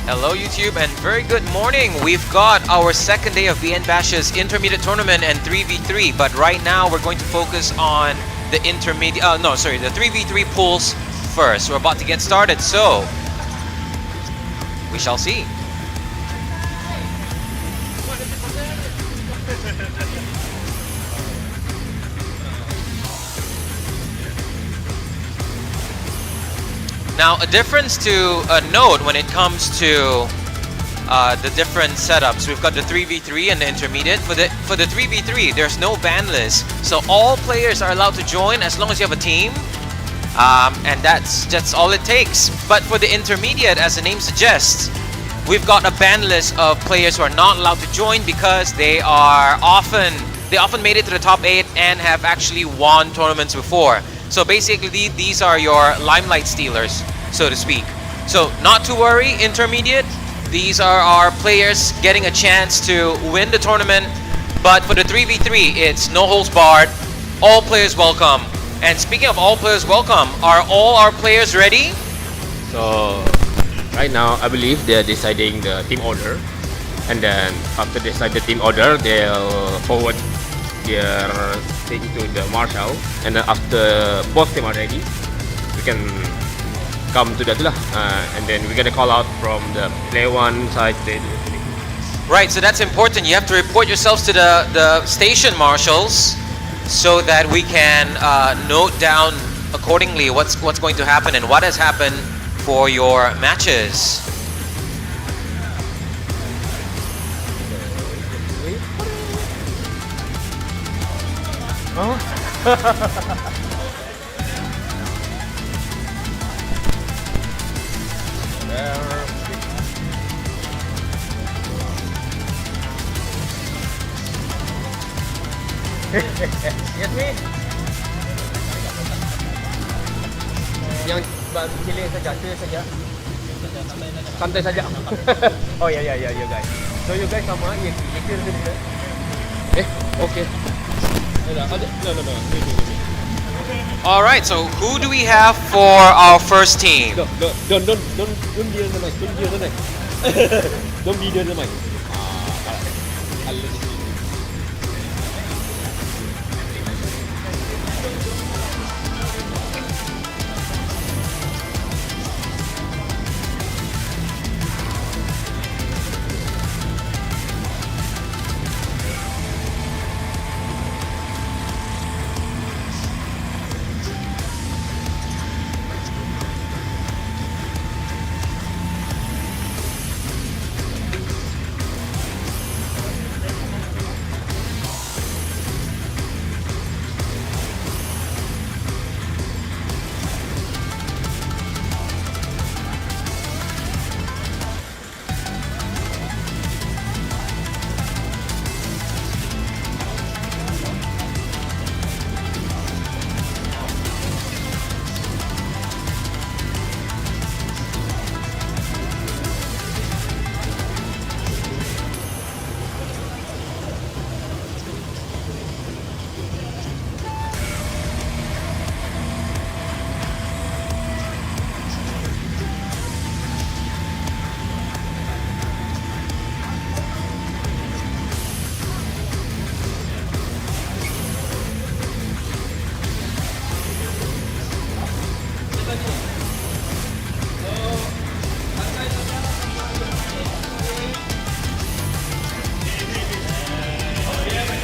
Hello YouTube and very good morning. We've got our second day of BNBashers intermediate tournament and 3v3, but right now we're going to focus on the the 3v3 pools first. We're about to get started, so we shall see. Now, a difference to note when it comes to the different setups. We've got the 3v3 and the intermediate. For the 3v3, there's no ban list, so all players are allowed to join as long as you have a team, and that's all it takes. But for the intermediate, as the name suggests, we've got a ban list of players who are not allowed to join because they often made it to the top 8 and have actually won tournaments before. So basically, these are your limelight stealers, so to speak. So not to worry, intermediate. These are our players getting a chance to win the tournament. But for the 3v3, it's no holds barred. All players welcome. And speaking of all players welcome, are all our players ready? So right now, I believe they're deciding the team order, and then after they decide the team order, they'll forward their thing to the marshal, and then after both team are ready, we can come to that and then we're gonna call out from the play one side. Right, so that's important. You have to report yourselves to the station marshals so that we can note down accordingly what's going to happen and what has happened for your matches. Yasmin, yang Chillax saja, Chillax saja. Santai saja. Oh ya you guys. So you guys sama ya, okay. All right, so who do we have for our first team? Don't be on the mic. Don't be on the mic.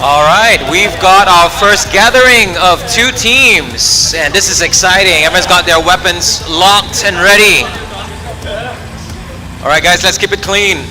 All right, we've got our first gathering of 2 teams, and this is exciting. Everyone's got their weapons locked and ready. All right, guys, let's keep it clean.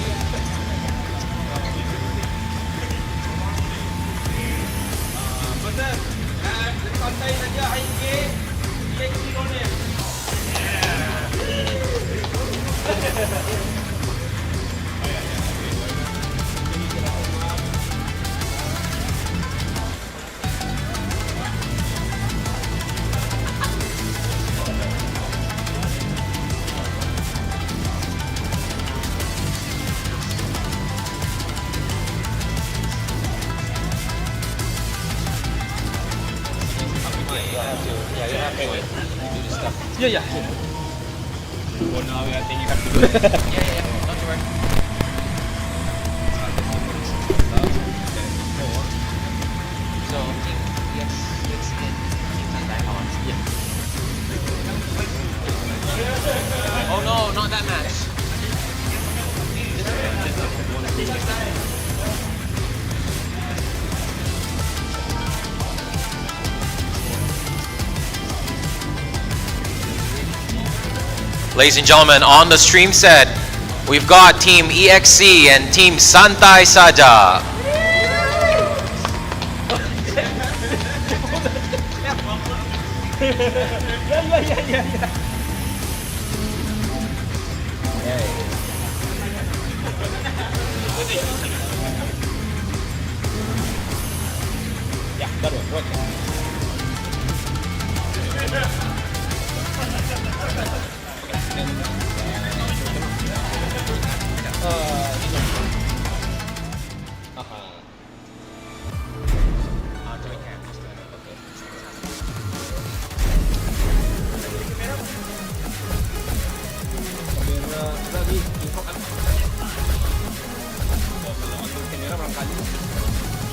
Yeah. Oh no, I think you have to do it. Yeah, don't Ladies and gentlemen, on the stream set, we've got Team EXC and Team Santai Saja.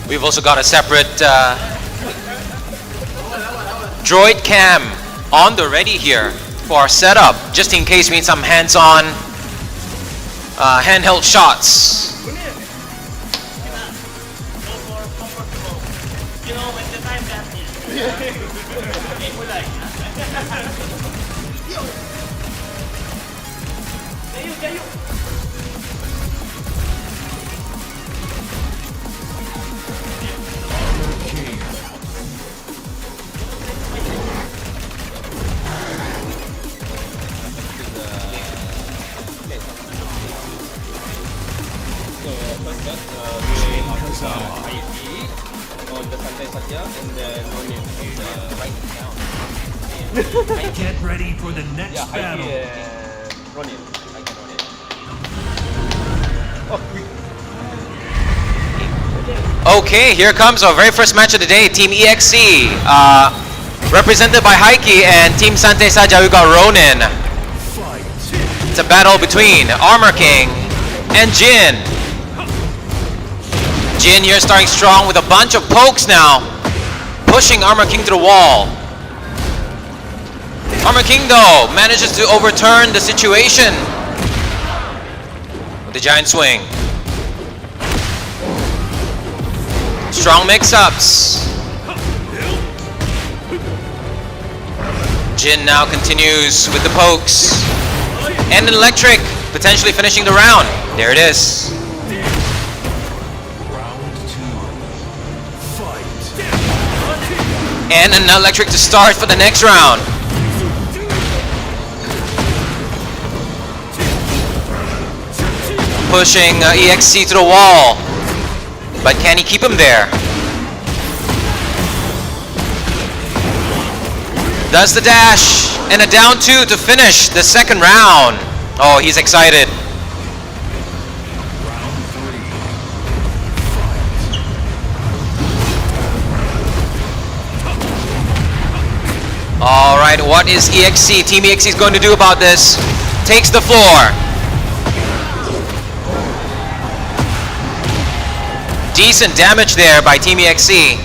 We've also got a separate droid cam on the ready here for our setup, just in case we need some hands-on handheld shots. The Santai Saja and then right Get ready for the next battle. Ronin. Okay, here comes our very first match of the day. Team EXC, represented by Heike, and Team Santai Saja, we got Ronin. It's a battle between Armor King and Jin. Jin here starting strong with a bunch of pokes now, pushing Armor King to the wall. Armor King though manages to overturn the situation with the giant swing. Strong mix-ups. Jin now continues with the pokes and an electric, potentially finishing the round. There it is. And an electric to start for the next round. Pushing EXC to the wall. But can he keep him there? Does the dash and a down 2 to finish the second round. Oh, he's excited. All right, what is EXC? Team EXC is going to do about this? Takes the floor. Decent damage there by Team EXC.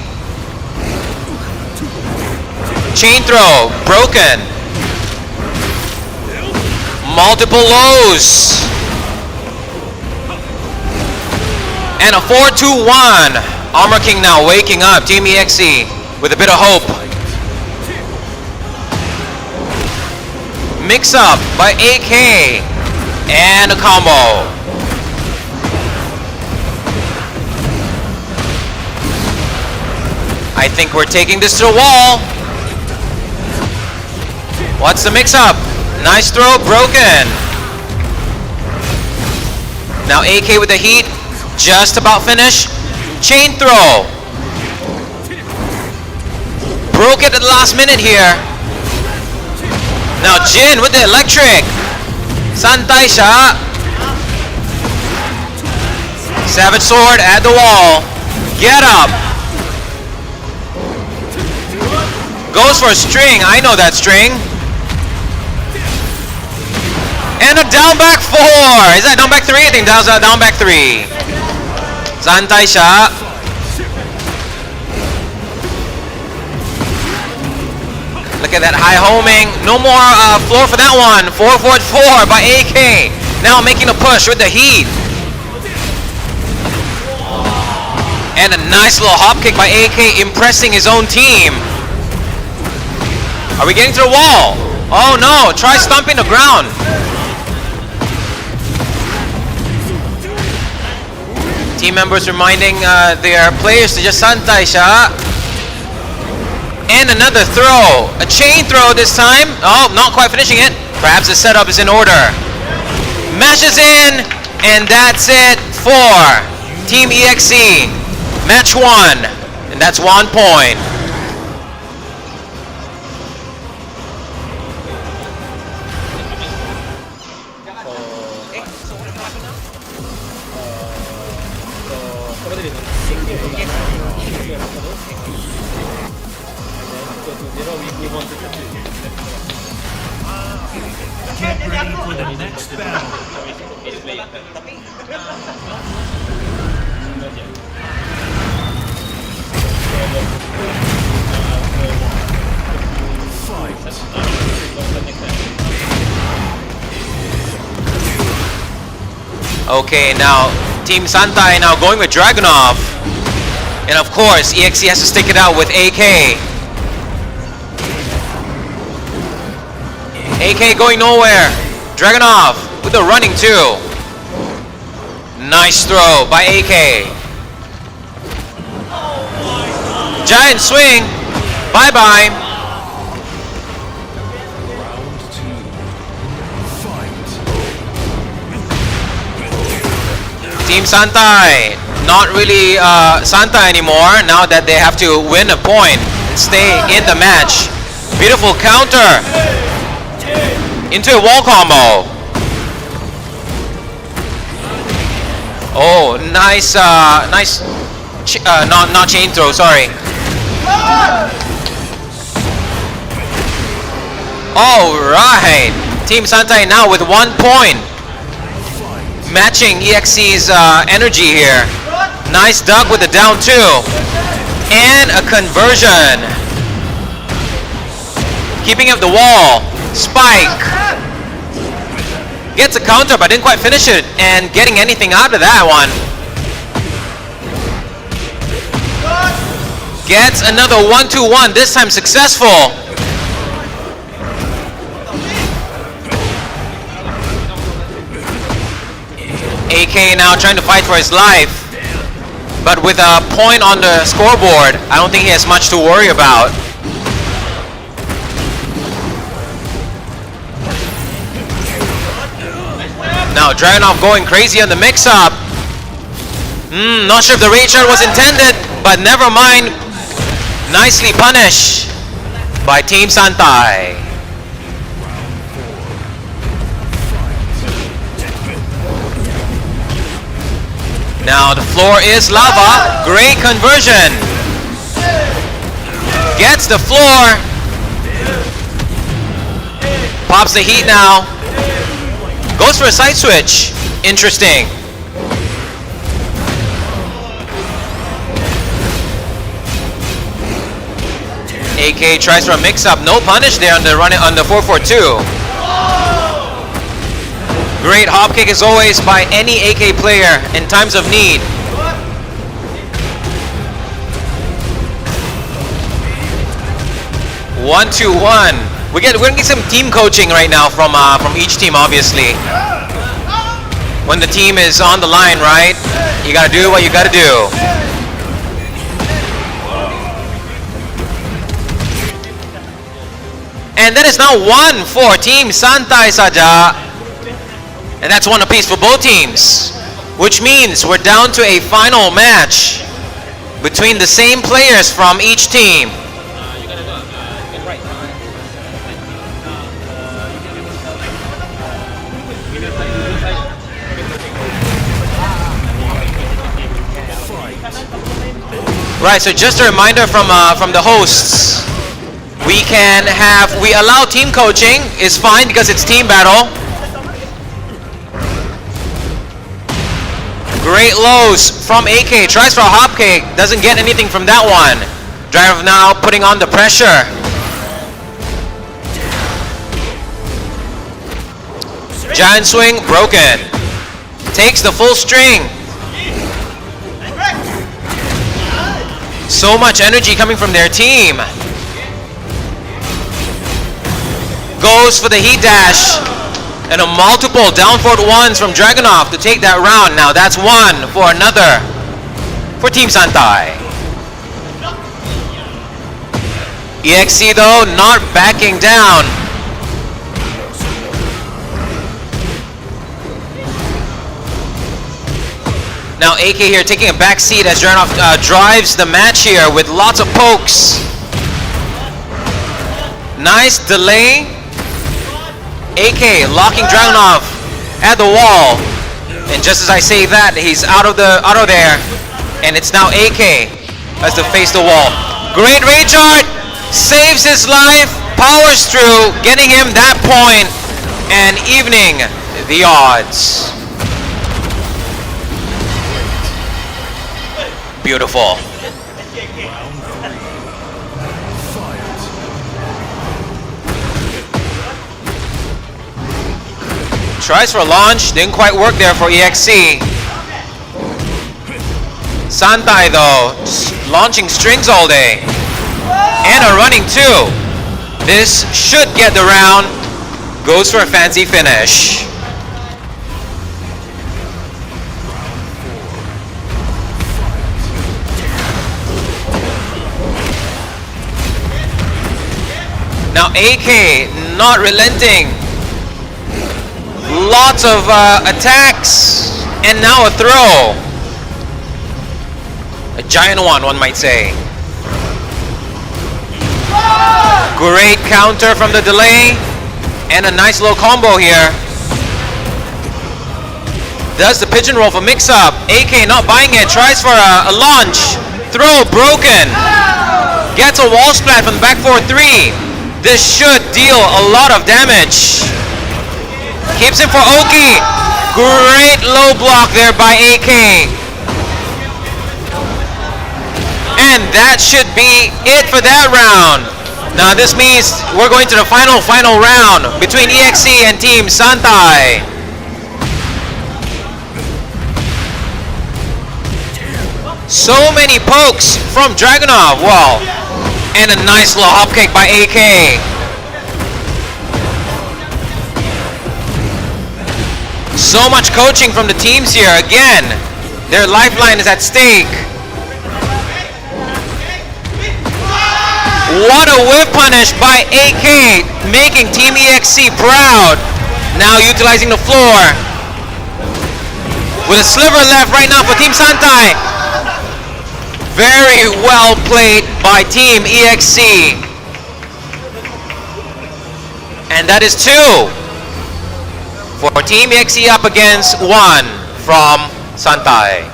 Chain throw, broken. Multiple lows. And a 4-2-1. Armor King now waking up. Team EXC with a bit of hope. Mix up by AK. And a combo. I think we're taking this to the wall. What's the mix-up? Nice throw, broken. Now AK with the heat, just about finished. Chain throw. Broke it at the last minute here. Now Jin with the electric. Santai Saja. Savage Sword at the wall. Get up. Goes for a string. I know that string. And a down back 4. Is that down back 3? I think that was a down back 3. Santai Saja. Look at that high homing. No more floor for that one. 4-4-4 by AK. Now making a push with the heat. And a nice little hop kick by AK, impressing his own team. Are we getting to the wall? Oh no, try stomping the ground. Team members reminding their players to just Santai Saja. And another throw. A chain throw this time. Oh, not quite finishing it. Perhaps the setup is in order. Mashes in, and that's it for Team EXE. Match 1. And that's 1 point. Get ready for the next battle. Okay, now Team Santai now going with Dragunov. And of course, EXE has to stick it out with AK. AK going nowhere. Dragunov with the running too. Nice throw by AK. Giant swing. Bye-bye. Team Santai, not really Santai anymore now that they have to win a point and stay in the match. Beautiful counter into a wall combo. Oh, nice, not chain throw, sorry. All right, Team Santai now with 1 point. Matching EXE's energy here. Nice duck with the down 2. And a conversion. Keeping up the wall. Spike. Gets a counter but didn't quite finish it. And getting anything out of that one. Gets another 1-2-1. This time successful. AK now trying to fight for his life, but with a point on the scoreboard, I don't think he has much to worry about. Now Dragunov going crazy on the mix-up. Not sure if the rage shot was intended, but never mind. Nicely punished by Team Santai. Now the floor is lava. Great conversion. Gets the floor. Pops the heat now. Goes for a side switch. Interesting. AK tries for a mix-up. No punish there on the run on the 4-4-2. Great hop kick as always by any AK player in times of need. One, 2-1. We're gonna get some team coaching right now from each team, obviously. When the team is on the line, right? You gotta do what you gotta do. And that is now 1 for Team Santai Saja. And that's 1 apiece for both teams, which means we're down to a final match between the same players from each team. Right, so just a reminder from the hosts, we allow team coaching. It's fine because it's team battle. Great lows from AK, tries for a hop kick, doesn't get anything from that one. Drive now putting on the pressure. Giant swing, broken. Takes the full string. So much energy coming from their team. Goes for the heat dash. And a multiple down forward ones from Dragunov to take that round. Now that's one for another for Team Santai. EXE though not backing down. Now AK here taking a back seat as Dragunov drives the match here with lots of pokes. Nice delay. AK locking Dragunov at the wall. And just as I say that, he's out of there. And it's now AK has to face the wall. Great rage art, saves his life, powers through, getting him that point and evening the odds. Beautiful. Tries for a launch, didn't quite work there for EXE. Santai though, launching strings all day. And a running two. This should get the round. Goes for a fancy finish. Now AK not relenting. Lots of attacks. And now a throw. A giant one might say. Great counter from the delay. And a nice low combo here. Does the pigeon roll for mix-up. AK not buying it. Tries for a launch. Throw broken. Gets a wall splat from the back 4-3. This should deal a lot of damage. Keeps him for Oki. Great low block there by AK. And that should be it for that round. Now this means we're going to the final round between EXE and Team Santai. So many pokes from Dragunov. Wow. And a nice low hop kick by AK. So much coaching from the teams here. Again, their lifeline is at stake. What a whip punish by AK, making Team EXE proud. Now utilizing the floor. With a sliver left right now for Team Santai. Very well played by Team EXE. And that is 2 for Team EXE up against 1 from Santai.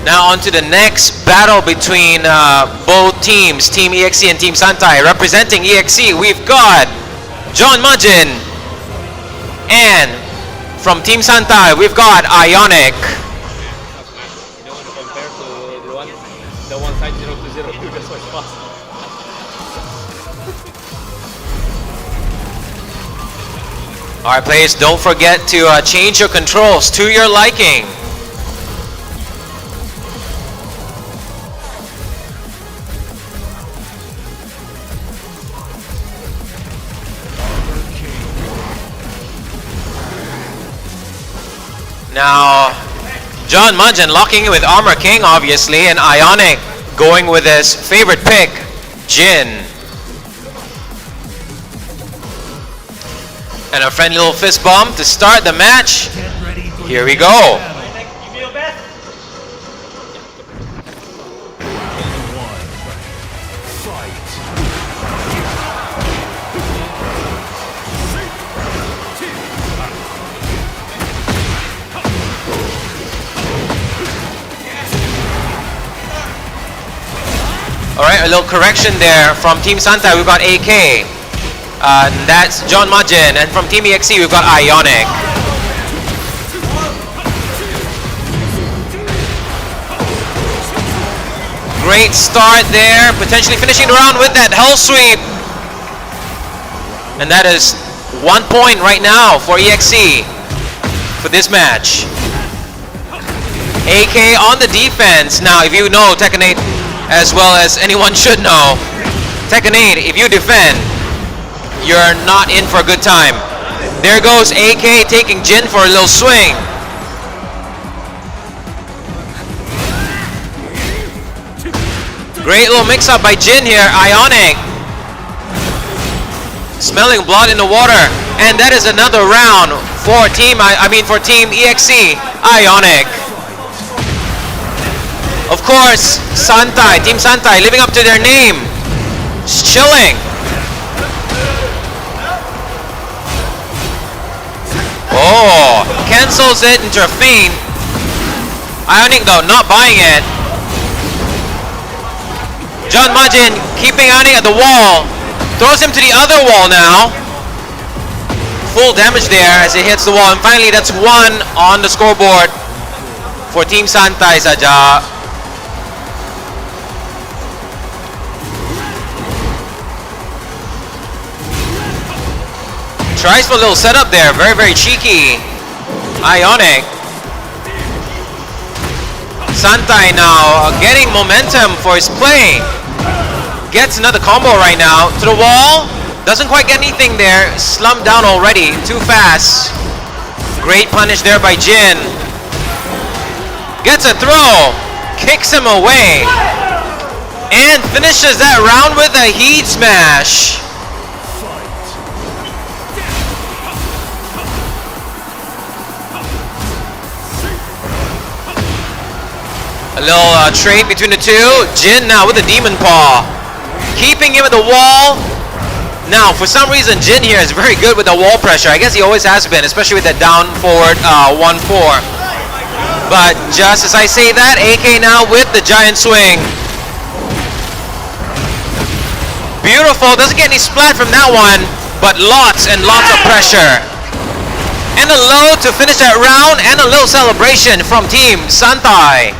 Now on to the next battle between both teams, Team EXE and Team Santai. Representing EXE, we've got John Majin. And from Team Santai, we've got Ionic. You don't want to compare to the one side 0-0. That's what's fast. Alright players, don't forget to change your controls to your liking. Now, John Mudgeon locking in with Armor King, obviously, and Ionic going with his favorite pick, Jin. And a friendly little fist bump to start the match. Get ready for Here the we next go. battle. One. Fight. Alright, a little correction there from Team Santai. We've got AK. That's John Mudgeon. And from Team EXE, we've got Ionic. Great start there. Potentially finishing the round with that Hell Sweep. And that is 1 point right now for EXE for this match. AK on the defense. Now, if you know Tekkenate as well as anyone should know, Tekkenate, if you defend, you're not in for a good time. There goes AK taking Jin for a little swing. Great little mix-up by Jin here. Ionic smelling blood in the water, and that is another round for Team EXE. Ionic. Of course, Team Santai living up to their name. Just chilling. Oh, cancels it into a feint. Ionic though, not buying it. John Mudgeon keeping Ionic at the wall. Throws him to the other wall now. Full damage there as it hits the wall. And finally, that's 1 on the scoreboard for Team Santai Saja. Tries for a little setup there. Very, very cheeky. Ionic. Santai now getting momentum for his play. Gets another combo right now. To the wall. Doesn't quite get anything there. Slumped down already. Too fast. Great punish there by Jin. Gets a throw. Kicks him away. And finishes that round with a heat smash. A little trade between the two. Jin now with the Demon Paw. Keeping him at the wall. Now, for some reason, Jin here is very good with the wall pressure. I guess he always has been, especially with that down forward 1-4. But just as I say that, AK now with the giant swing. Beautiful. Doesn't get any splat from that one, but lots and lots of pressure. And a low to finish that round, and a little celebration from Team Santai.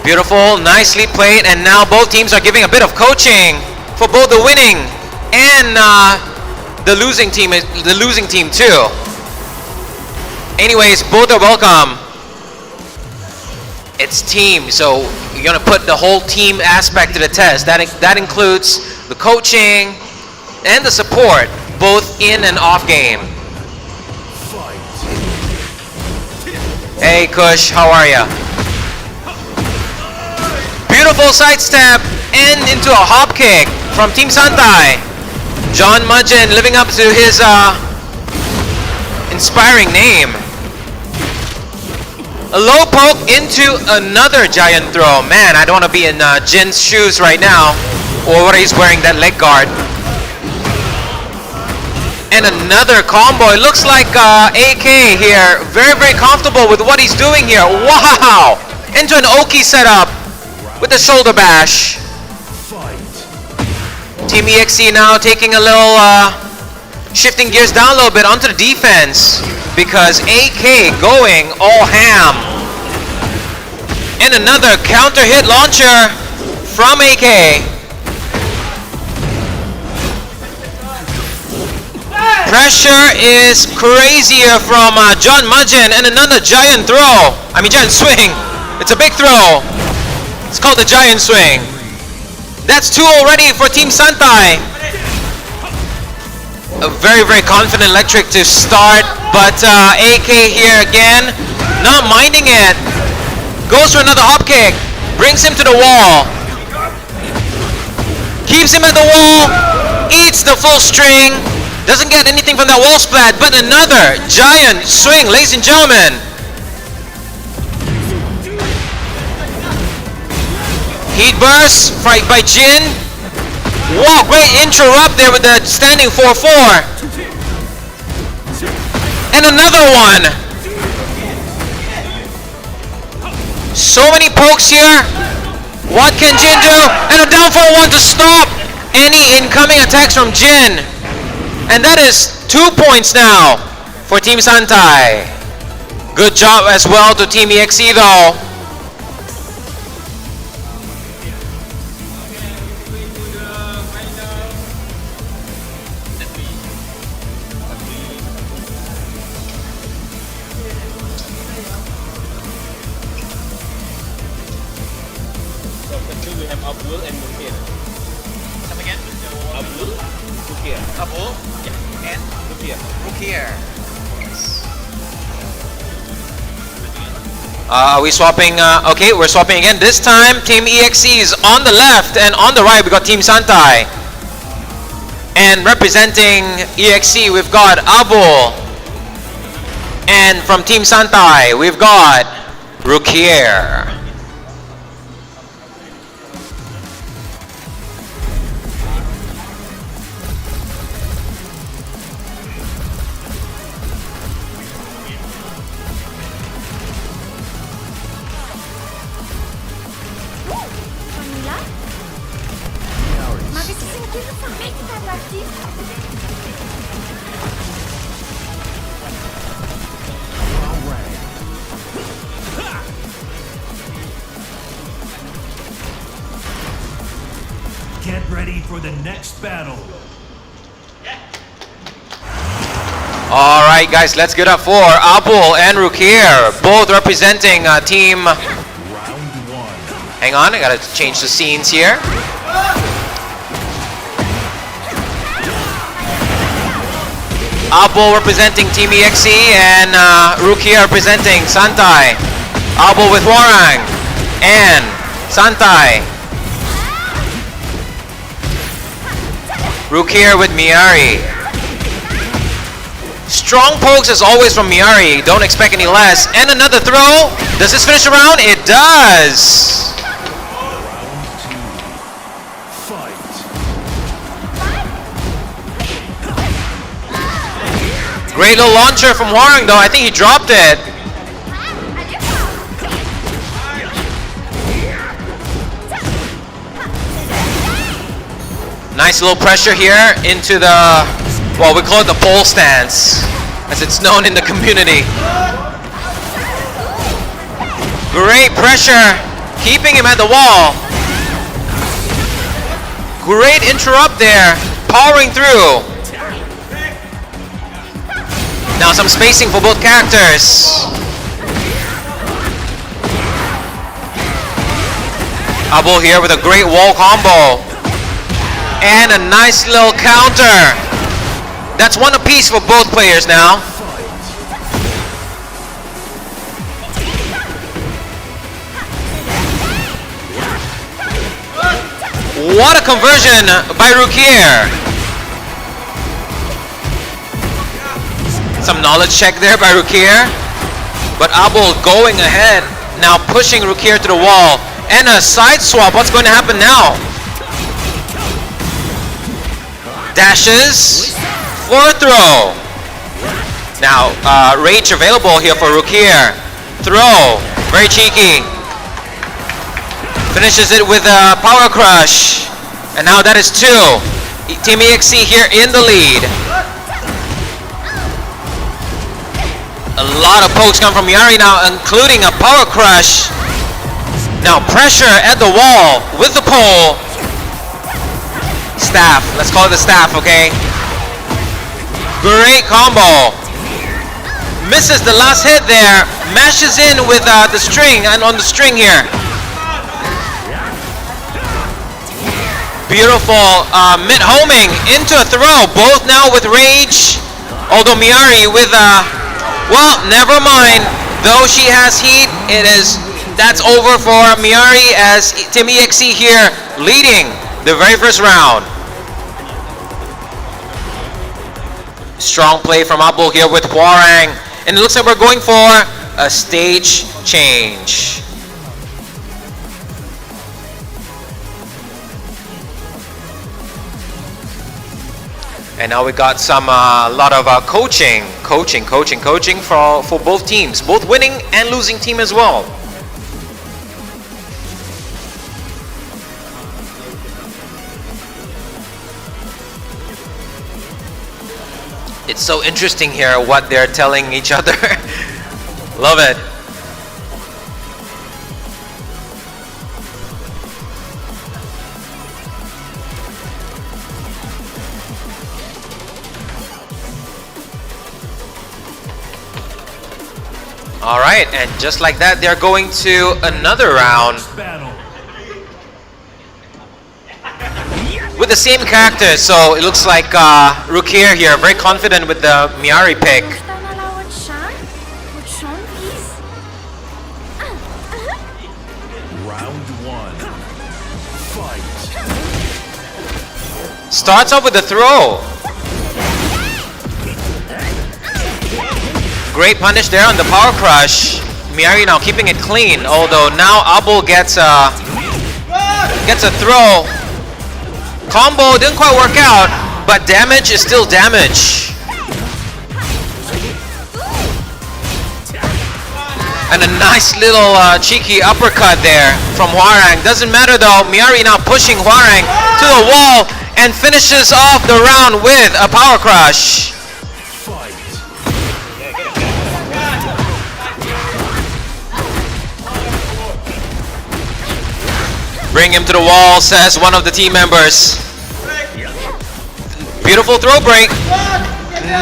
Beautiful, nicely played, and now both teams are giving a bit of coaching for both the winning and the losing team too. Anyways, both are welcome. It's team, so you're gonna put the whole team aspect to the test. That includes the coaching and the support, both in and off game. Hey Kush, how are ya? Beautiful sidestep and into a hop kick from Team Santai. John Mudgeon living up to his inspiring name. A low poke into another giant throw. Man, I don't want to be in Jin's shoes right now, or what he's wearing, that leg guard. And another combo. It looks like AK here, very, very comfortable with what he's doing here. Wow! Into an Oki setup with the shoulder bash. Team EXE now taking a little, shifting gears down a little bit onto the defense, because AK going all ham. And another counter hit launcher from AK. Pressure is crazier from John Mudgeon, and another giant throw. Giant swing It's a big throw. It's called the giant swing. That's 2 already for Team Santai. A very, very confident Electric to start, but AK here again, not minding it. Goes for another hop kick, brings him to the wall. Keeps him at the wall, eats the full string. Doesn't get anything from that wall splat, but another giant swing, ladies and gentlemen. Heat burst, fight by Jin. Wow, great interrupt there with the standing 4-4. And another one. So many pokes here. What can Jin do? And a down 4-1 to stop any incoming attacks from Jin. And that is 2 points now for Team Santai. Good job as well to Team EXE though. We have Abdul and Mukir. Come again? Abdul, Mukir. Abul and Mukir. Rukir. Are we swapping? Okay, we're swapping again. This time, Team EXE is on the left, and on the right, we got Team Santai. And representing EXE, we've got Abul. And from Team Santai, we've got Rukir. Get ready for the next battle. Alright guys, let's get up for Abul and Rukir, both representing team... Round 1. Hang on, I gotta change the scenes here. Abul representing Team EXE and Rukir representing Santai. Abul with Warang and Santai. Rukir with Miari. Strong pokes as always from Miari. Don't expect any less. And another throw. Does this finish around? It does. Round 2. Fight. Great little launcher from Warang though. I think he dropped it. Nice little pressure here into the, well, we call it the pole stance, as it's known in the community. Great pressure, keeping him at the wall. Great interrupt there, powering through. Now some spacing for both characters. Abul here with a great wall combo. And a nice little counter. That's one apiece for both players now. What a conversion by Rukir. Some knowledge check there by Rukir. But Abul going ahead, now pushing Rukir to the wall. And a side swap. What's going to happen now? Dashes for a throw. Now, Rage available here for Rukir. Throw, very cheeky. Finishes it with a Power Crush. And now that is 2. Team EXE here in the lead. A lot of pokes come from Yari now, including a Power Crush. Now pressure at the wall with the pole. Staff, let's call it the staff, okay? Great combo. Misses the last hit there. Mashes in with the string and on the string here. Beautiful mid homing into a throw. Both now with rage. Although Miari with well, never mind. Though she has heat, that's over for Miari as Team EXE here leading the very first round. Strong play from Apple here with Hwarang. And it looks like we're going for a stage change. And now we got some lot of coaching for both teams, both winning and losing team as well. It's so interesting here what they're telling each other. Love it. All right, and just like that, they're going to another round with the same characters. So it looks like Rukier here, very confident with the Miari pick. Round one. Fight. Starts off with the throw. Great punish there on the power crush. Miari now keeping it clean, although now Abul gets a throw. Combo didn't quite work out, but damage is still damage. And a nice little cheeky uppercut there from Hwarang. Doesn't matter though, Miari now pushing Hwarang to the wall and finishes off the round with a power crush. Bring him to the wall, says one of the team members. Beautiful throw break.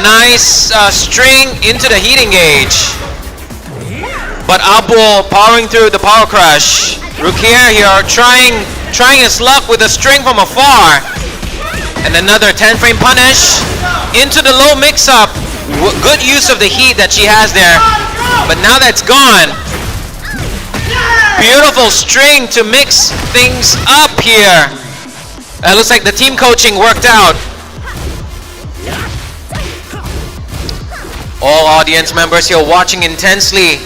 Nice string into the heating gauge. But Abul powering through the power crush. Rukier here trying his luck with a string from afar. And another 10-frame punish into the low mix-up. Good use of the heat that she has there. But now that's gone. Beautiful string to mix things up here. It looks like the team coaching worked out. All audience members here watching intensely.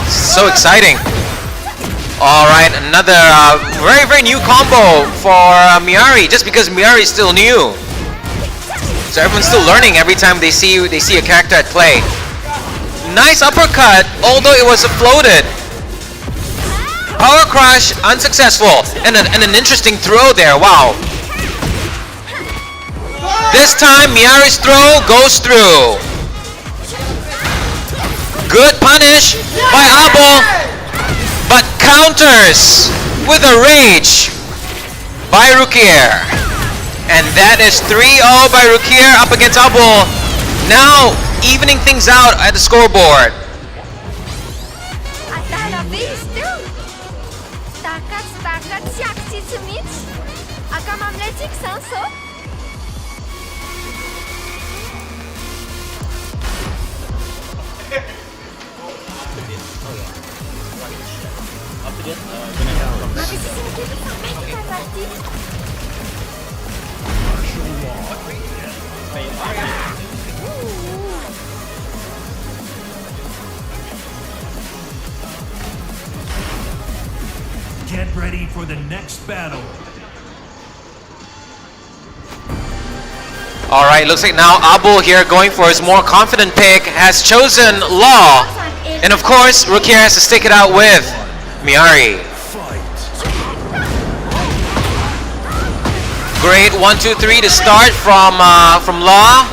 So exciting. All right, another very, very new combo for Miari, just because Miari is still new. So everyone's still learning every time they see a character at play. Nice uppercut, although it was floated. Power crush, unsuccessful. And an interesting throw there, wow. This time, Miari's throw goes through. Good punish by Abul, but counters with a rage by Rukier. And that is 3-0 by Rukier up against Abul. Now, evening things out at the scoreboard. Get ready for the next battle. All right, looks like now Abul here going for his more confident pick has chosen Law. And of course, Rukier has to stick it out with Miari. Great 1-2-3 to start from Law.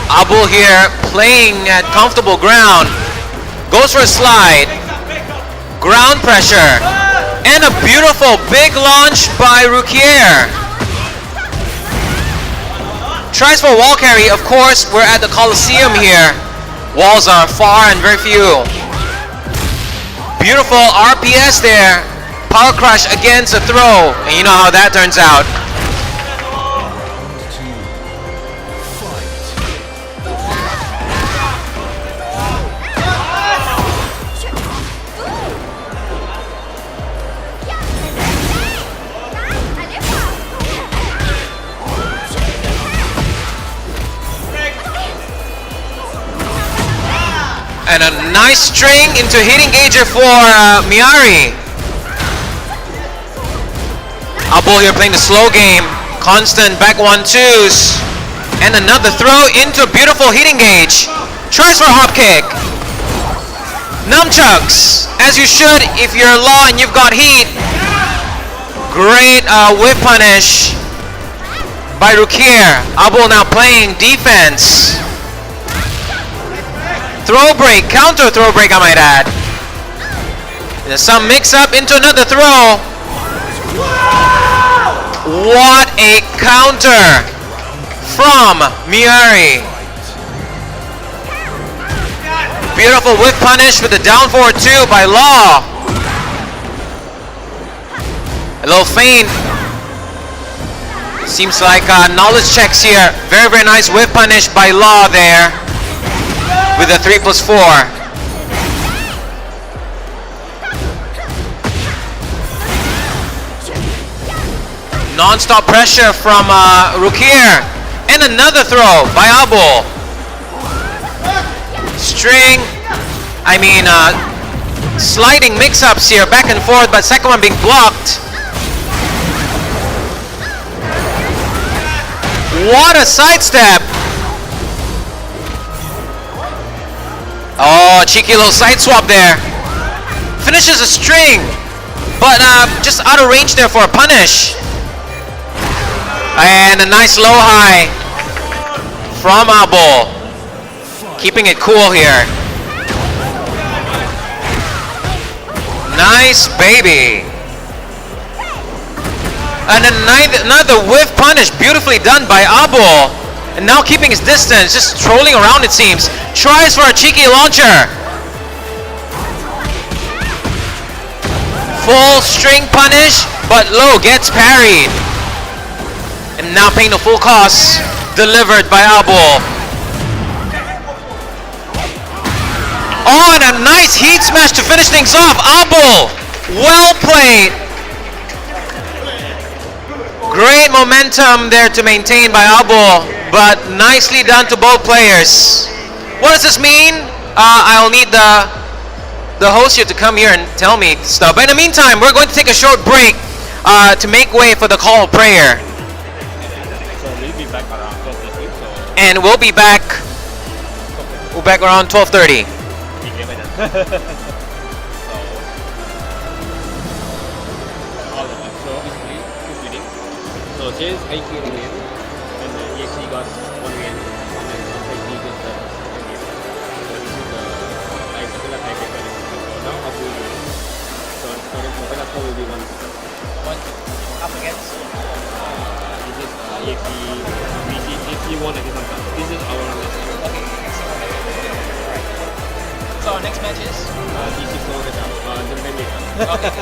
Abul here playing at comfortable ground. Goes for a slide. Ground pressure. And a beautiful big launch by Rukier. Tries for wall carry. Of course, we're at the Coliseum here. Walls are far and very few. Beautiful RPS there. Power crush against a throw. And you know how that turns out. And a nice string into hit engager for Miari. Abo here playing the slow game. Constant back 1-2s. And another throw into a beautiful hit engage. Tries for a hop kick. Nunchucks, as you should if you're Law and you've got heat. Great whip punish by Rukier. Abo now playing defense. Throw break, counter throw break I might add. There's some mix up into another throw. What a counter from Miari. Beautiful whip punish with the down forward 2 by Law. A little feint. Seems like knowledge checks here. Very, very nice whip punish by Law there. With a 3+4. Non-stop pressure from Rukier. And another throw by Abo. String. Sliding mix-ups here, back and forth, but second one being blocked. What a sidestep. Oh, cheeky little side swap there. Finishes a string, but just out of range there for a punish. And a nice low high from Abo. Keeping it cool here. Nice baby. And another whiff punish, beautifully done by Abo. And now keeping his distance, just trolling around it seems. Tries for a cheeky launcher. Full string punish, but low gets parried. And now paying the full cost, delivered by Abo. Oh, and a nice heat smash to finish things off. Abo, well played. Great momentum there to maintain by Abo, but nicely done to both players. What does this mean? I'll need the host here to come here and tell me stuff. But in the meantime, we're going to take a short break to make way for the call of prayer. So we'll be back around 12:30. And we'll be back around 12:30. So all of us. So basically, who's winning? So James IQ win, and EXE got 1 win, and Santai got the second win. So this is the tiebreaker. So now Abu will. So total score will be 1. Up against? This is EXE won against Santai. This is our match. Okay, excellent. Alright. So our next match is? DC Pro the Okay.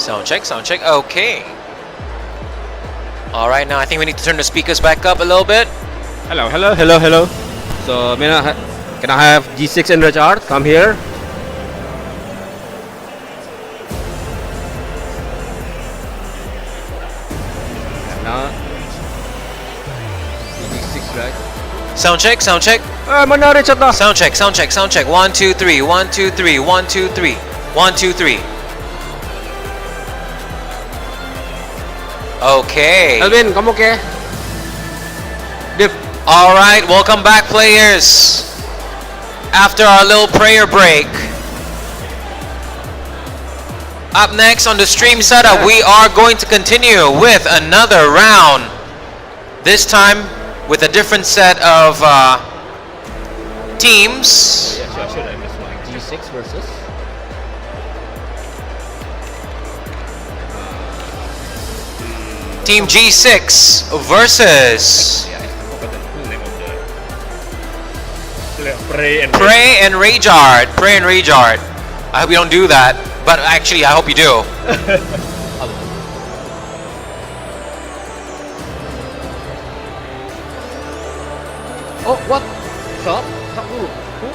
Sound check, sound check. Okay. All right, now I think we need to turn the speakers back up a little bit. Hello, hello, hello, hello. So, can I have G6 and Richard come here? Now, G6, right? Sound check, sound check. Mana Richard dah? Sound check, sound check, sound check. 1, 2, 3, 1, 2, 3, 1, 2, 3, 1, 2, 3. Okay. Alvin, kamu okay? Dip. All right, welcome back, players. After our little prayer break. Up next on the stream setup, we are going to continue with another round. This time with a different set of teams. Yeah, sure, I missed one. G6 versus. Team G6 versus Yeah, I forgot the full name of the. Prey Prey and Ragard. Prey and Ragard. I hope you don't do that, but actually I hope you do. Oh, what? Stop dulu. Who?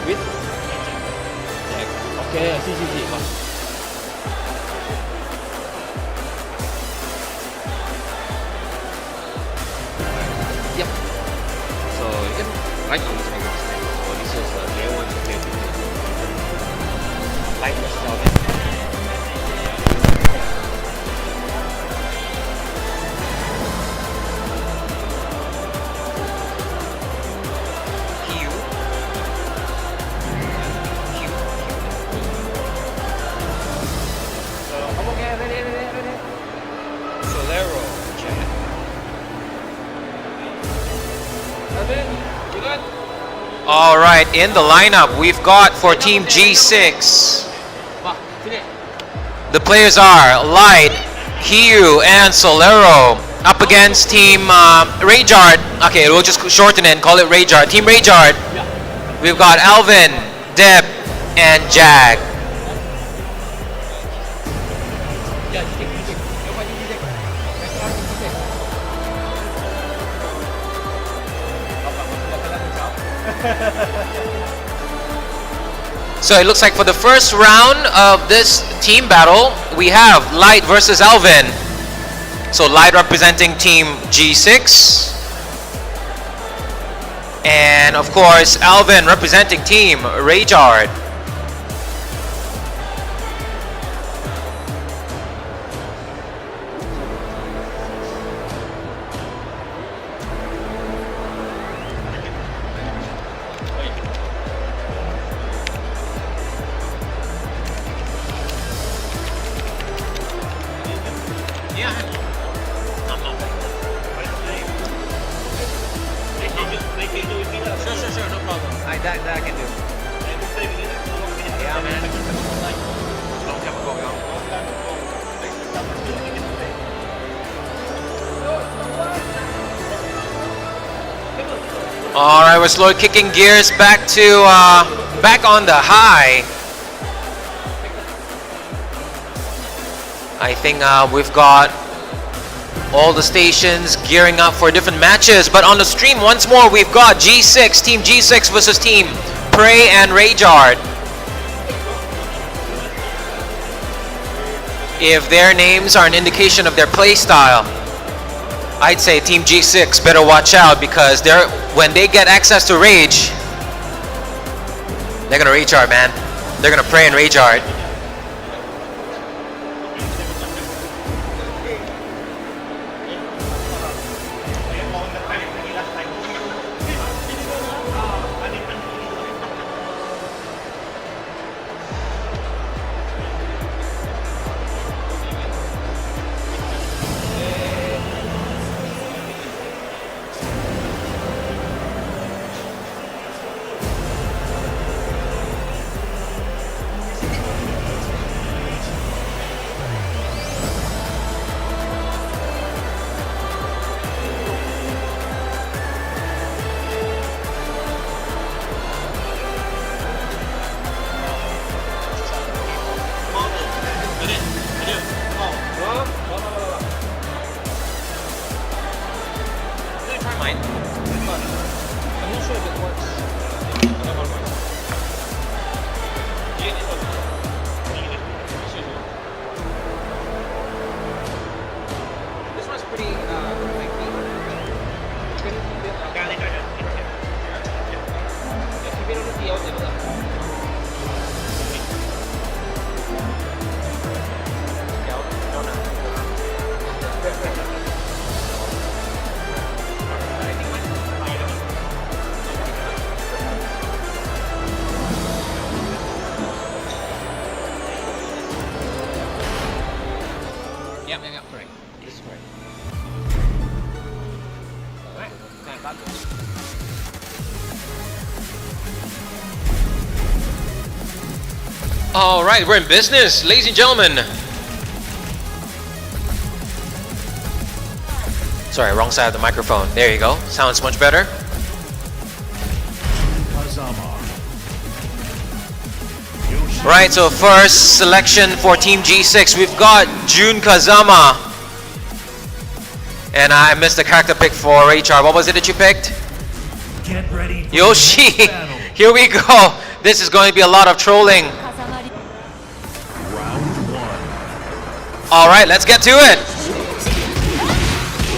With? Okay, see. Yep. So you can right on this name. So this is layer 1 to layer 2. Light was solid. So I'm okay, ready. Solero. Alvin, you good? All right, in the lineup we've got for Team G6. Wah, sini. The players are Light, Hiu, and Solero up against Team Ragard. Okay, we'll just shorten it and call it Ragard. Team Ragard. We've got Alvin, Deb, and Jag. Ya, G6. Coba G6. So it looks like for the first round of this team battle, we have Light versus Alvin. So Light representing Team G6. And of course, Alvin representing Team Ragard. Sure, no problem. That I can do. Yeah, man. Don't have a go, All right, we're slowly kicking gears back to back on the high. I think we've got all the stations gearing up for different matches, but on the stream once more we've got G6, Team G6 versus Team Prey and Ragard. If their names are an indication of their play style, I'd say Team G6 better watch out, because when they get access to Rage, they're gonna Ragard, man. They're gonna Prey and Ragard. All right, we're in business, ladies and gentlemen. Sorry, wrong side of the microphone. There you go. Sounds much better. Kazama. Right, so first selection for Team G6, we've got Jun Kazama. And I missed the character pick for Rachar. What was it that you picked? Get ready for Yoshi. the next battle. Here we go. This is going to be a lot of trolling. Round 1. All right, let's get to it.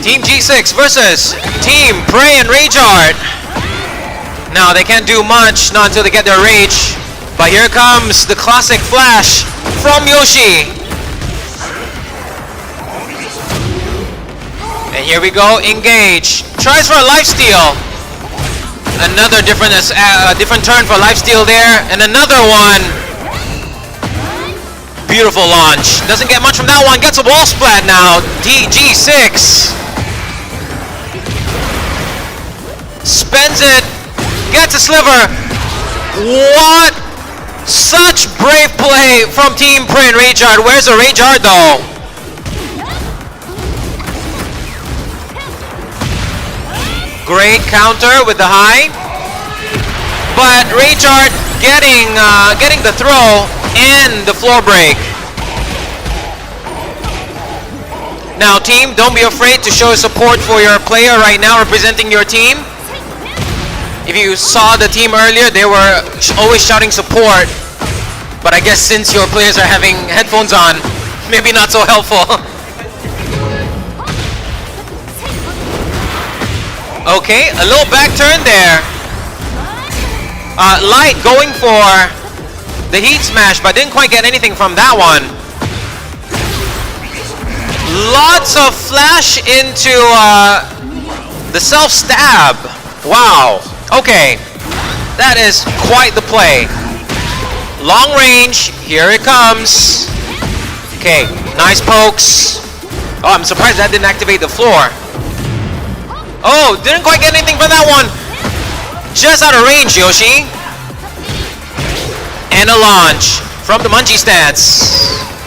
Team G6 versus Team Prey and Rageart. Now, they can't do much, not until they get their rage. But here comes the classic flash from Yoshi. And here we go, engage. Tries for a lifesteal. Another different turn for lifesteal there. And another one. Beautiful launch. Doesn't get much from that one. Gets a wall splat now. G6. Spends it. Gets a sliver. What? Such brave play from Team Prey and Rageart. Where's the Rageart though? Great counter with the high. But Rageart getting the throw and the floor break. Now team, don't be afraid to show support for your player right now representing your team. If you saw the team earlier, they were always shouting support. But I guess since your players are having headphones on, maybe not so helpful. Okay, a little back turn there. Light going for the heat smash, but didn't quite get anything from that one. Lots of flash into the self stab. Wow. Okay, that is quite the play. Long range, here it comes. Okay, nice pokes. Oh, I'm surprised that didn't activate the floor. Oh, didn't quite get anything from that one. Just out of range, Yoshi. And a launch from the Munchie stance.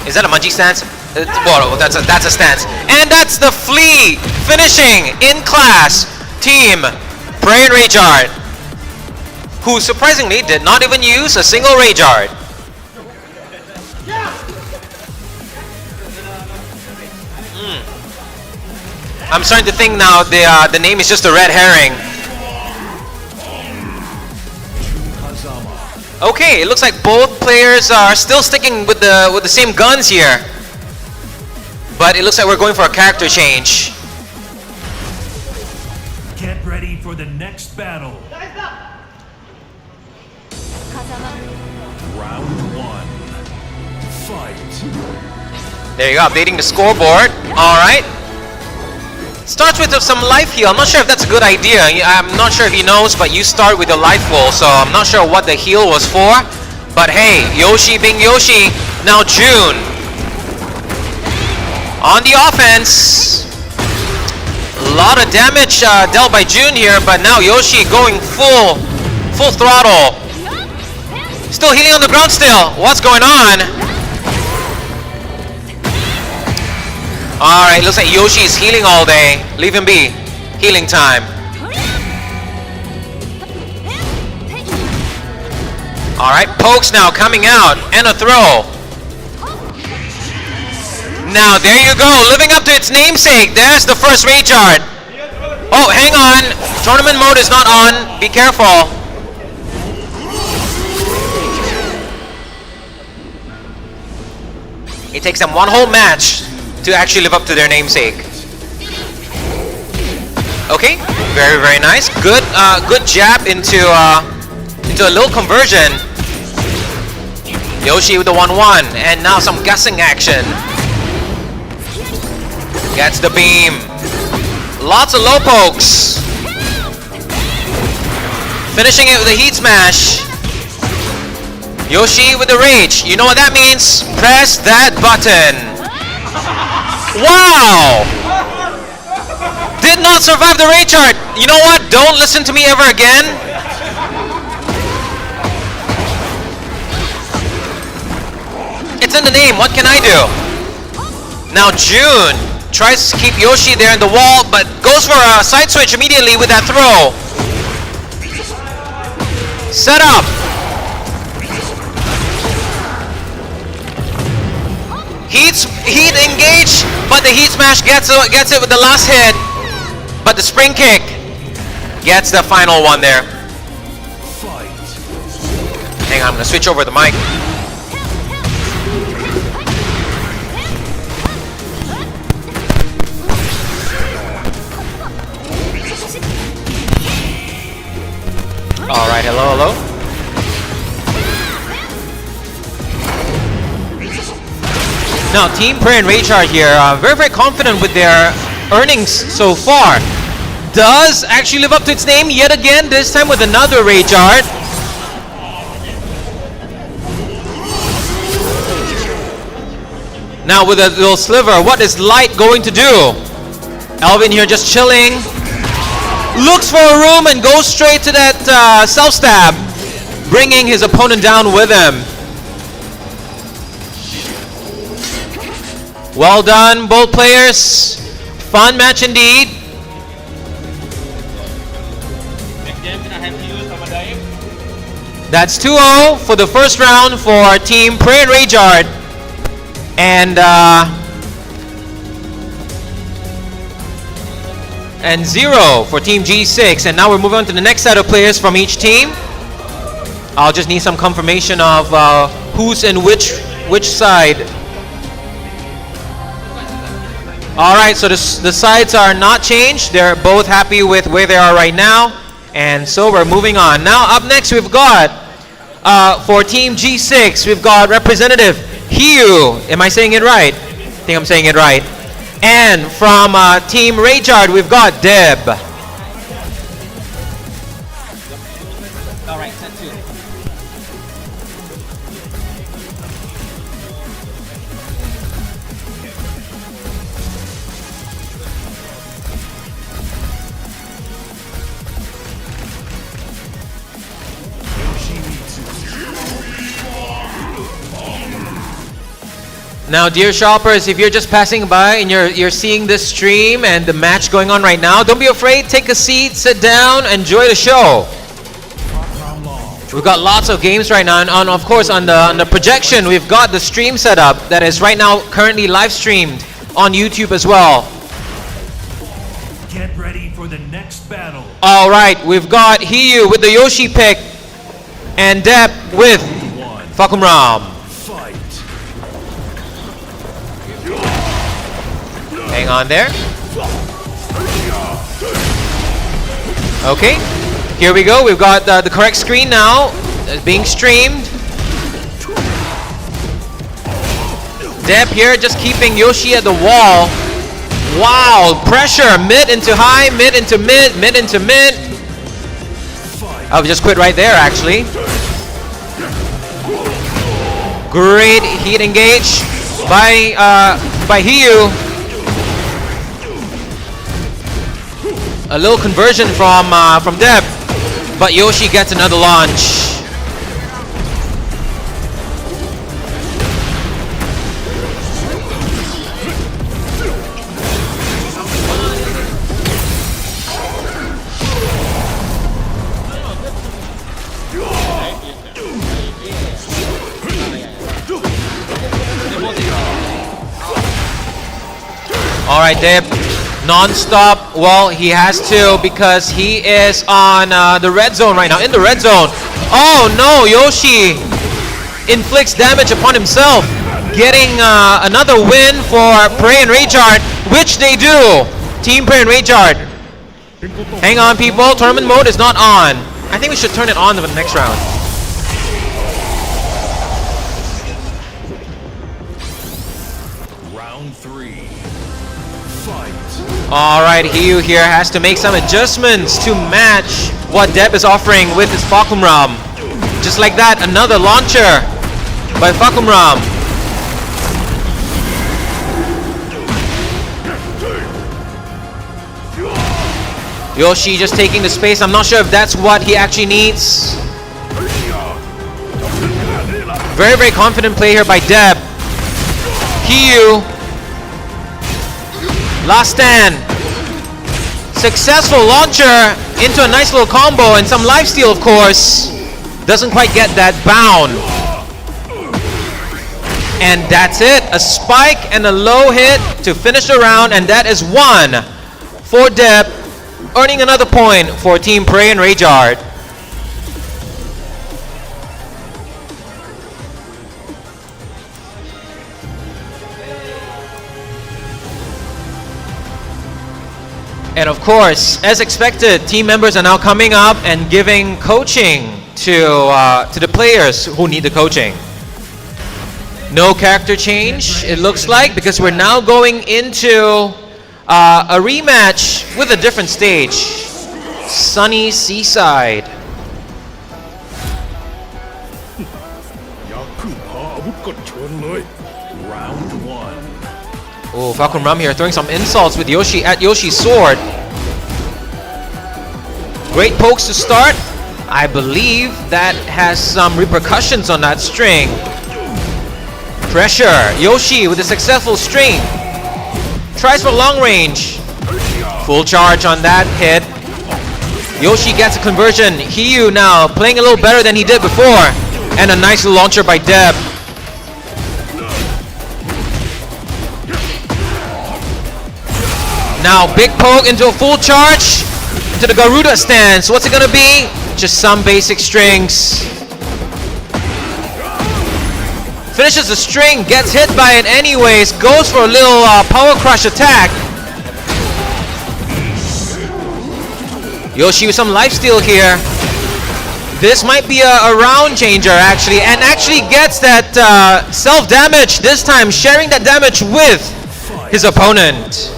Is that a Munchie stance? Well, that's a stance. And that's the flea finishing in class. Team Prey and Rageart, who surprisingly did not even use a single Rageart. I'm starting to think now the name is just a red herring. Okay, it looks like both players are still sticking with the same guns here. But it looks like we're going for a character change. Get ready for the next battle. Round 1. Fight. There you go, updating the scoreboard. Alright. Starts with some life heal. I'm not sure if that's a good idea. I'm not sure if he knows, but you start with a life full, so I'm not sure what the heal was for. But hey, Yoshi being Yoshi. Now June. On the offense. A lot of damage dealt by June here, but now Yoshi going full throttle. Still healing on the ground still. What's going on? Alright, looks like Yoshi is healing all day. Leave him be. Healing time. Alright, pokes now coming out. And a throw. Now, there you go. Living up to its namesake. There's the first Rageart. Oh, hang on. Tournament mode is not on. Be careful. It takes them one whole match to actually live up to their namesake. Okay, very, very nice. Good jab into a little conversion. Yoshi with the 1-1, and now some guessing action. Gets the beam. Lots of low pokes. Finishing it with a heat smash. Yoshi with the rage. You know what that means? Press that button. Wow! Did not survive the rage art. You know what? Don't listen to me ever again. It's in the name. What can I do? Now June tries to keep Yoshi there in the wall, but goes for a side switch immediately with that throw. Set up. Heat engage, but the heat smash gets it with the last hit. But the spring kick gets the final one there. Hang on, I'm gonna switch over the mic. Alright, hello. Now, Team Prey and Raychar here, very confident with their earnings so far. Does actually live up to its name yet again, this time with another Raychar. Now with a little sliver, what is Light going to do? Alvin here just chilling. Looks for a room and goes straight to that self-stab, bringing his opponent down with him. Well done, both players. Fun match indeed. That's 2-0 for the first round for Team Prey and Raychar. And 0 for Team G6. And now we're moving on to the next set of players from each team. I'll just need some confirmation of who's in which side. Alright, so the sides are not changed. They're both happy with where they are right now. And so we're moving on. Now up next we've got, for Team G6, we've got Representative Hiyu. Am I saying it right? I think I'm saying it right. And from Team Raychar, we've got Deb. Alright, set 2. Now, dear shoppers, if you're just passing by and you're seeing this stream and the match going on right now, don't be afraid. Take a seat, sit down, enjoy the show. We've got lots of games right now, and of course on the projection, we've got the stream set up that is right now currently live streamed on YouTube as well. Get ready for the next battle. All right, we've got Hiyu with the Yoshi pick, and Deb with Fakumram. Hang on there. Okay, here we go. We've got the correct screen now being streamed. Deb here just keeping Yoshi at the wall. Wow, pressure. Mid into high, mid into mid, mid into mid. I'll just quit right there actually. Great heat engage by Hiyu. A little conversion from Deb, but Yoshi gets another launch. All right, Deb, non-stop. Well, he has to because he is on the red zone right now. In the red zone. Oh no, Yoshi inflicts damage upon himself, getting another win for Prey and Raychar, which they do. Team Prey and Raychar. Hang on, people. Tournament mode is not on. I think we should turn it on for the next round. Round 3. Alright, Hiyu here has to make some adjustments to match what Deb is offering with his Fakumram. Just like that, another launcher by Fakumram. Yoshi just taking the space. I'm not sure if that's what he actually needs. Very confident play here by Deb. Hiyu. Last stand. Successful launcher into a nice little combo and some lifesteal, of course. Doesn't quite get that bound. And that's it. A spike and a low hit to finish the round, and that is 1 for Deb, earning another point for Team Prey and Rayjard. And of course, as expected, team members are now coming up and giving coaching to the players who need the coaching. No character change, it looks like, because we're now going into a rematch with a different stage. Sunny Seaside. Round 1. Oh, Falcon Rum here throwing some insults with Yoshi at Yoshi's sword. Great pokes to start. I believe that has some repercussions on that string. Pressure. Yoshi with a successful string. Tries for long range. Full charge on that hit. Yoshi gets a conversion. Hiyu now playing a little better than he did before. And a nice little launcher by Deb. Now big poke into a full charge. To the Garuda stance. What's it gonna be? Just some basic strings. Finishes the string, gets hit by it anyways, goes for a little power crush attack. Yoshi with some lifesteal here. This might be a round changer actually, and actually gets that self-damage this time, sharing that damage with his opponent.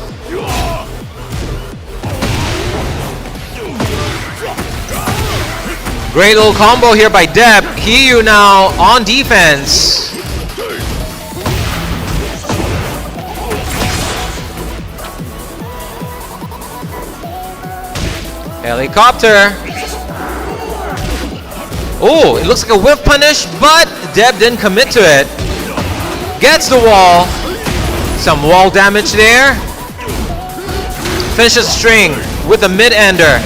Great little combo here by Deb. Hiyu now on defense. Helicopter. Oh, it looks like a whiff punish, but Deb didn't commit to it. Gets the wall. Some wall damage there. Finishes the string with a mid-ender.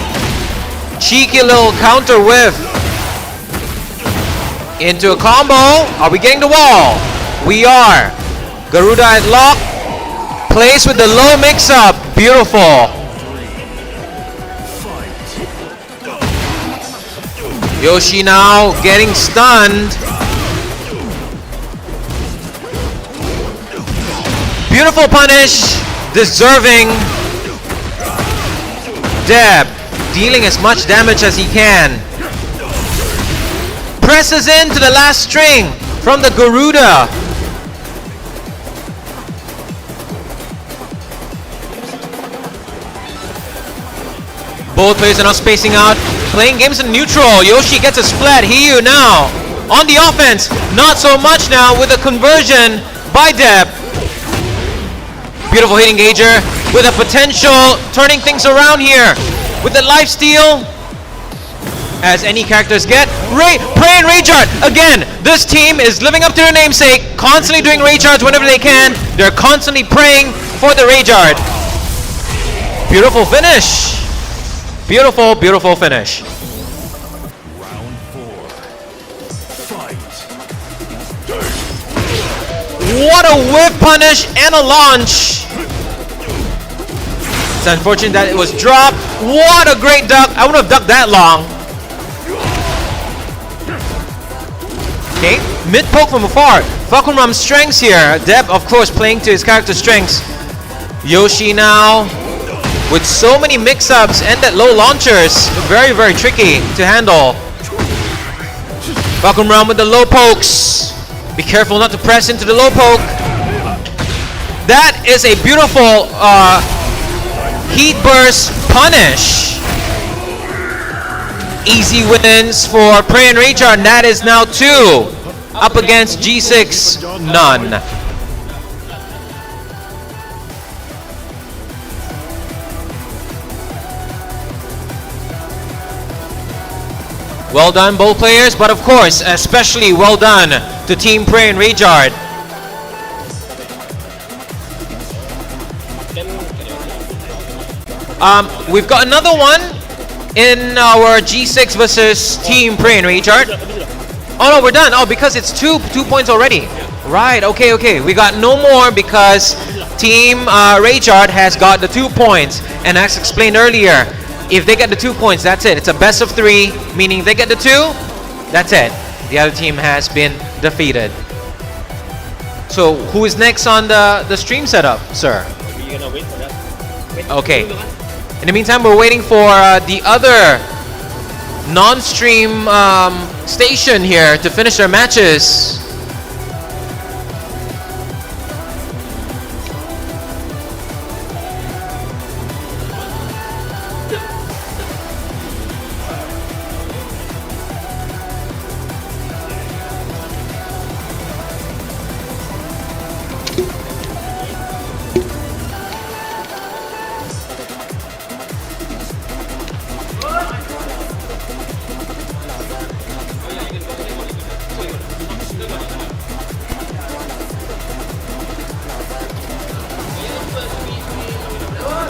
Cheeky little counter whiff. Into a combo. Are we getting the wall? We are. Garuda at lock. Plays with the low mix-up. Beautiful. Yoshi now getting stunned. Beautiful punish. Deserving. Deb dealing as much damage as he can. Presses into the last string from the Garuda. Both players are now spacing out, playing games in neutral. Yoshi gets a splat. Hiyu now on the offense. Not so much now with a conversion by Deb. Beautiful hit engager with a potential turning things around here. With the lifesteal, as any characters get. Prey and Rayjard, again, this team is living up to their namesake, constantly doing Rayjards whenever they can. They're constantly praying for the Rayjard. Beautiful finish. Beautiful, beautiful finish. Round 4. Fight. What a whip punish and a launch. It's unfortunate that it was dropped. What a great duck. I wouldn't have ducked that long. Okay, mid poke from afar. Falcon Rum's strengths here. Deb, of course, playing to his character's strengths. Yoshi now with so many mix-ups and that low launchers. Very, very tricky to handle. Falcon Rum with the low pokes. Be careful not to press into the low poke. That is a beautiful heat burst punish. Easy wins for Prey and Rayjard, and that is now 2 up against G6, none. Well done both players, but of course especially well done to Team Prey and Rayjard. We've got another one in our G6 versus Team Prey and Raychart. Oh no, we're done. Oh, because it's two points already. Right. Okay. We got no more because Team Raychart has got the 2 points, and as explained earlier, if they get the 2 points, that's it. It's a best of 3, meaning they get the 2. That's it. The other team has been defeated. So who is next on the stream setup, sir? We're gonna wait for that. Okay. In the meantime, we're waiting for the other non-stream station here to finish their matches.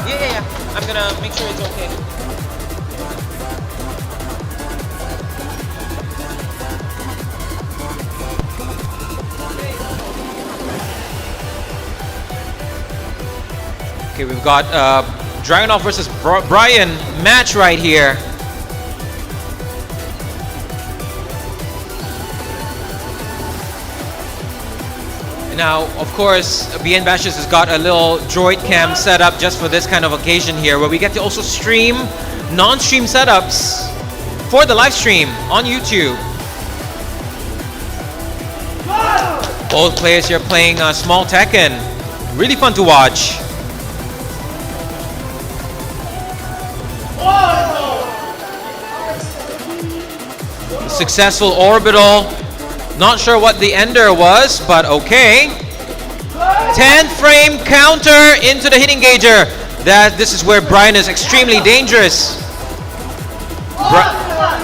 Yeah. I'm gonna make sure it's okay. Okay, we've got Dragunov versus Brian match right here. Now, of course, BNBashers has got a little droid cam set up just for this kind of occasion here, where we get to also stream non-stream setups for the live stream on YouTube. Both players here playing Small Tekken. Really fun to watch. Successful orbital. Not sure what the ender was, but okay. 10 frame counter into the hit engager. This is where Brian is extremely dangerous.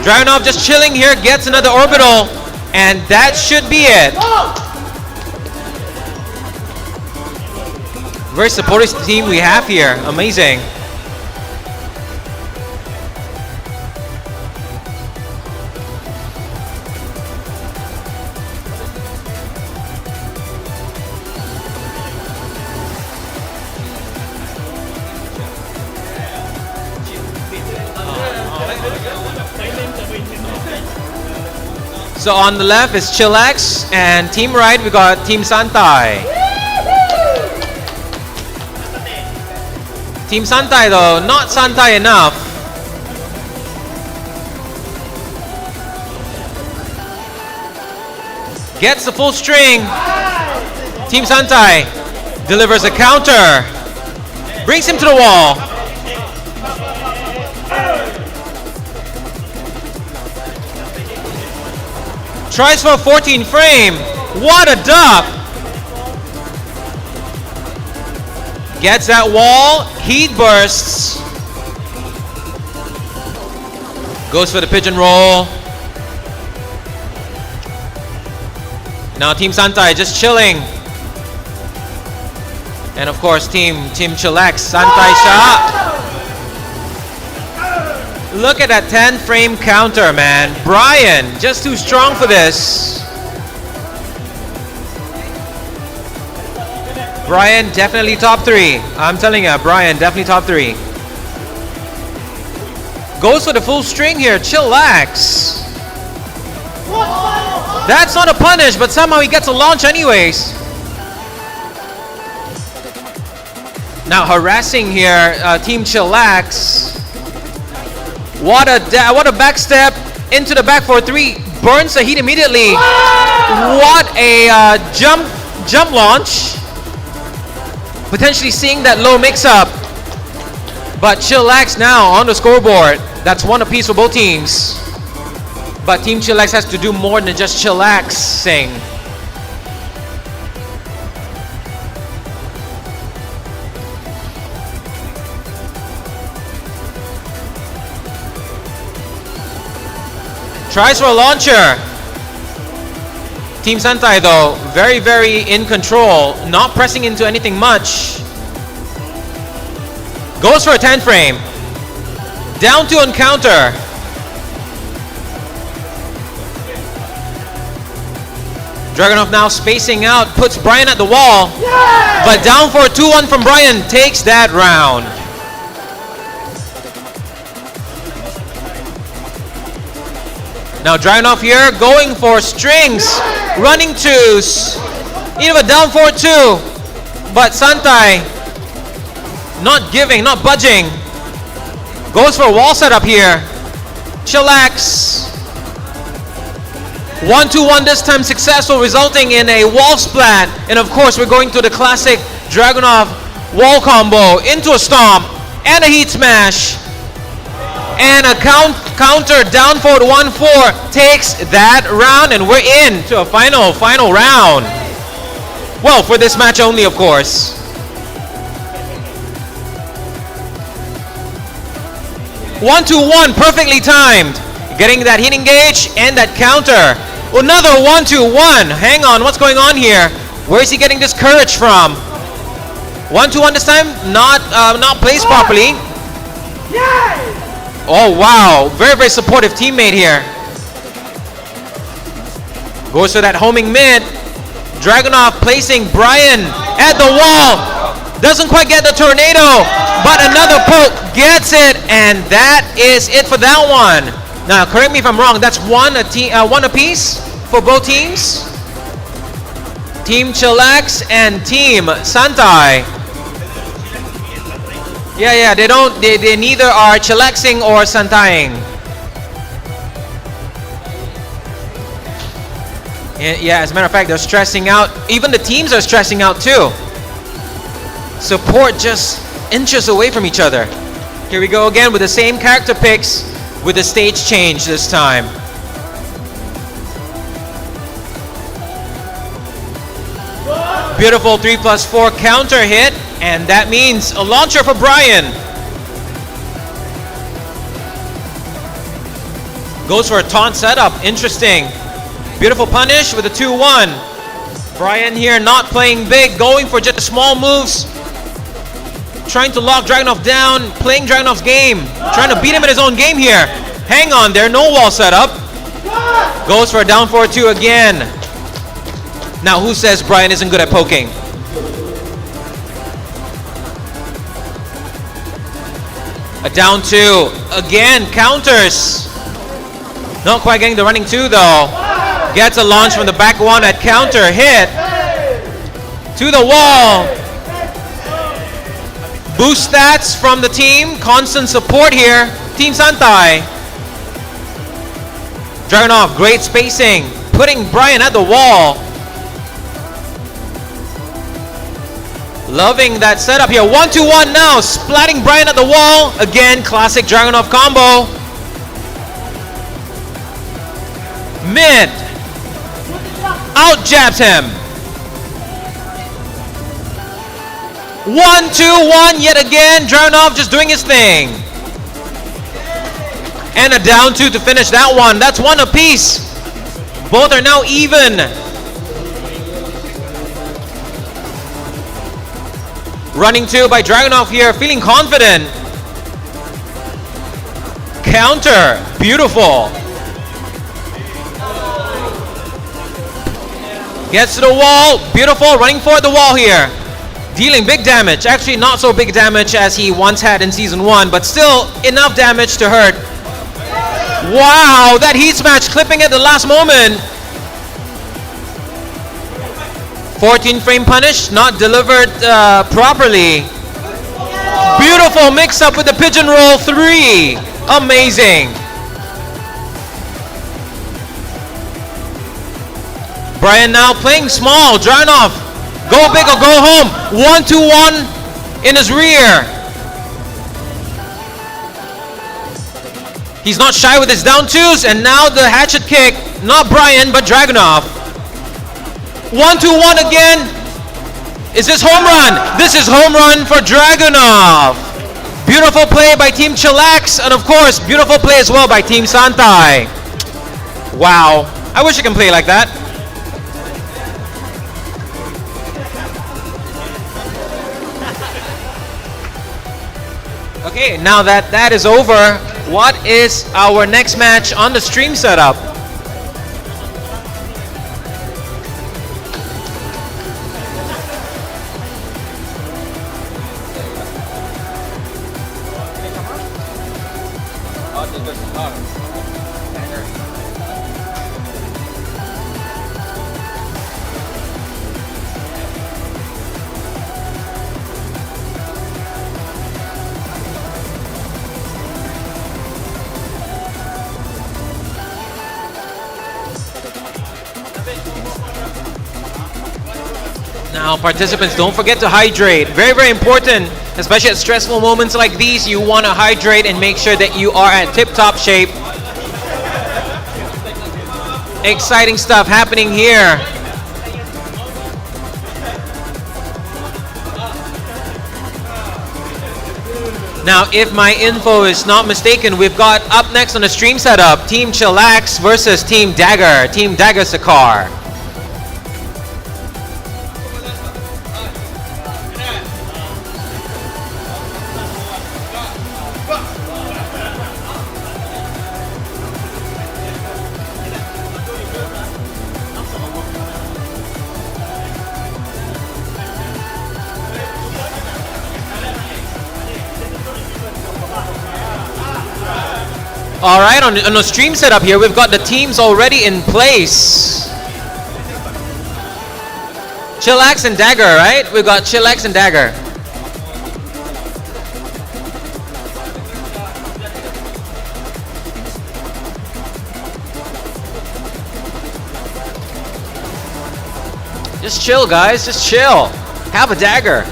Dragunov just chilling here, gets another orbital, and that should be it. Very supportive team we have here. Amazing. So on the left is Chillax, and team right we got Team Santai. Team Santai though, not Santai enough. Gets the full string. Team Santai delivers a counter. Brings him to the wall. Tries for a 14 frame. What a duck! Gets that wall. Heat bursts. Goes for the pigeon roll. Now Team Santai just chilling. And of course Team Chillax, Santai Saja. Look at that 10 frame counter, man. Brian, just too strong for this. Brian, definitely top 3. I'm telling you, Brian, definitely top 3. Goes for the full string here, Chillax. That's not a punish, but somehow he gets a launch anyways. Now harassing here, Team Chillax. What a backstep into the back 4-3. Burns the heat immediately. What a jump launch. Potentially seeing that low mix-up. But Chillax now on the scoreboard. That's one apiece for both teams. But Team Chillax has to do more than just chillaxing. Tries for a launcher. Team Santai though, very in control, not pressing into anything much. Goes for a 10 frame. Down 2 on counter. Dragunov now spacing out, puts Brian at the wall. But down for a 2-1 from Brian, takes that round. Now Dragunov here going for strings, running twos. Even down 4-2. But Santai not giving, not budging. Goes for a wall setup here. Chillax. 1-2-1 this time successful, resulting in a wall splat. And of course, we're going to the classic Dragunov wall combo into a stomp and a heat smash. And a counter down forward 1-4 takes that round, and we're in to a final round. Well, for this match only, of course. One, 2-1, perfectly timed. Getting that heat engage and that counter. Another 1-2-1. Hang on, what's going on here? Where is he getting this courage from? 1-2-1 this time, not placed properly. Oh wow, very supportive teammate here. Goes for that homing mid. Dragunov placing Brian at the wall. Doesn't quite get the tornado, but another poke gets it, and that is it for that one. Now, correct me if I'm wrong. That's one apiece for both teams. Team Chillax and Team Santai. Yeah, they neither are chillaxing or santaiing. Yeah, as a matter of fact, they're stressing out. Even the teams are stressing out too. Support just inches away from each other. Here we go again with the same character picks with the stage change this time. Beautiful 3+4 counter hit. And that means a launcher for Brian. Goes for a taunt setup. Interesting. Beautiful punish with a 2-1. Brian here not playing big, going for just small moves. Trying to lock Dragunov down, playing Dragunov's game. Trying to beat him in his own game here. Hang on there, no wall setup. Goes for a down 4-2 again. Now who says Brian isn't good at poking? A down 2. Again, counters. Not quite getting the running 2 though. Gets a launch from the back 1 at counter. Hit. To the wall. Boost stats from the team. Constant support here. Team Santai. Dragunov, great spacing. Putting Brian at the wall. Loving that setup here. 1-2-1 now. Splatting Brian at the wall. Again, classic Dragunov combo. Mid. Out jabs him. 1-2-1 yet again. Dragunov just doing his thing. And a down 2 to finish that one. That's one apiece. Both are now even. Running 2 by Dragunov here, feeling confident. Counter, beautiful. Gets to the wall, beautiful, running for the wall here. Dealing big damage, actually not so big damage as he once had in Season 1, but still enough damage to hurt. Wow, that heat smash clipping at the last moment. 14 frame punish, not delivered properly. Beautiful mix up with the pigeon roll 3. Amazing. Brian now playing small. Dragunov, go big or go home. 1-2-1 in his rear. He's not shy with his down 2s, and now the hatchet kick. Not Brian, but Dragunov. 1-2-1 again. Is this home run? This is home run for Dragunov. Beautiful play by Team Chillax, and of course, beautiful play as well by Team Santai. Wow, I wish I can play like that. Okay, now that that is over, what is our next match on the stream setup? Now, participants, don't forget to hydrate. Very, very important, especially at stressful moments like these. You want to hydrate and make sure that you are at tip-top shape. Exciting stuff happening here. Now, if my info is not mistaken, we've got up next on the stream setup, Team Chillax versus Team Dagger, Team DaggerSiccar. All right, on the stream setup here, we've got the teams already in place. Chillax and Dagger, right? We've got Chillax and Dagger. Just chill, guys. Just chill. Have a dagger.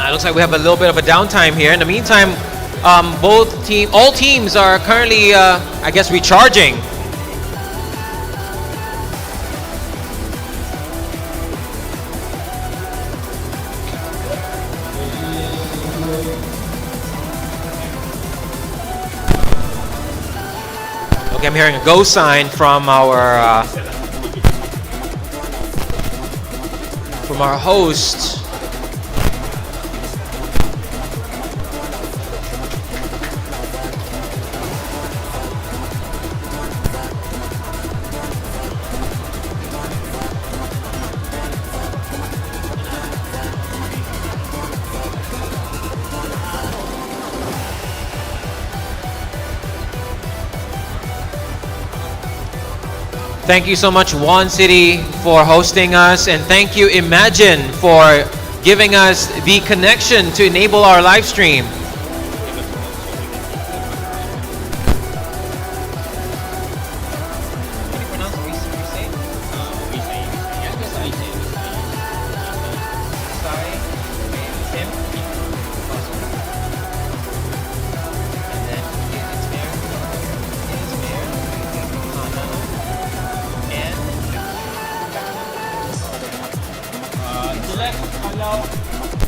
It looks like we have a little bit of a downtime here. In the meantime, all teams are currently, I guess, recharging. Okay, I'm hearing a go sign from our host. Thank you so much, Onecity, for hosting us, and thank you, Imagine, for giving us the connection to enable our live stream.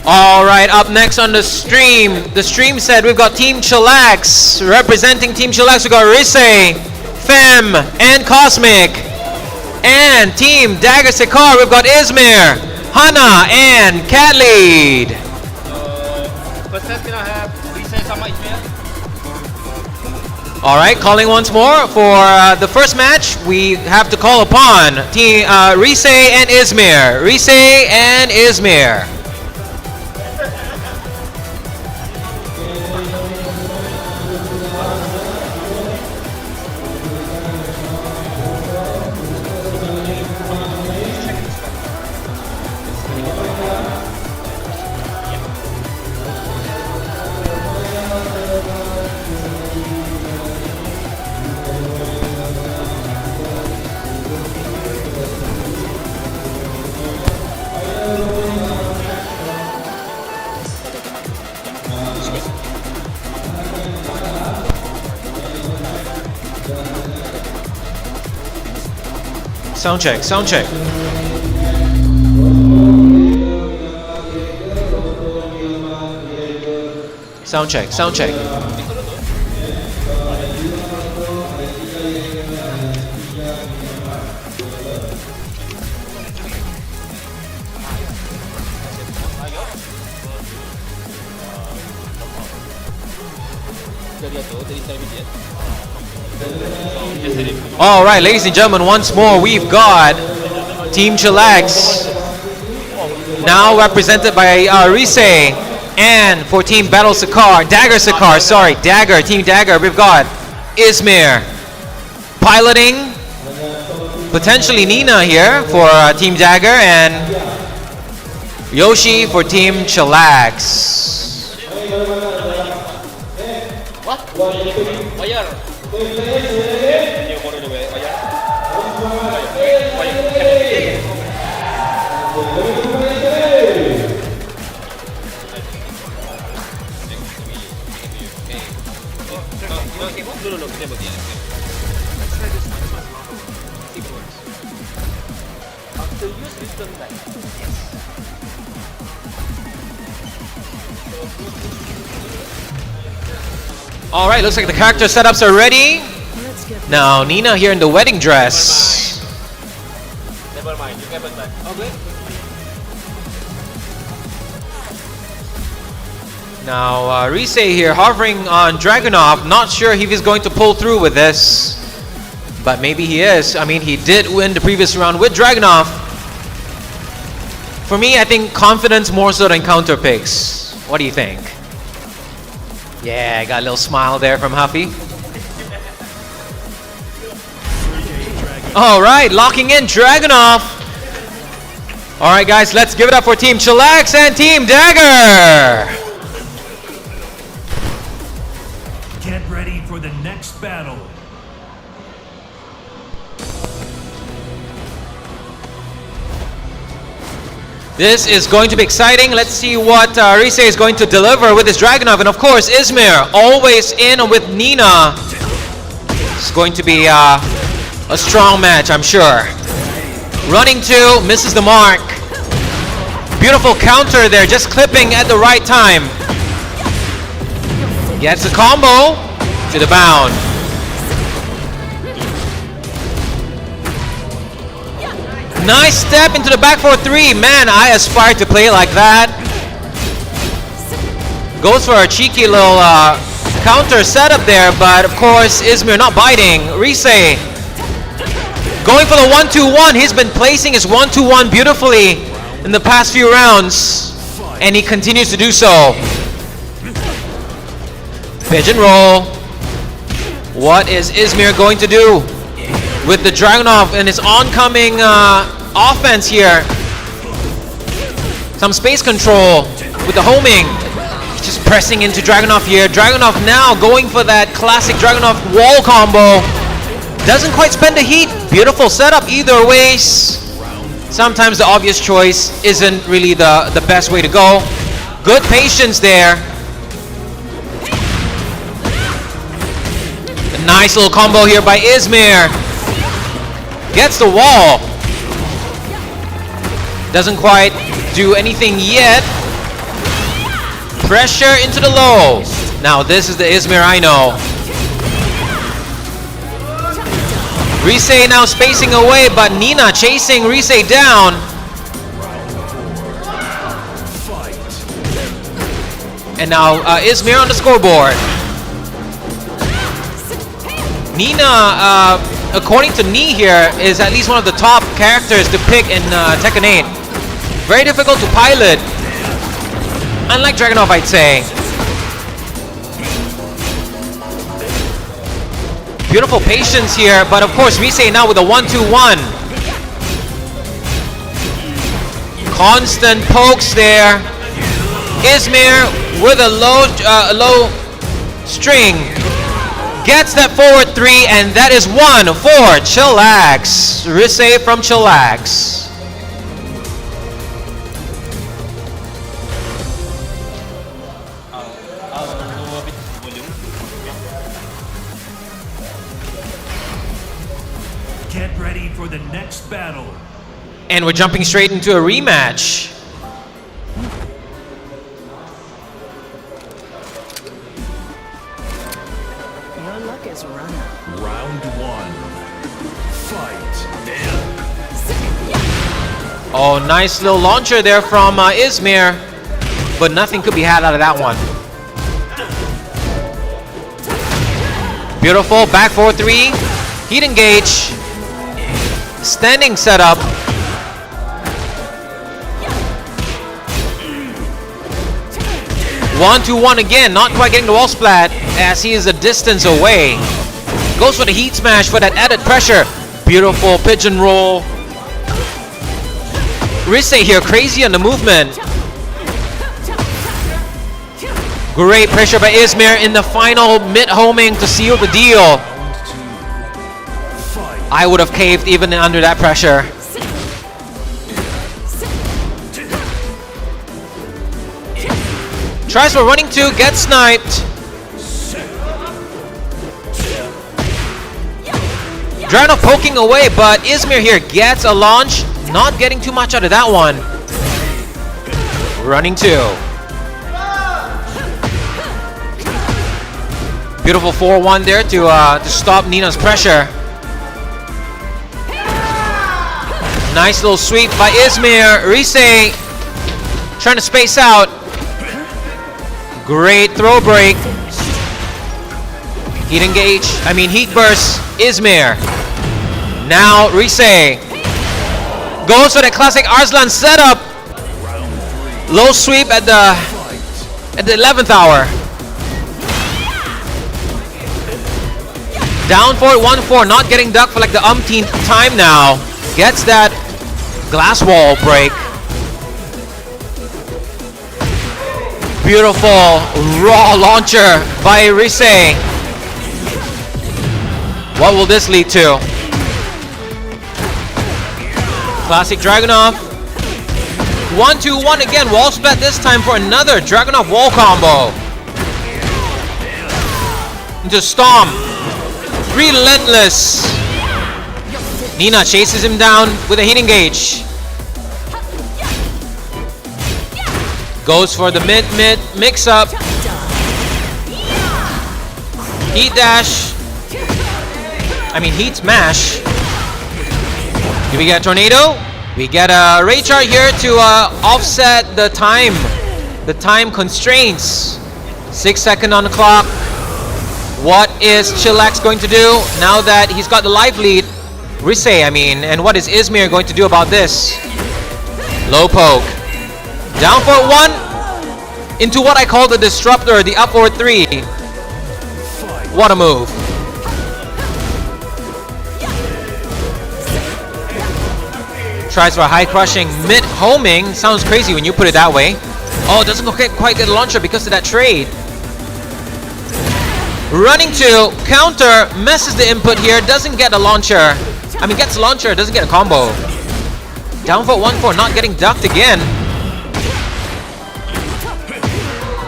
All right, up next on the stream said we've got Team Chillax. Representing Team Chillax, we've got Rise, Fem, and Cosmic. And Team DaggerSiccar, we've got Izmir, Hana, and Cat Lead. First set, can I have Rise sama Izmir? All right, calling once more for the first match. We have to call upon Team Rise and Izmir. Rise and Izmir. Sound check, sound check. Sound check, sound check. All right, ladies and gentlemen, once more we've got Team Chillax, now represented by Rise, and for Team DaggerSiccar, sorry, Team Dagger, we've got Izmir piloting, potentially Nina here for Team Dagger, and Yoshi for Team Chillax. All right, looks like the character setups are ready. Now Nina here in the wedding dress. Never mind, you can back. Okay. Now Rise here hovering on Dragunov. Not sure if he's going to pull through with this, but maybe he is. I mean, he did win the previous round with Dragunov. For me, I think confidence more so than counter picks. What do you think? Yeah, I got a little smile there from Huffy. All right, locking in Dragunov. All right, guys, let's give it up for Team Chillax and Team Dagger. Get ready for the next battle. This is going to be exciting. Let's see what Rise is going to deliver with his Dragunov. And of course, Izmir always in with Nina. It's going to be a strong match, I'm sure. Running two, misses the mark. Beautiful counter there, just clipping at the right time. Gets a combo to the bound. Nice step into the back 4-3. Man, I aspire to play like that. Goes for a cheeky little counter setup there, but of course, Izmir not biting. Rise going for the 1-2-1. He's been placing his 1-2-1 beautifully in the past few rounds, and he continues to do so. Pigeon roll. What is Izmir going to do with the Dragunov and his oncoming offense here? Some space control with the homing. He's just pressing into Dragunov here. Dragunov now going for that classic Dragunov wall combo. Doesn't quite spend the heat. Beautiful setup either ways. Sometimes the obvious choice isn't really the best way to go. Good patience there. A nice little combo here by Izmir. Gets the wall. Doesn't quite do anything yet. Pressure into the low. Now this is the Izmir I know. Rise now spacing away, but Nina chasing Rise down. And now Izmir on the scoreboard. Nina, according to Nee here, is at least one of the top characters to pick in Tekken 8. Very difficult to pilot. Unlike Dragunov, I'd say. Beautiful patience here, but of course Rise now with a 1-2-1. Constant pokes there. Izmir with a low string. Gets that forward 3, and that is 1 for Chillax. Rise from Chillax. Get ready for the next battle. And we're jumping straight into a rematch. Your luck is run out. Round one. Fight. Oh, nice little launcher there from Izmir. But nothing could be had out of that one. Beautiful, back 4-3. Heat engage. Standing setup. One to one again, not quite getting the wall splat as he is a distance away. Goes for the heat smash for that added pressure. Beautiful pigeon roll. Rise here, crazy on the movement. Great pressure by Izmir in the final mid-homing to seal the deal. I would have caved even under that pressure. Tries for running two, gets sniped. Dragunov poking away, but Izmir here gets a launch. Not getting too much out of that one. Running two. Beautiful 4-1 there to stop Nina's pressure. Nice little sweep by Izmir. Rise trying to space out. Great throw break. Heat engage. Heat burst. Izmir. Now Rise goes for the classic Arslan setup. Low sweep at the 11th hour. Down for it, 1-4, not getting ducked for like the umpteenth time now. Gets that glass wall break. Beautiful raw launcher by Rise. What will this lead to? Classic Dragunov. 1-2-1 again, wall splat this time for another Dragunov wall combo. Into Stomp. Relentless. Nina chases him down with a heat engage. Goes for the mid mix up. Heat dash. Heat smash. Do we get a tornado? We get a ray chart here to offset the time constraints. 6 seconds on the clock. What is Chillax going to do now that he's got the life lead? Rise, and what is Izmir going to do about this? Low poke. Down for one. Into what I call the disruptor, the up forward 3. What a move. Tries for a high crushing mid homing. Sounds crazy when you put it that way. Oh, doesn't quite get a launcher because of that trade. Running to counter, messes the input here, doesn't get a launcher. Gets a launcher, doesn't get a combo. Down for 1-4, not getting ducked again.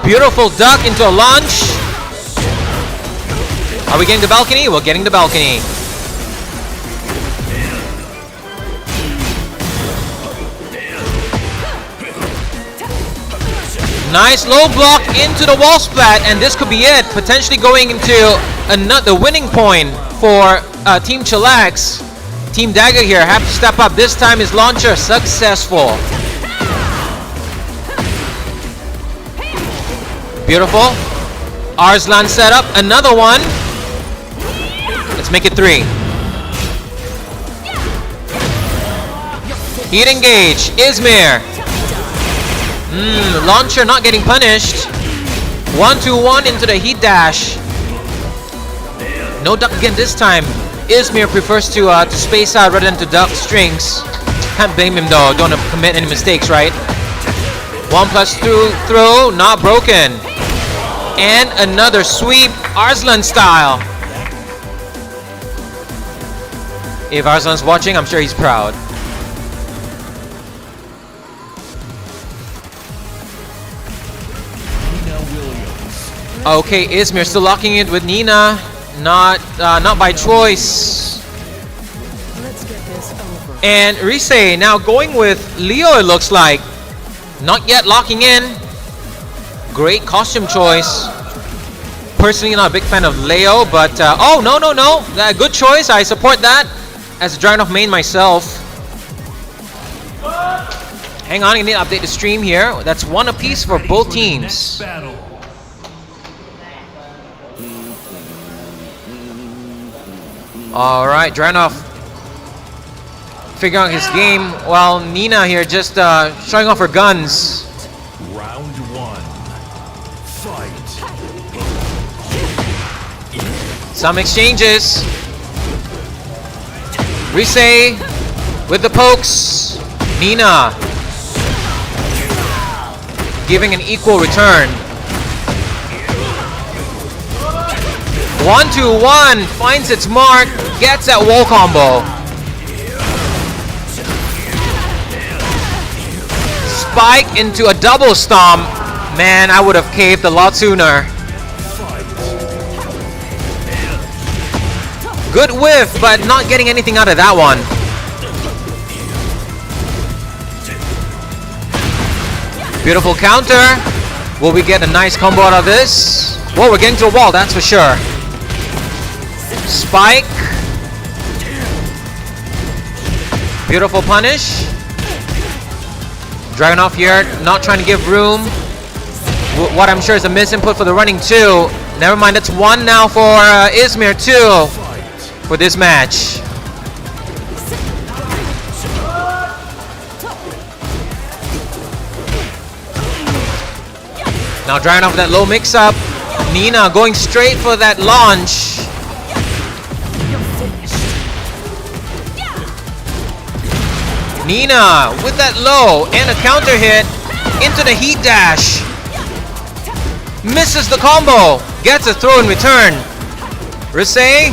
Beautiful duck into a launch. Are we getting the balcony? We're getting the balcony. Nice low block into the wall splat, and this could be it. Potentially going into another winning point for Team Chillax. Team Dagger here have to step up. This time his launcher successful. Beautiful. Arslan setup, another one. Let's make it 3. Heat engage, Izmir. Launcher not getting punished. 1-2-1 into the heat dash. No duck again this time. Izmir prefers to space out rather than to duck strings. Can't blame him though, don't commit any mistakes, right? 1+2 throw, not broken. And another sweep, Arslan style. If Arslan's watching, I'm sure he's proud. Okay, Izmir still locking it with Nina. Not by choice. And Rise now going with Leo, it looks like. Not yet locking in. Great costume choice. Personally not a big fan of Leo, but oh, no. Good choice. I support that as a Dragunov main myself. Hang on, I need to update the stream here. That's one apiece for both teams. Alright, Dragunov figuring out his game while Nina here just showing off her guns. Round one. Fight. Some exchanges. Rise with the pokes. Nina giving an equal return. 1-2-1 finds its mark, gets that wall combo. Spike into a double stomp. Man, I would have caved a lot sooner. Good whiff, but not getting anything out of that one. Beautiful counter. Will we get a nice combo out of this? Well, we're getting to a wall, that's for sure. Spike. Beautiful punish. Dragunov here, not trying to give room. What I'm sure is a misinput for the running 2. Never mind, it's 1 now for Izmir 2 for this match. Now Dragunov with that low mix-up. Nina going straight for that launch. Nina with that low and a counter hit into the heat dash. Misses the combo. Gets a throw in return. Rise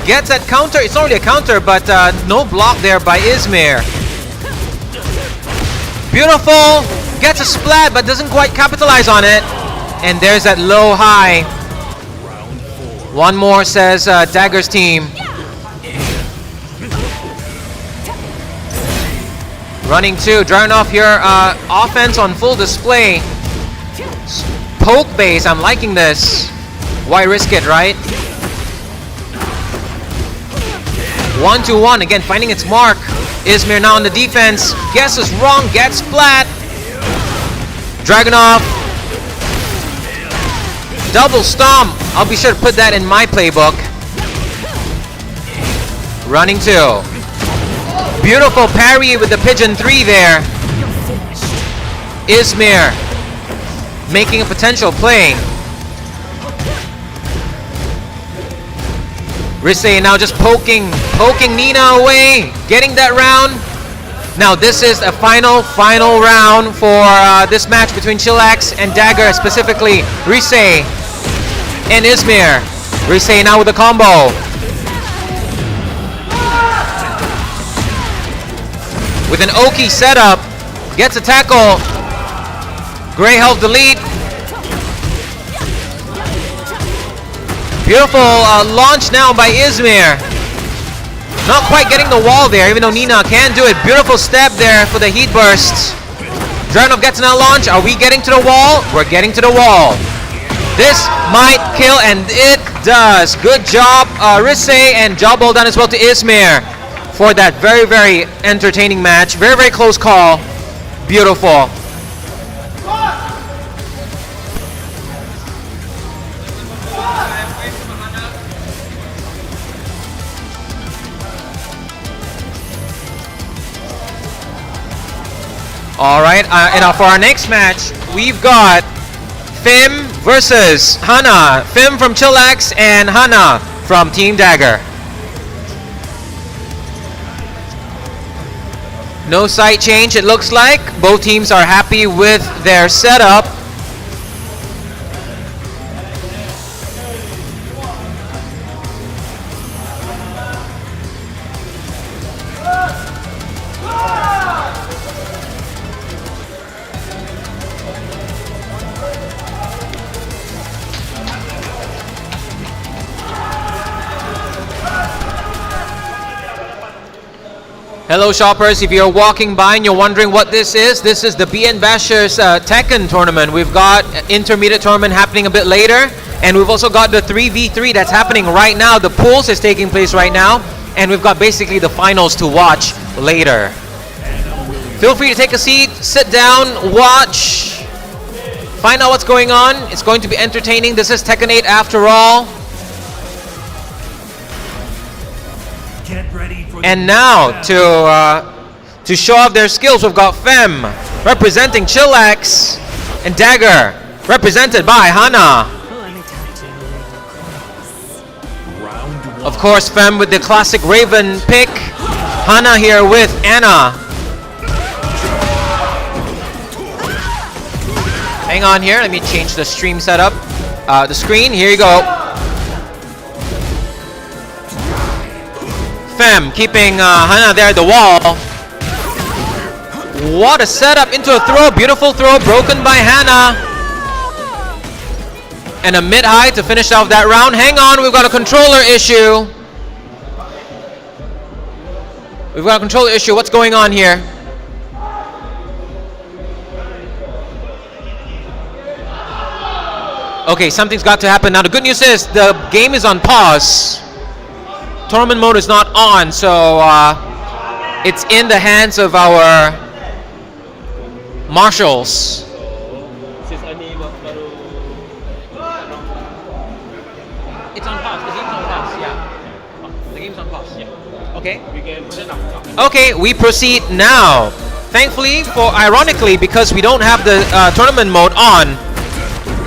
gets that counter. It's not really a counter, but no block there by Izmir. Beautiful. Gets a splat, but doesn't quite capitalize on it. And there's that low high. One more, says Dagger's team. Running 2, Dragunov here, offense on full display. Poke base, I'm liking this. Why risk it, right? 1-2-1, again finding its mark. Izmir now on the defense. Guesses wrong, gets splat. Dragunov. Double stomp. I'll be sure to put that in my playbook. Running 2. Beautiful parry with the pigeon 3 there. Izmir making a potential play. Rise now just poking Nina away, getting that round. Now this is a final round for this match between Chillax and Dagger, specifically Rise and Izmir. Rise now with the combo. With an Oki setup, gets a tackle. Gray health delete. Beautiful launch now by Izmir. Not quite getting the wall there, even though Nina can do it. Beautiful step there for the heat bursts. Dragunov gets another launch. Are we getting to the wall? We're getting to the wall. This might kill, and it does. Good job, Rise, and job well done as well to Izmir for that very, very entertaining match. Very, very close call. Beautiful. Alright, and for our next match, we've got Fim versus Hana. Fim from Chillax and Hana from Team Dagger. No site change, it looks like. Both teams are happy with their setup. Hello shoppers, if you're walking by and you're wondering what this is the BNBashers Tekken tournament. We've got intermediate tournament happening a bit later, and we've also got the 3v3 that's happening right now. The pools is taking place right now, and we've got basically the finals to watch later. Feel free to take a seat, sit down, watch, find out what's going on. It's going to be entertaining. This is Tekken 8 after all. Get ready for the And next now battle. to show off their skills, we've got Fem representing Chillax and Dagger represented by Hana. Let me talk to you. Round one. Of course, Fem with the classic Raven pick. Hana here with Anna. Hang on here, let me change the stream setup. The screen, here you go. Fem keeping Hana there at the wall. What a setup into a throw. Beautiful throw broken by Hana. And a mid-high to finish off that round. Hang on, we've got a controller issue. We've got a controller issue. What's going on here? Okay, something's got to happen. Now the good news is the game is on pause. Tournament mode is not on, so it's in the hands of our marshals. It's on pause. The game's on pause. Yeah. The game's on pause. Yeah. Okay. Okay, we proceed now. Thankfully, ironically, because we don't have the tournament mode on,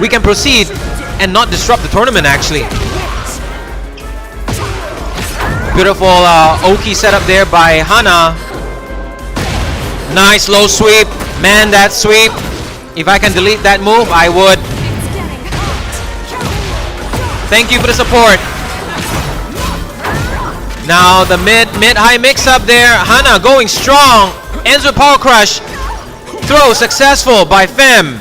we can proceed and not disrupt the tournament actually. Beautiful Oki setup there by Hana. Nice low sweep. Man, that sweep. If I can delete that move, I would. Thank you for the support. Now the mid-high mix-up there. Hana going strong. Ends with power crush. Throw successful by Fem.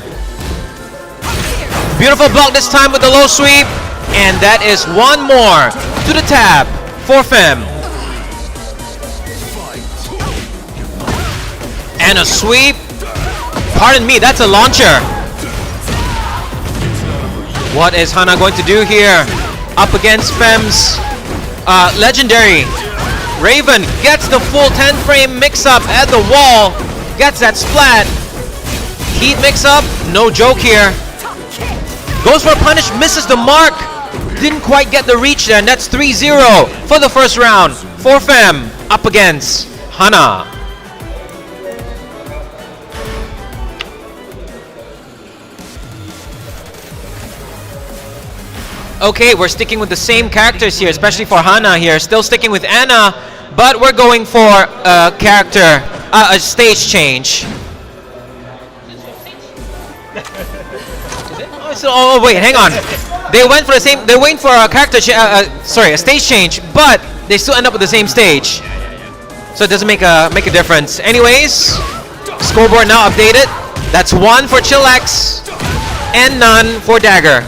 Beautiful block this time with the low sweep. And that is one more to the tab for Fem. And a sweep. Pardon me, that's a launcher. What is Hana going to do here? Up against Fem's legendary. Raven gets the full 10 frame mix up at the wall. Gets that splat. Heat mix up, no joke here. Goes for a punish, misses the mark. Didn't quite get the reach there, and that's 3-0 for the first round for Fem up against Hana. Okay, we're sticking with the same characters here, especially for Hana here. Still sticking with Anna, but we're going for a a stage change. Oh wait, hang on. They went for the same. They went for a character, a stage change, but they still end up with the same stage. So it doesn't make a difference. Anyways, scoreboard now updated. That's 1 for Chillax and none for Dagger.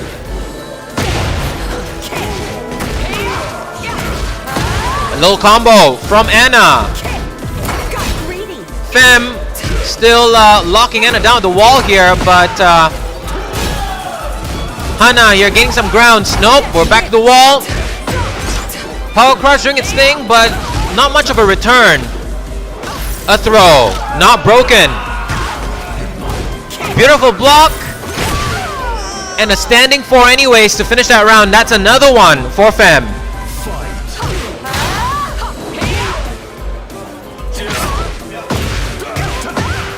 A little combo from Anna. Fem still locking Anna down the wall here, but Hana, you're gaining some grounds. Nope, we're back to the wall. Power crush doing its thing, but not much of a return. A throw, not broken. Beautiful block. And a standing 4 anyways to finish that round. That's another one for Fem.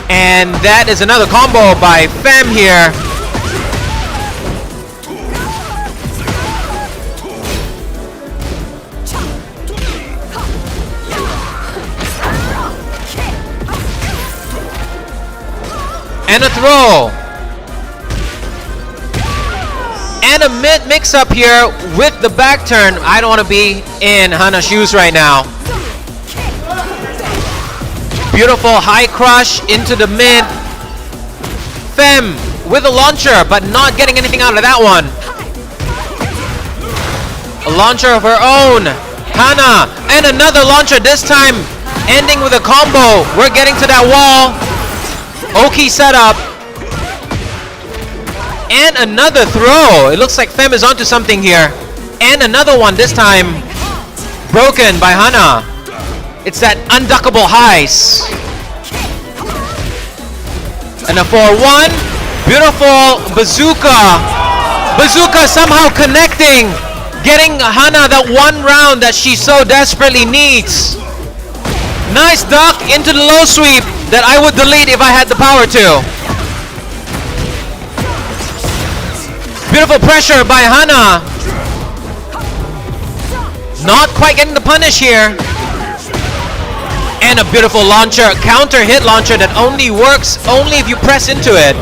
And that is another combo by Fem here. And a throw. And a mid mix up here with the back turn. I don't want to be in Hana's shoes right now. Beautiful high crush into the mid. Fem with a launcher, but not getting anything out of that one. A launcher of her own. Hana, and another launcher this time. ending with a combo. We're getting to that wall. Oki setup. And another throw. It looks like Fem is onto something here. And another one, this time broken by Hana. It's that unduckable heist. And a 4-1. Beautiful bazooka. Bazooka somehow connecting. Getting Hana that one round that she so desperately needs. Nice duck into the low sweep that I would delete if I had the power to. Beautiful pressure by Hana. Not quite getting the punish here. And a beautiful launcher, counter hit launcher that only works if you press into it.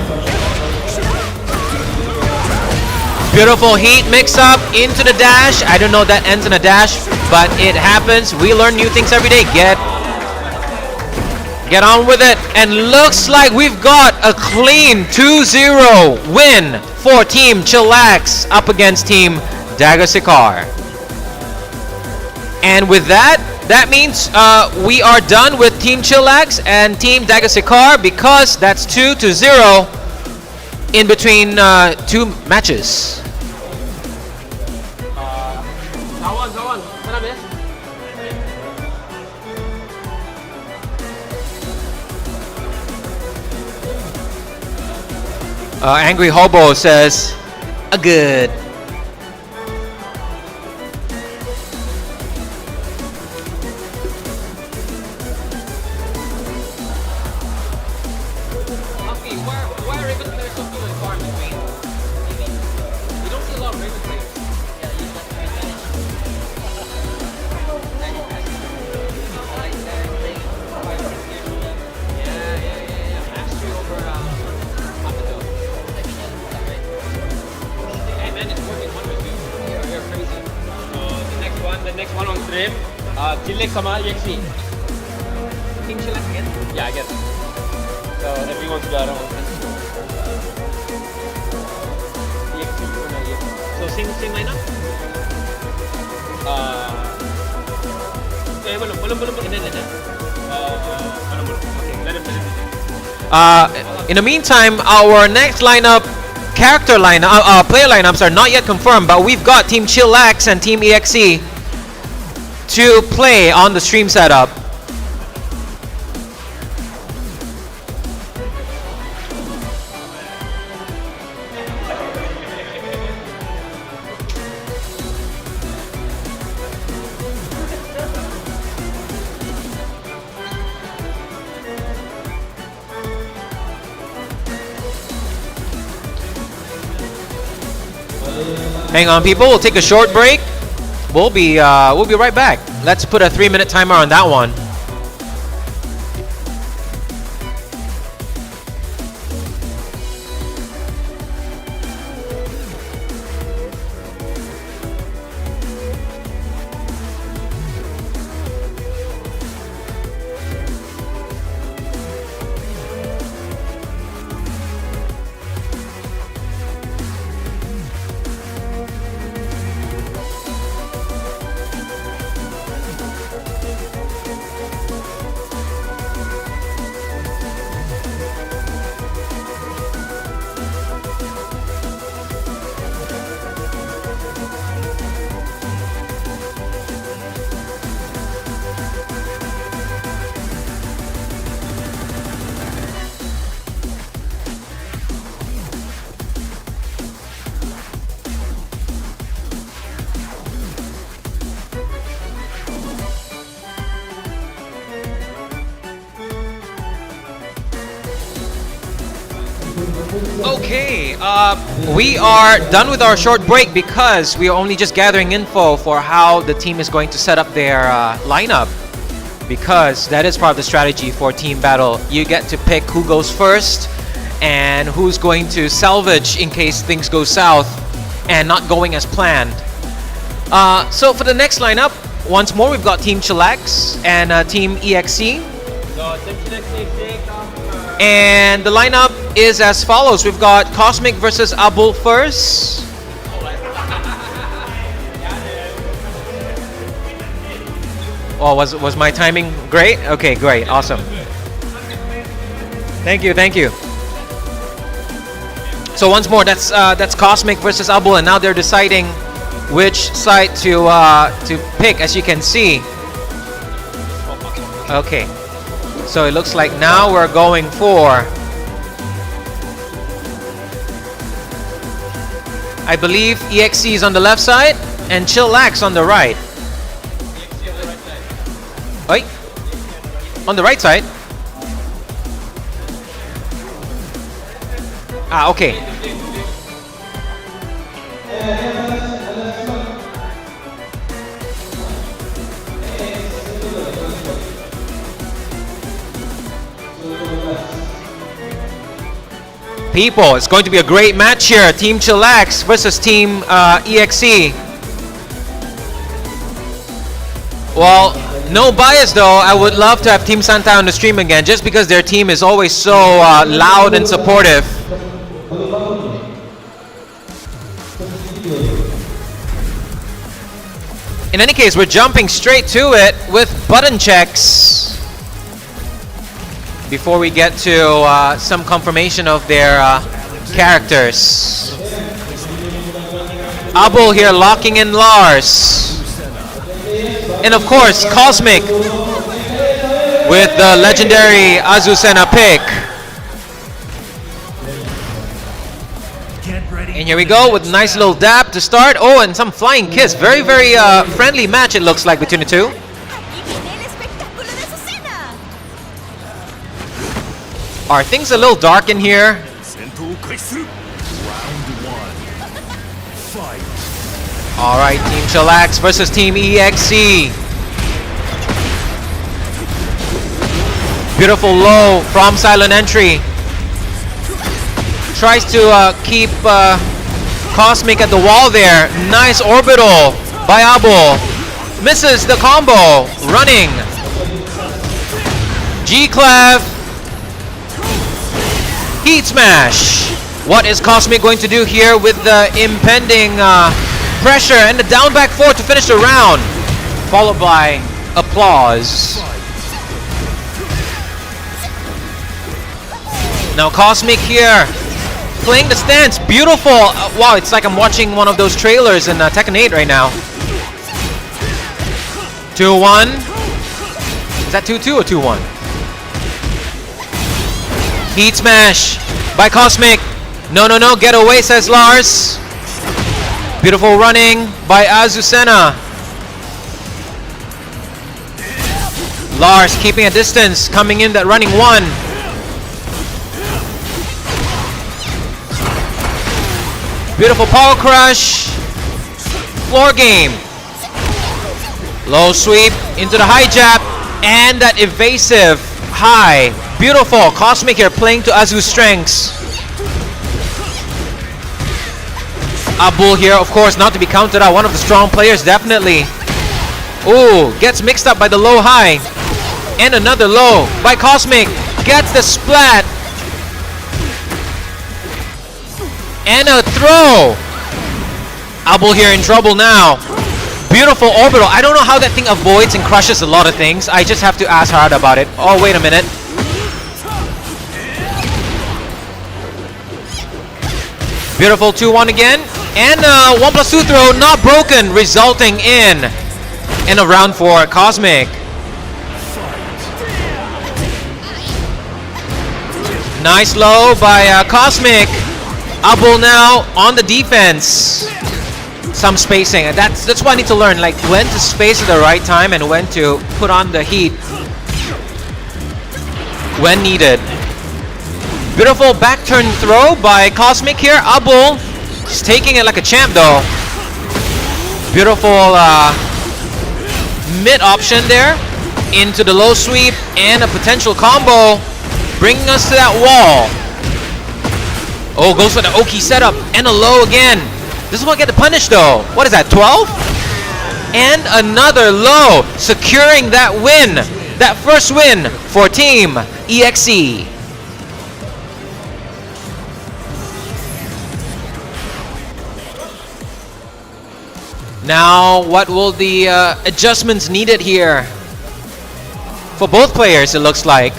Beautiful heat mix up into the dash. I don't know if that ends in a dash, but it happens. We learn new things every day. Get on with it. And looks like we've got a clean 2-0 win for Team Chillax up against Team DaggerSiccar. And with that means we are done with Team Chillax and Team DaggerSiccar because that's 2-0 in between two matches. Angry Hobo says, a good. Chillax sama EXE. Team Chillax again? Yeah, I guess. So everyone sudah around. EXE sama EXE. So same lineup? Belum. Ini. Belum. Okay, let him. In the meantime, our next lineup, player lineups are not yet confirmed, but we've got Team Chillax and Team EXE to play on the stream setup. Hang on, people. We'll take a short break. We'll be right back. Let's put a 3-minute timer on that one. Okay, we are done with our short break because we are only just gathering info for how the team is going to set up their lineup, because that is part of the strategy for team battle. You get to pick who goes first and who's going to salvage in case things go south and not going as planned. So for the next lineup, once more we've got Team Chillax and Team EXE. And the lineup is as follows. We've got Cosmic versus Abul first. Oh, was my timing great? Okay, great, awesome. Thank you, thank you. So once more, that's Cosmic versus Abul, and now they're deciding which side to pick, as you can see. Okay, so it looks like now we're going for, I believe EXE is on the left side and Chillax on the right. Wait, on the right side. Ah, okay. People, it's going to be a great match here. Team Chillax versus Team EXE. Well, no bias though. I would love to have Team Santai on the stream again, just because their team is always so loud and supportive. In any case, we're jumping straight to it with button checks before we get to some confirmation of their characters. Abul here locking in Lars. And of course, Cosmic with the legendary Azucena pick. And here we go with a nice little dab to start. Oh, and some flying kiss. Very, very friendly match it looks like between the two. Are things a little dark in here? Alright, Team Chillax versus Team EXE. Beautiful low from Silent Entry. Tries to keep Cosmic at the wall there. Nice orbital by Abul. Misses the combo. Running. G-Clav. Heat Smash. What is Cosmic going to do here with the impending pressure and the down back four to finish the round? Followed by applause. Now Cosmic here playing the stance. Beautiful. Wow, it's like I'm watching one of those trailers in Tekken 8 right now. 2-1. Is that 2-2 or 2-1? Heat Smash by Cosmic. No, no, no, get away, says Lars. Beautiful running by Azucena. Lars keeping a distance, coming in that running one. Beautiful power crush. Floor game. Low sweep into the high jab and that evasive high. Beautiful. Cosmic here playing to Azu's strengths. Abul here, of course, not to be counted out. One of the strong players, definitely. Ooh, gets mixed up by the low high. And another low by Cosmic. Gets the splat. And a throw. Abul here in trouble now. Beautiful orbital. I don't know how that thing avoids and crushes a lot of things. I just have to ask hard about it. Oh, wait a minute. Beautiful 2-1 again. And 1+2 throw not broken, resulting in a round for Cosmic. Nice low by Cosmic. Abul now on the defense. Some spacing. That's what I need to learn, like when to space at the right time and when to put on the heat when needed. Beautiful back turn throw by Cosmic here. Abul just taking it like a champ though. Beautiful mid option there into the low sweep and a potential combo, bringing us to that wall. Oh, goes for the Oki setup and a low again. This is what get the punish though. What is that, 12? And another low, securing that win. That first win for Team EXE. Now, what will the adjustments needed here? for both players, it looks like.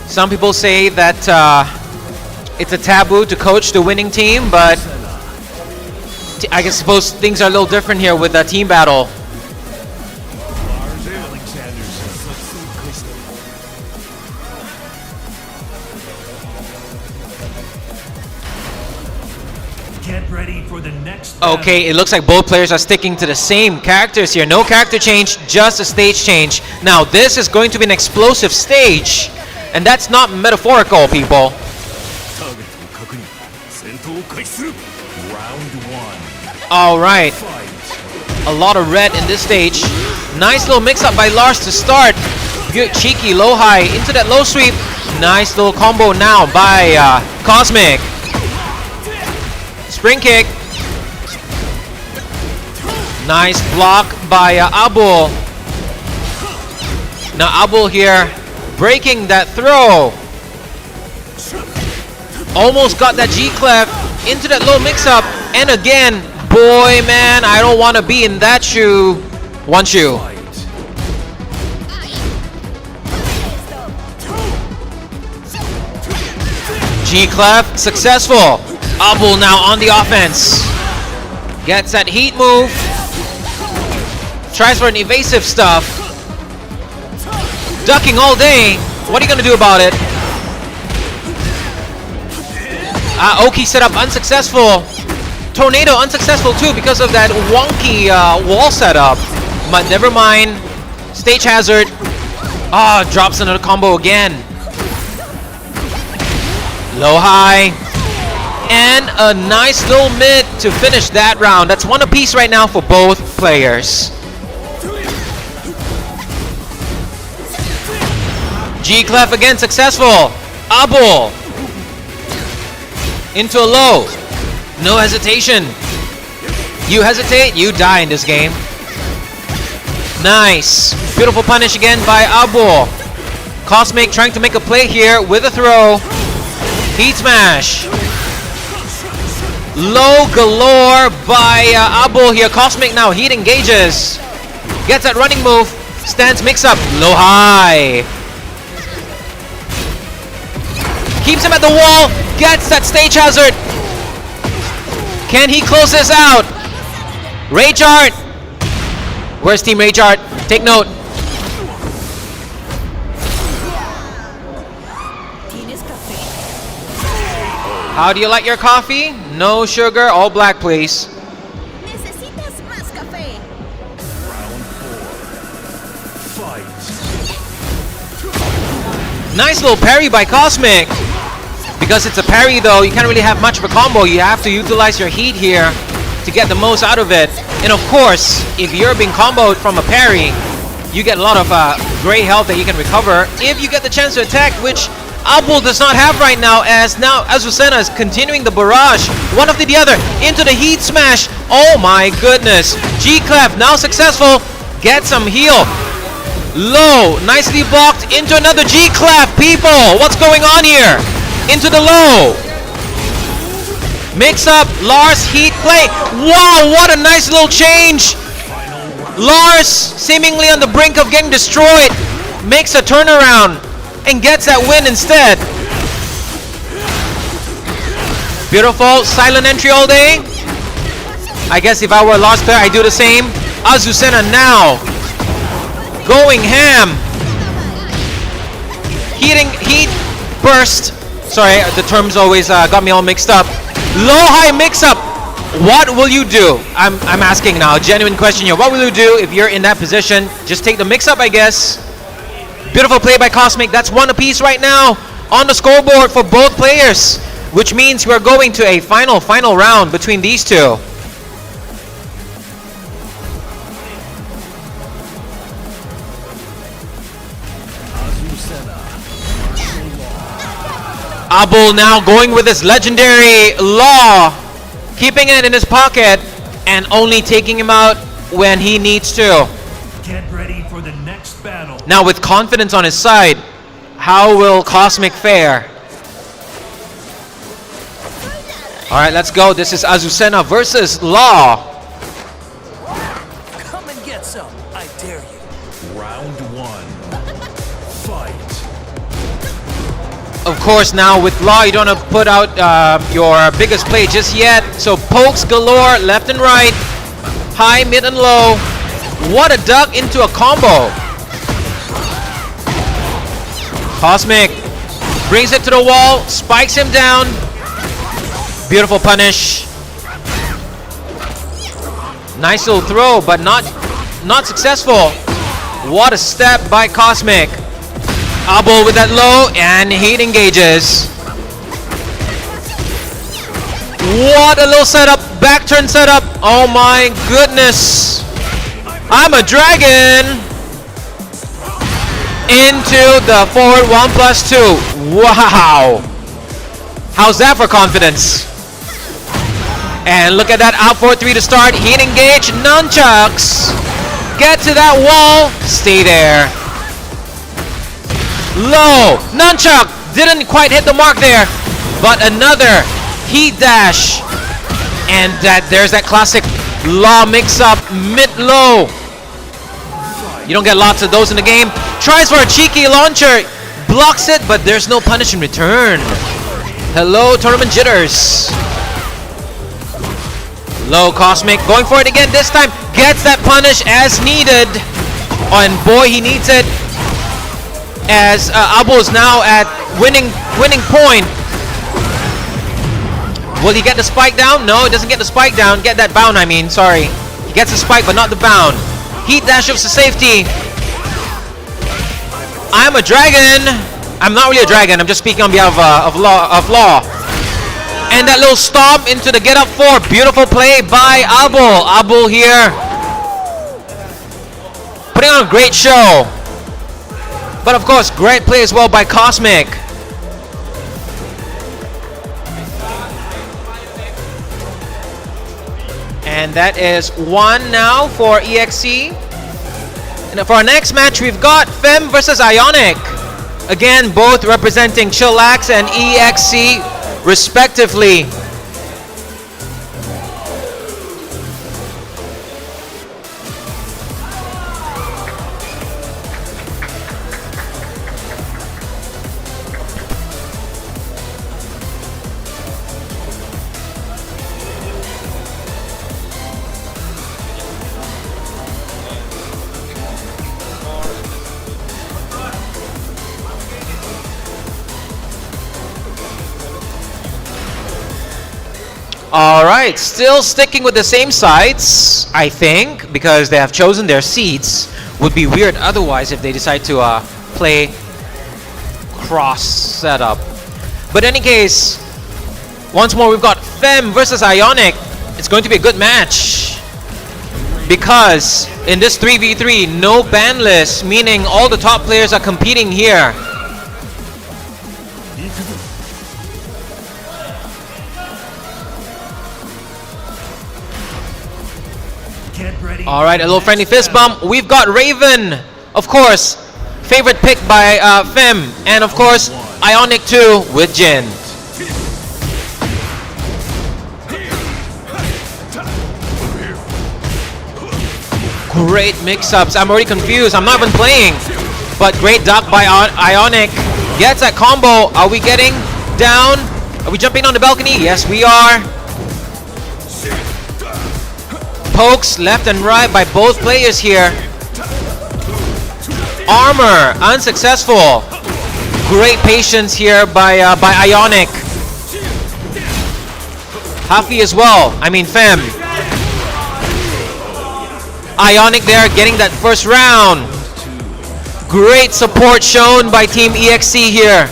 Some people say that it's a taboo to coach the winning team, but I guess suppose things are a little different here with the team battle. Get ready for the next battle. Okay, it looks like both players are sticking to the same characters here. No character change, just a stage change. Now this is going to be an explosive stage, and that's not metaphorical, people. Round one. All right, Fight. a lot of red in this stage. Nice little mix-up by Lars to start. Good cheeky low high into that low sweep. Nice little combo now by Cosmic. Spring kick. Nice block by Abul. Now Abul here breaking that throw. Almost got that G-clef into that low mix-up. And again, boy, man, I don't want to be in that shoe. One shoe. G-clef successful. Abul now on the offense. Gets that heat move. Tries for an evasive stuff. Ducking all day. What are you going to do about it? Oki setup unsuccessful. Tornado unsuccessful too because of that wonky wall setup. But never mind. Stage hazard. Drops another combo again. Low high. And a nice little mid to finish that round. That's one apiece right now for both players. G-clef again successful. Abul. Into a low. No hesitation. You hesitate, you die in this game. Nice. Beautiful punish again by Abul. Cosmic trying to make a play here with a throw. Heat smash. Low galore by Abul here. Cosmic now heat engages. Gets that running move. Stands mix up. Low high. Keeps him at the wall. Gets that stage hazard. Can he close this out? Rage Art. Where's Team Rage Art? Take note. How do you like your coffee? No sugar, all black, please. Necesitas más café. Round four. Fight. Nice little parry by Cosmic. Because it's a parry though, you can't really have much of a combo. You have to utilize your heat here to get the most out of it. And of course, if you're being comboed from a parry, you get a lot of great health that you can recover if you get the chance to attack, which Abul does not have right now, as now Azucena is continuing the barrage. One after the other into the heat smash. Oh my goodness. G-clef now successful. Get some heal. Low, nicely blocked into another G-clef. People, what's going on here? Into the low. Mix up, Lars heat play. Wow, what a nice little change. Lars seemingly on the brink of getting destroyed. Makes a turnaround and gets that win instead. Beautiful, silent entry all day. I guess if I were a Lars player, I'd do the same. Azucena now going ham. Heat burst. Sorry, the terms always got me all mixed up. Low-high mix-up. What will you do? I'm asking now, genuine question here. What will you do if you're in that position? Just take the mix-up, I guess. Beautiful play by Cosmic. That's one apiece right now on the scoreboard for both players, which means we're going to a final round between these two. Abul now going with his legendary law, keeping it in his pocket and only taking him out when he needs to. Get ready for the next battle. Now with confidence on his side, how will Cosmic fare? Alright, let's go. This is Azucena versus Law. Come and get some, I dare you. course, now with Law, you don't have to put out your biggest play just yet. So pokes galore, left and right, high, mid, and low. What a duck into a combo. Cosmic brings it to the wall, spikes him down. Beautiful punish. Nice little throw, but not successful. What a step by Cosmic. Abo with that low, and heat engages. What a little setup, back turn setup. Oh my goodness. I'm a dragon. Into the forward 1+2. Wow. How's that for confidence? And look at that, out 4-3 to start. Heat engage, nunchucks. Get to that wall, stay there. Low, nunchuck, didn't quite hit the mark there. But another heat dash. And there's that classic Law mix-up, mid-low. You don't get lots of those in the game. Tries for a cheeky launcher, blocks it, but there's no punish in return. Hello, tournament jitters. Low Cosmic, going for it again this time. Gets that punish as needed. Oh, and boy, he needs it. As Abo is now at winning point. Will he get the spike down? No, he doesn't get the spike down. Get that bound, I mean, sorry. He gets the spike, but not the bound. Heat dash of safety. I'm a dragon. I'm not really a dragon. I'm just speaking on behalf of Law. And that little stomp into the get up 4. Beautiful play by Abo. Abo here putting on a great show. But of course, great play as well by Cosmic. And that is 1 now for EXE. And for our next match, we've got Fem versus Ionic. Again, both representing Chillax and EXE respectively. Alright, still sticking with the same sides, I think, because they have chosen their seats. Would be weird otherwise if they decide to play cross setup. But in any case, once more we've got Fem versus Ionic. It's going to be a good match. Because in this 3v3, no ban list, meaning all the top players are competing here. Alright, a little friendly fist bump. We've got Raven, of course, favorite pick by Fem, and of course, Ionic too with Jin. Great mix-ups. I'm already confused. I'm not even playing. But great duck by Ionic. Gets that combo. Are we getting down? Are we jumping on the balcony? Yes, we are. Pokes left and right by both players here. Armor unsuccessful. Great patience here by Ionic. Huffy as well. I mean Fem. Ionic there getting that first round. Great support shown by Team EXE here.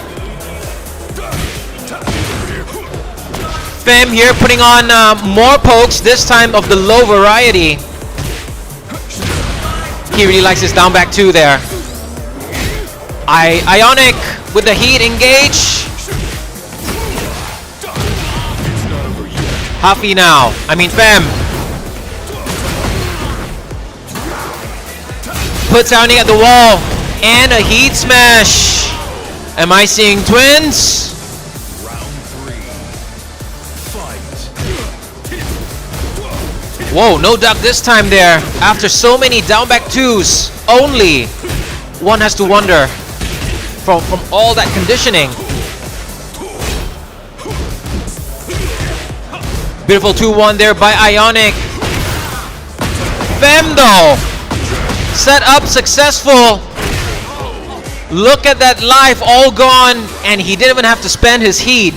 Fem here putting on more pokes, this time of the low variety. He really likes his down back 2 there. Ionic with the heat engage. Huffy now. I mean Fem. Puts Ionic at the wall. And a heat smash. Am I seeing twins? Whoa, no duck this time there. After so many down back 2s only. One has to wonder from all that conditioning. Beautiful 2-1 there by Ionic. Femdo set up successful. Look at that life all gone, and he didn't even have to spend his heat.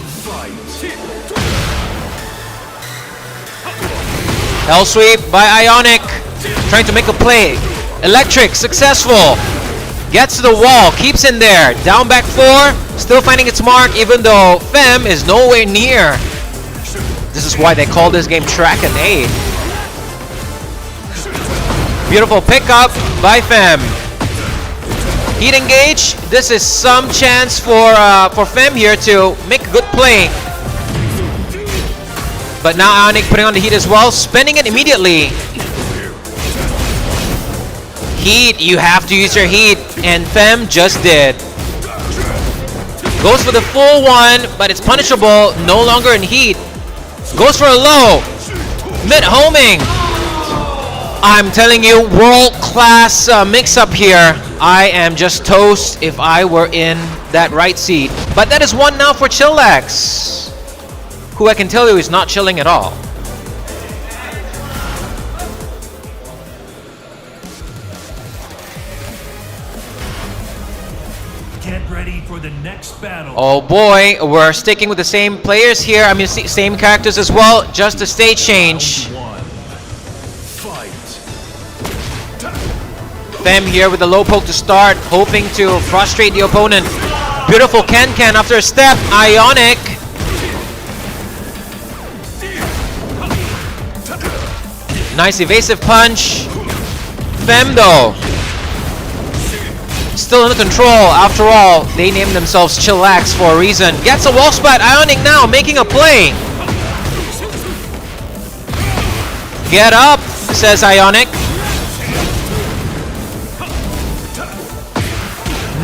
Hell sweep by Ionic, trying to make a play. Electric successful. Gets to the wall, keeps in there. Down back 4, still finding its mark, even though Fem is nowhere near. This is why they call this game Track and Aid. Beautiful pickup by Fem. Heat engage. This is some chance for Fem here to make a good play. But now Ionic putting on the heat as well, spending it immediately. Heat, you have to use your heat, and Fem just did. Goes for the full one, but it's punishable, no longer in heat. Goes for a low. Mid-homing. I'm telling you, world-class mix-up here. I am just toast if I were in that right seat. But that is one now for Chillax, who I can tell you is not chilling at all. Get ready for the next battle. Oh boy, we're sticking with the same players here. I mean, same characters as well. Just a stage change. Round 1. Fight. Fem here with the low poke to start, hoping to frustrate the opponent. Beautiful can after a step. Ionic. Nice evasive punch. Femdo. Still under control. After all, they named themselves Chillax for a reason. Gets a wall spot. Ionic now making a play. Get up, says Ionic.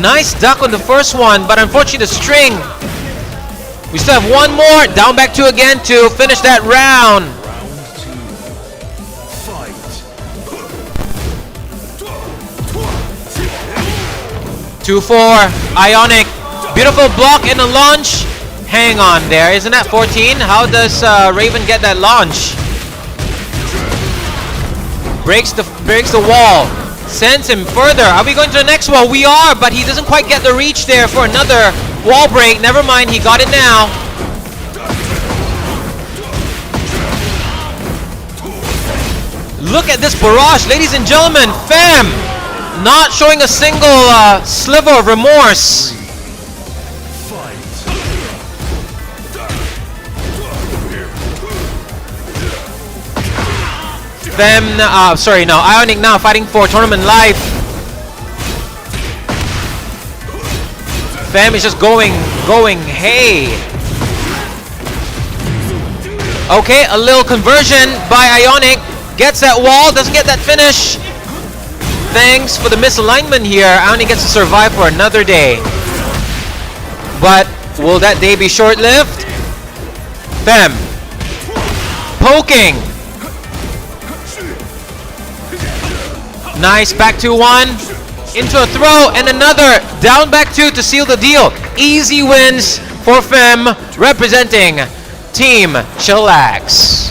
Nice duck on the first one, but unfortunately the string. We still have one more. Down back 2 again to finish that round. Round 2. Fight. 2-4. Ionic. Beautiful block and a launch. Hang on there. Isn't that 14? How does Raven get that launch? Breaks the wall. Sends him further. Are we going to the next wall? We are, but he doesn't quite get the reach there for another wall break. Never mind, he got it now. Look at this barrage, ladies and gentlemen. Fem not showing a single sliver of remorse. Fight. Fem, Ionic now fighting for tournament life. Fem is just going, hey. Okay, a little conversion by Ionic. Gets that wall, doesn't get that finish. Thanks for the misalignment here. Ionic gets to survive for another day. But will that day be short-lived? Fem. Poking. Nice, back 2-1. Into a throw and another. Down back 2 to seal the deal. Easy wins for Fem, representing Team Chillax.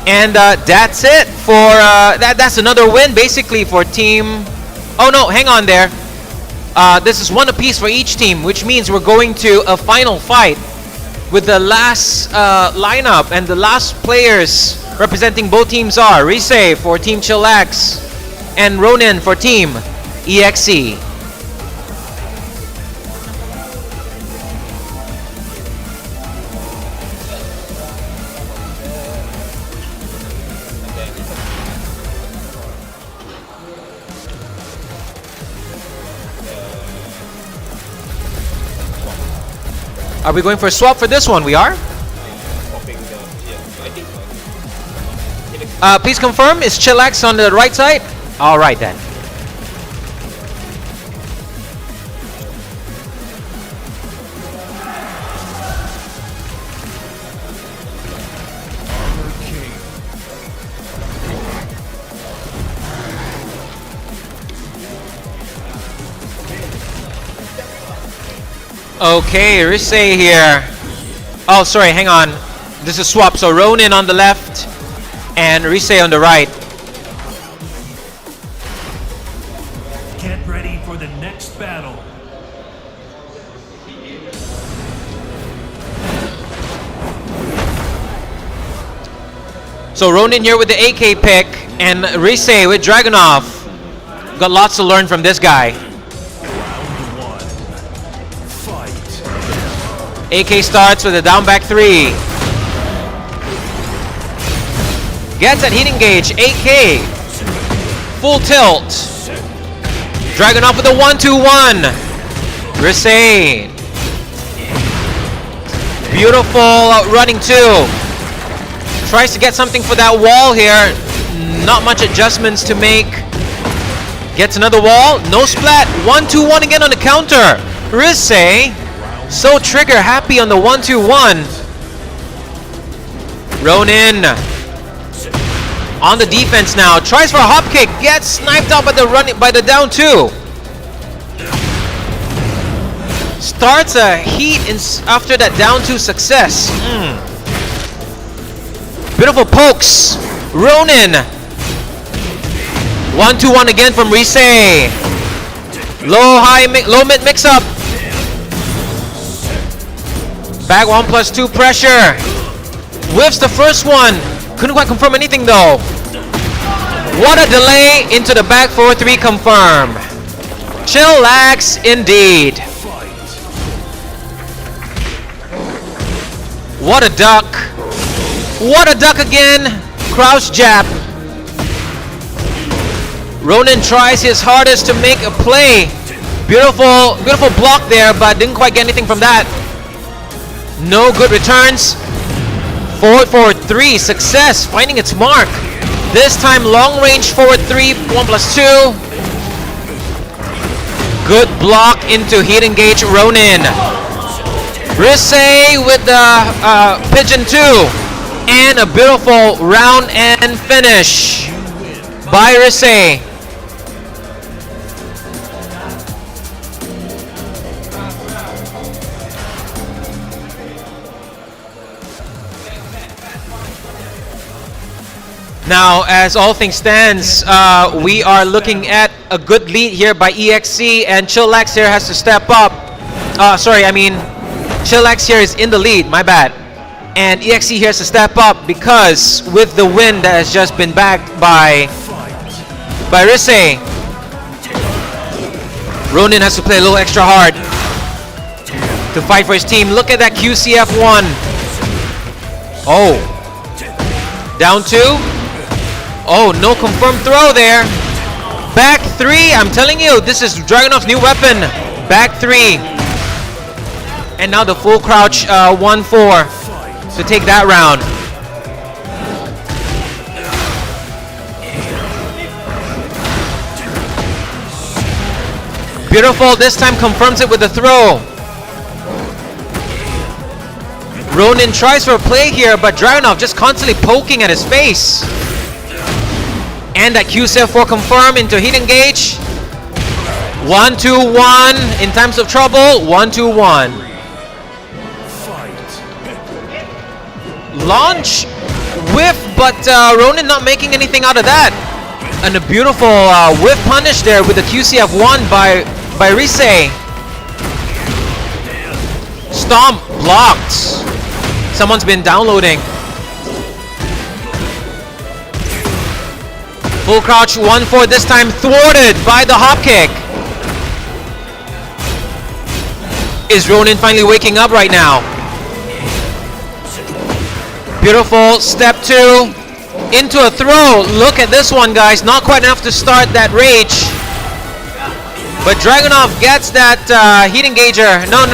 And that's it for that's another win basically for team. Oh no, hang on there. This is one apiece for each team, which means we're going to a final fight with the last lineup, and the last players representing both teams are Rise for Team Chillax and Ronin for Team EXE. Are we going for a swap for this one? We are? Please confirm, is Chillax on the right side? Alright then. Okay, Risei here. Oh, sorry, hang on. This is swap. So Ronin on the left and Risei on the right. Get ready for the next battle. So Ronin here with the AK pick and Risei with Dragunov. Got lots to learn from this guy. Round one. Fight. AK starts with a down back 3. Gets at heating gauge. AK. Full tilt. Dragunov with a 1-2-1. Risei. Beautiful running 2. Tries to get something for that wall here. Not much adjustments to make. Gets another wall. No splat. 1-2-1 again on the counter. Risei. So trigger happy on the 1-2-1. Ronin. On the defense now. Tries for a hop kick. Gets sniped out by the down 2. Starts a heat after that down 2 success. Beautiful pokes. Ronin. 1-2-1 again from Risei. Low mid mix up. Back 1+2 pressure. Whiffs the first one. Couldn't quite confirm anything though. What a delay into the back 4-3 confirm. Chillax indeed. What a duck. What a duck again. Crouch jab. Ronin tries his hardest to make a play. Beautiful block there, but didn't quite get anything from that. No good returns. Forward 4-3, success, finding its mark. This time long range forward 3, 1+2. Good block into heat engage Ronin. Risei with the pigeon 2. And a beautiful round and finish by Risei. Now, as all things stands, we are looking at a good lead here by EXC, and Chillax here has to step up. Chillax here is in the lead, my bad. And EXC here has to step up because with the win that has just been backed by Risei, Ronin has to play a little extra hard to fight for his team. Look at that QCF1. Oh. Down 2. Oh, no confirmed throw there. Back 3. I'm telling you, this is Dragunov's new weapon. Back 3. And now the full crouch 1-4 to take that round. Beautiful. This time confirms it with a throw. Ronin tries for a play here, but Dragunov just constantly poking at his face. And that QCF4 confirm into heat engage. 1-2-1 in times of trouble. 1-2-1. Launch whiff, but Ronin not making anything out of that. And a beautiful whiff punish there with the QCF1 by Risei. Stomp blocked. Someone's been downloading. Full crouch 1-4, this time thwarted by the hop kick. Is Ronin finally waking up right now? Beautiful step 2 into a throw. Look at this one, guys. Not quite enough to start that rage. But Dragunov gets that heat engager. No.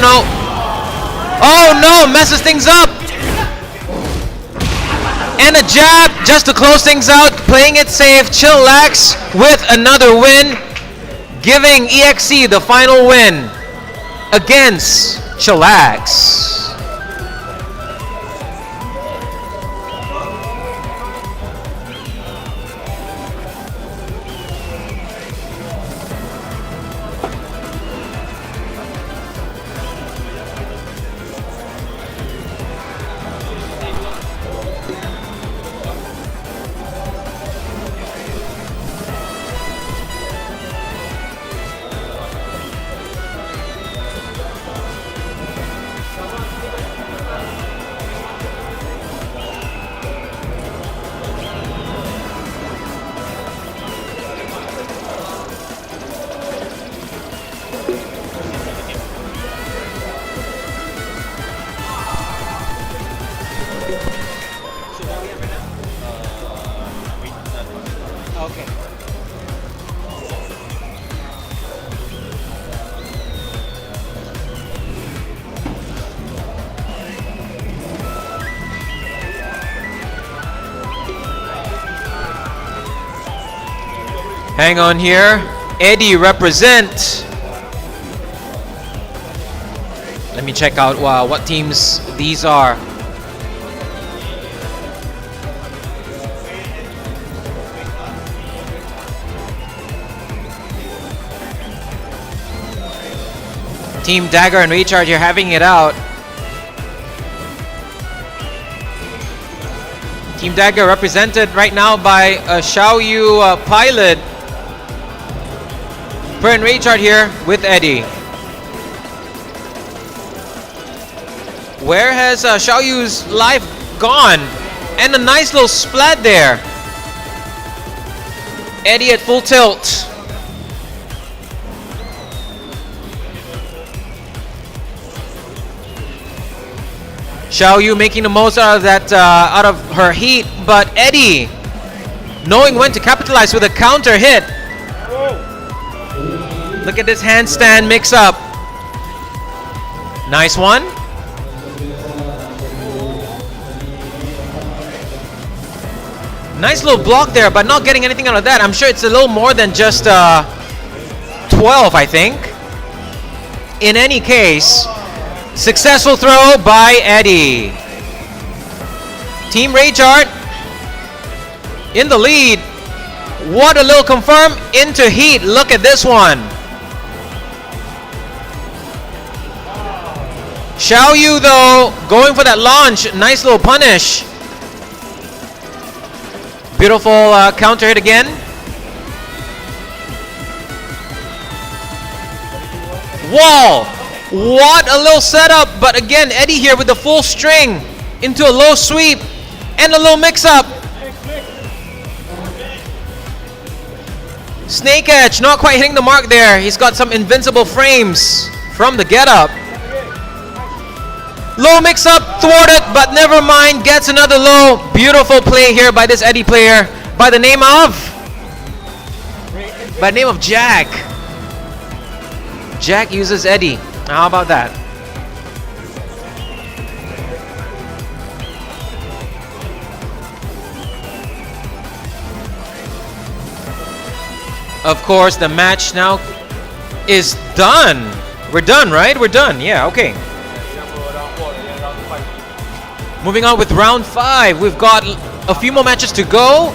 Oh no, messes things up. And a jab just to close things out, playing it safe. Chillax with another win, giving EXC the final win against Chillax. Okay. Hang on here. Eddie represent. Let me check out what teams these are. Team Dagger and Recharge, you're having it out. Team Dagger represented right now by Xiaoyu Pilot. Per and Recharge here with Eddie. Where has Xiaoyu's life gone? And a nice little splat there. Eddie at full tilt. Xiaoyu making the most out of that, out of her heat, but Eddie knowing when to capitalize with a counter hit. Look at this handstand mix up. Nice one. Nice little block there, but not getting anything out of that. I'm sure it's a little more than just 12, I think. In any case, successful throw by Eddie. Team Raychart in the lead. What a little confirm into heat. Look at this one. Xiaoyu though going for that launch. Nice little punish. Beautiful counter hit again. Wall. What a little setup, but again Eddie here with the full string into a low sweep and a little mix up. Snake edge not quite hitting the mark there. He's got some invincible frames from the get up. Low mix up thwarted, but never mind, gets another low. Beautiful play here by this Eddie player by the name of Jack. Jack uses Eddie. How about that? Of course, the match now is done. We're done, right? We're done. Yeah, okay. Moving on with round 5. We've got a few more matches to go.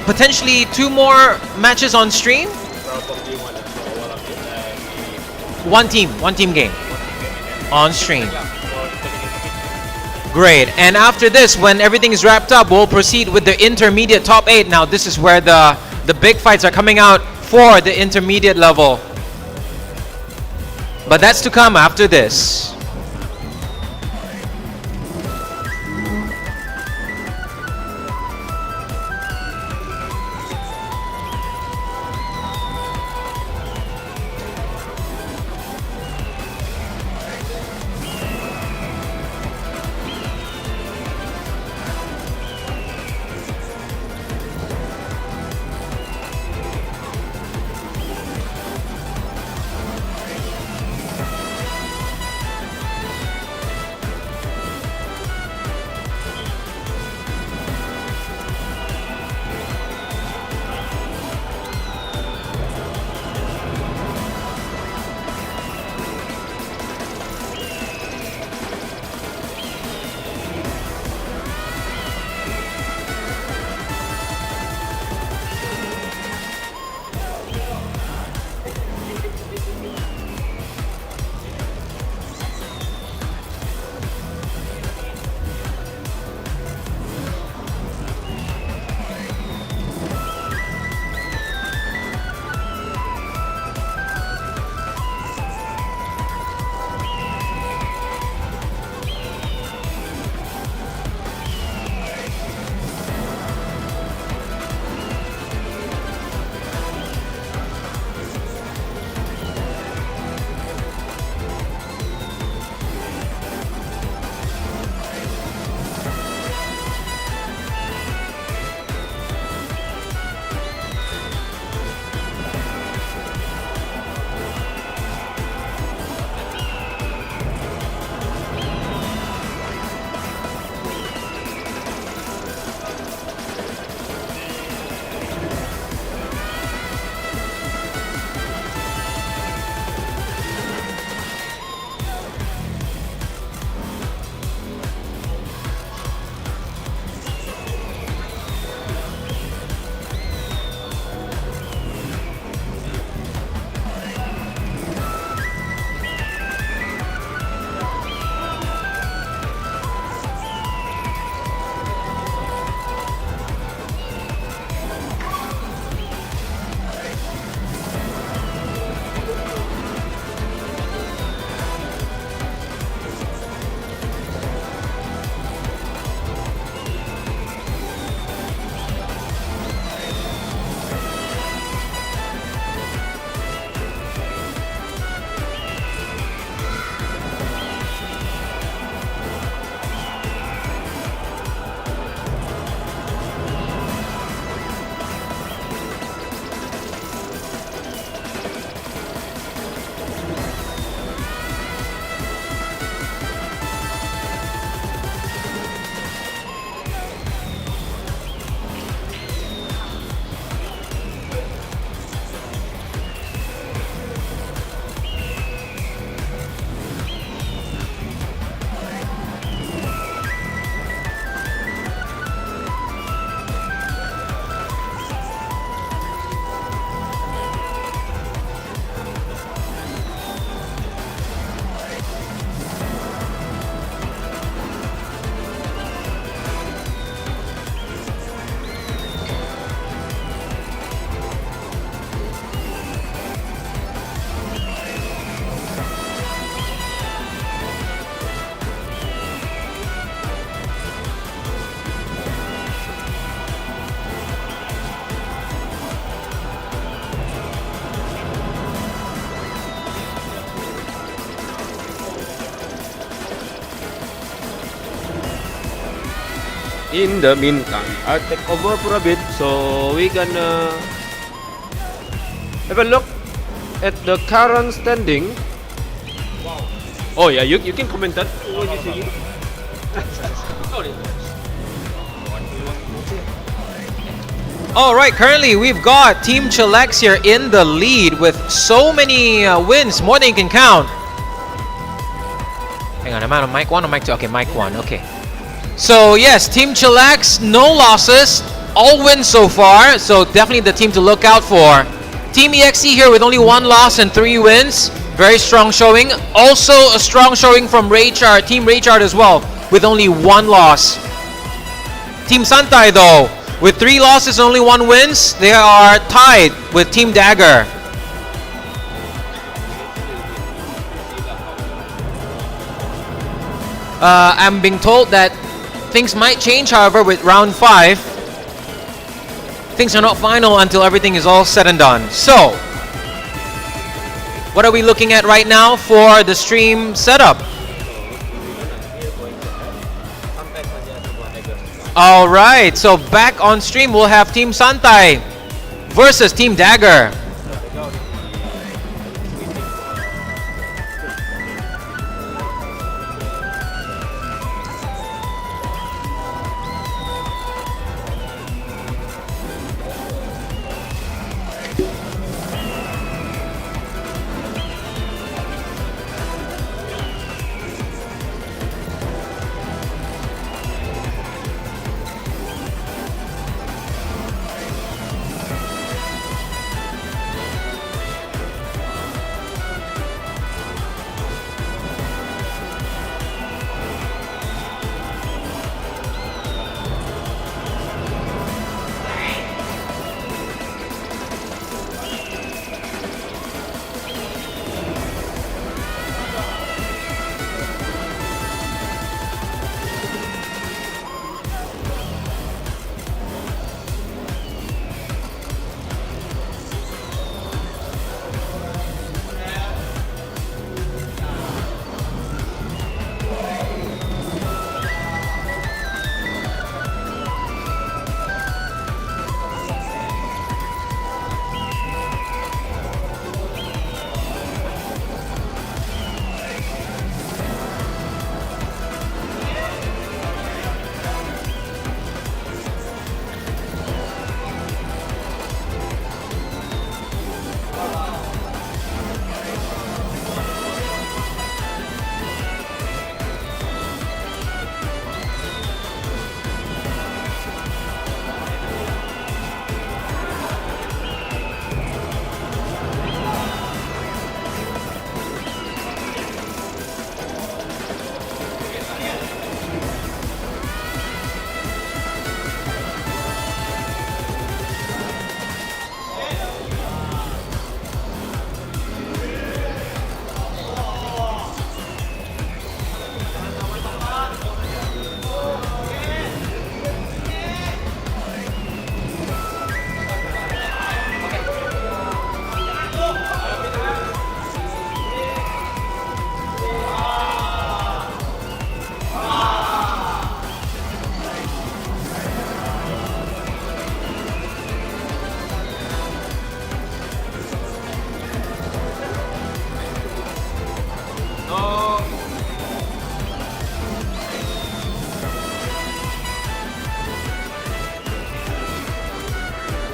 Potentially 2 more matches on stream. One team game on stream. Great. And after this, when everything is wrapped up, we'll proceed with the intermediate top 8. Now this is where the big fights are coming out for the intermediate level. But that's to come after this. In the meantime, I'll take over for a bit, so we gonna have a look at the current standing. Oh yeah, you can comment that. What do you see? Alright, currently we've got Team Chillax here in the lead with so many wins, more than you can count. Hang on, am I on mic 1 or mic 2? Okay, mic 1, okay. So yes, Team Chillax, no losses, all wins so far, so definitely the team to look out for. Team EXE here with only 1 loss and 3 wins, very strong showing. Also a strong showing from Raychard, Team Raychard as well, with only 1 loss. Team Santai though, with 3 losses and only 1 wins, they are tied with Team Dagger. I'm being told that things might change, however, with round 5. Things are not final until everything is all said and done. So, what are we looking at right now for the stream setup? Alright, so back on stream we'll have Team Santai versus Team Dagger.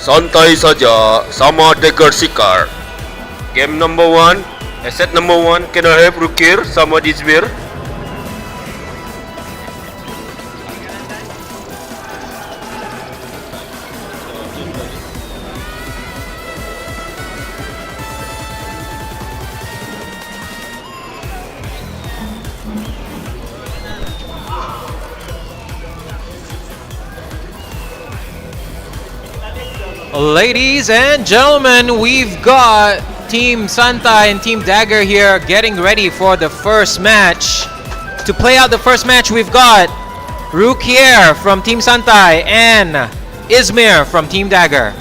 Santai Saja sama DaggerSiccar. Game number 1, asset number 1, can I have Rukir sama Dizbir? Ladies and gentlemen, we've got Team Santai and Team Dagger here getting ready for the first match. To play out the first match, we've got Rukier from Team Santai and Izmir from Team Dagger.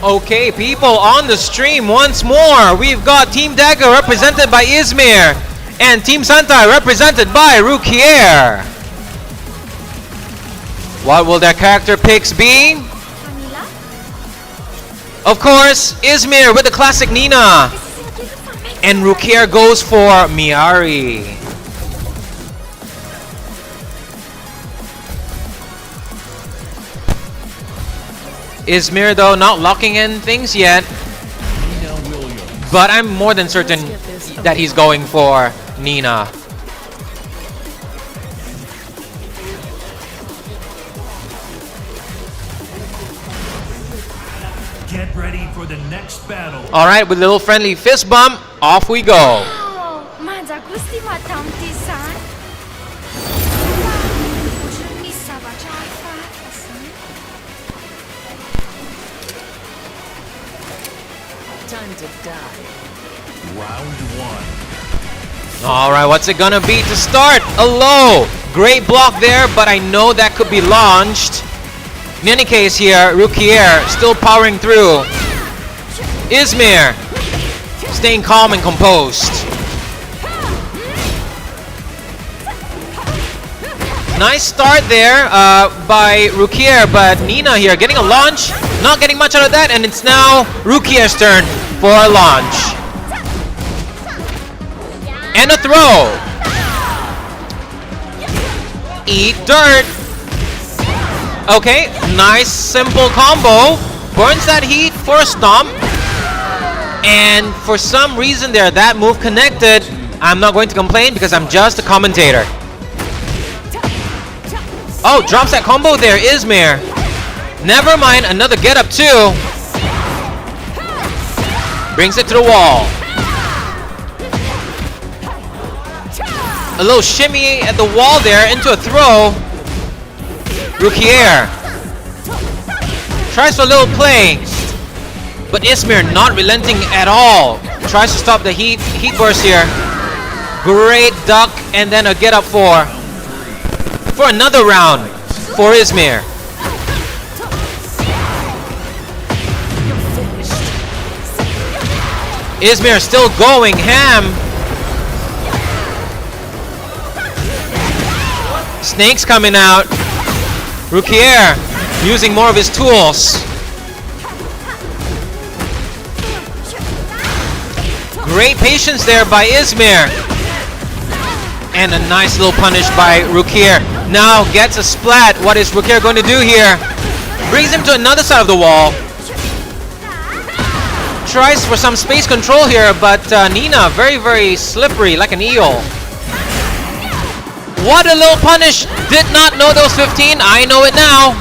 Okay, people on the stream once more. We've got Team Dagger represented by Izmir and Team Santai represented by Rukier. What will their character picks be? Of course, Izmir with the classic Nina. And Rukier goes for Miari. Izmir though not locking in things yet, but I'm more than certain that he's going for Nina. Get ready for the next battle. Alright, with a little friendly fist bump, off we go. Manda gusti matam tisan. Ushumi sabacha fasan. Time to die. Round one. Alright, what's it gonna be to start? A low! Great block there, but I know that could be launched. In any case here, Rukier still powering through. Izmir staying calm and composed. Nice start there by Rukier, but Nina here getting a launch, not getting much out of that, and it's now Rukier's turn for a launch. And a throw. Eat dirt. Okay, nice simple combo. Burns that heat for a stomp. And for some reason there, that move connected. I'm not going to complain because I'm just a commentator. Oh, drops that combo there, Izmir. Never mind, another get up too. Brings it to the wall. A little shimmy at the wall there into a throw. Rukier tries for a little play, but Izmir not relenting at all. Tries to stop the heat burst here. Great duck and then a get up for another round for Izmir. Izmir still going ham. Snakes coming out. Rukier using more of his tools. Great patience there by Izmir. And a nice little punish by Rukier. Now gets a splat. What is Rukier going to do here? Brings him to another side of the wall. Tries for some space control here, but Nina very, very slippery like an eel. What a little punish. Did not know those 15. I know it now.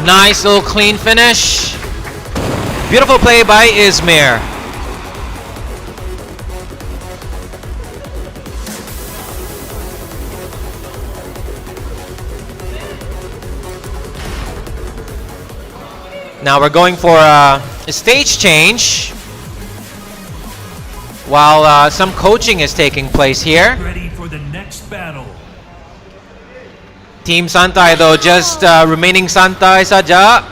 Nice little clean finish. Beautiful play by Izmir. Now we're going for a stage change while some coaching is taking place here. Ready for the next battle. Team Santai though just remaining Santai Saja.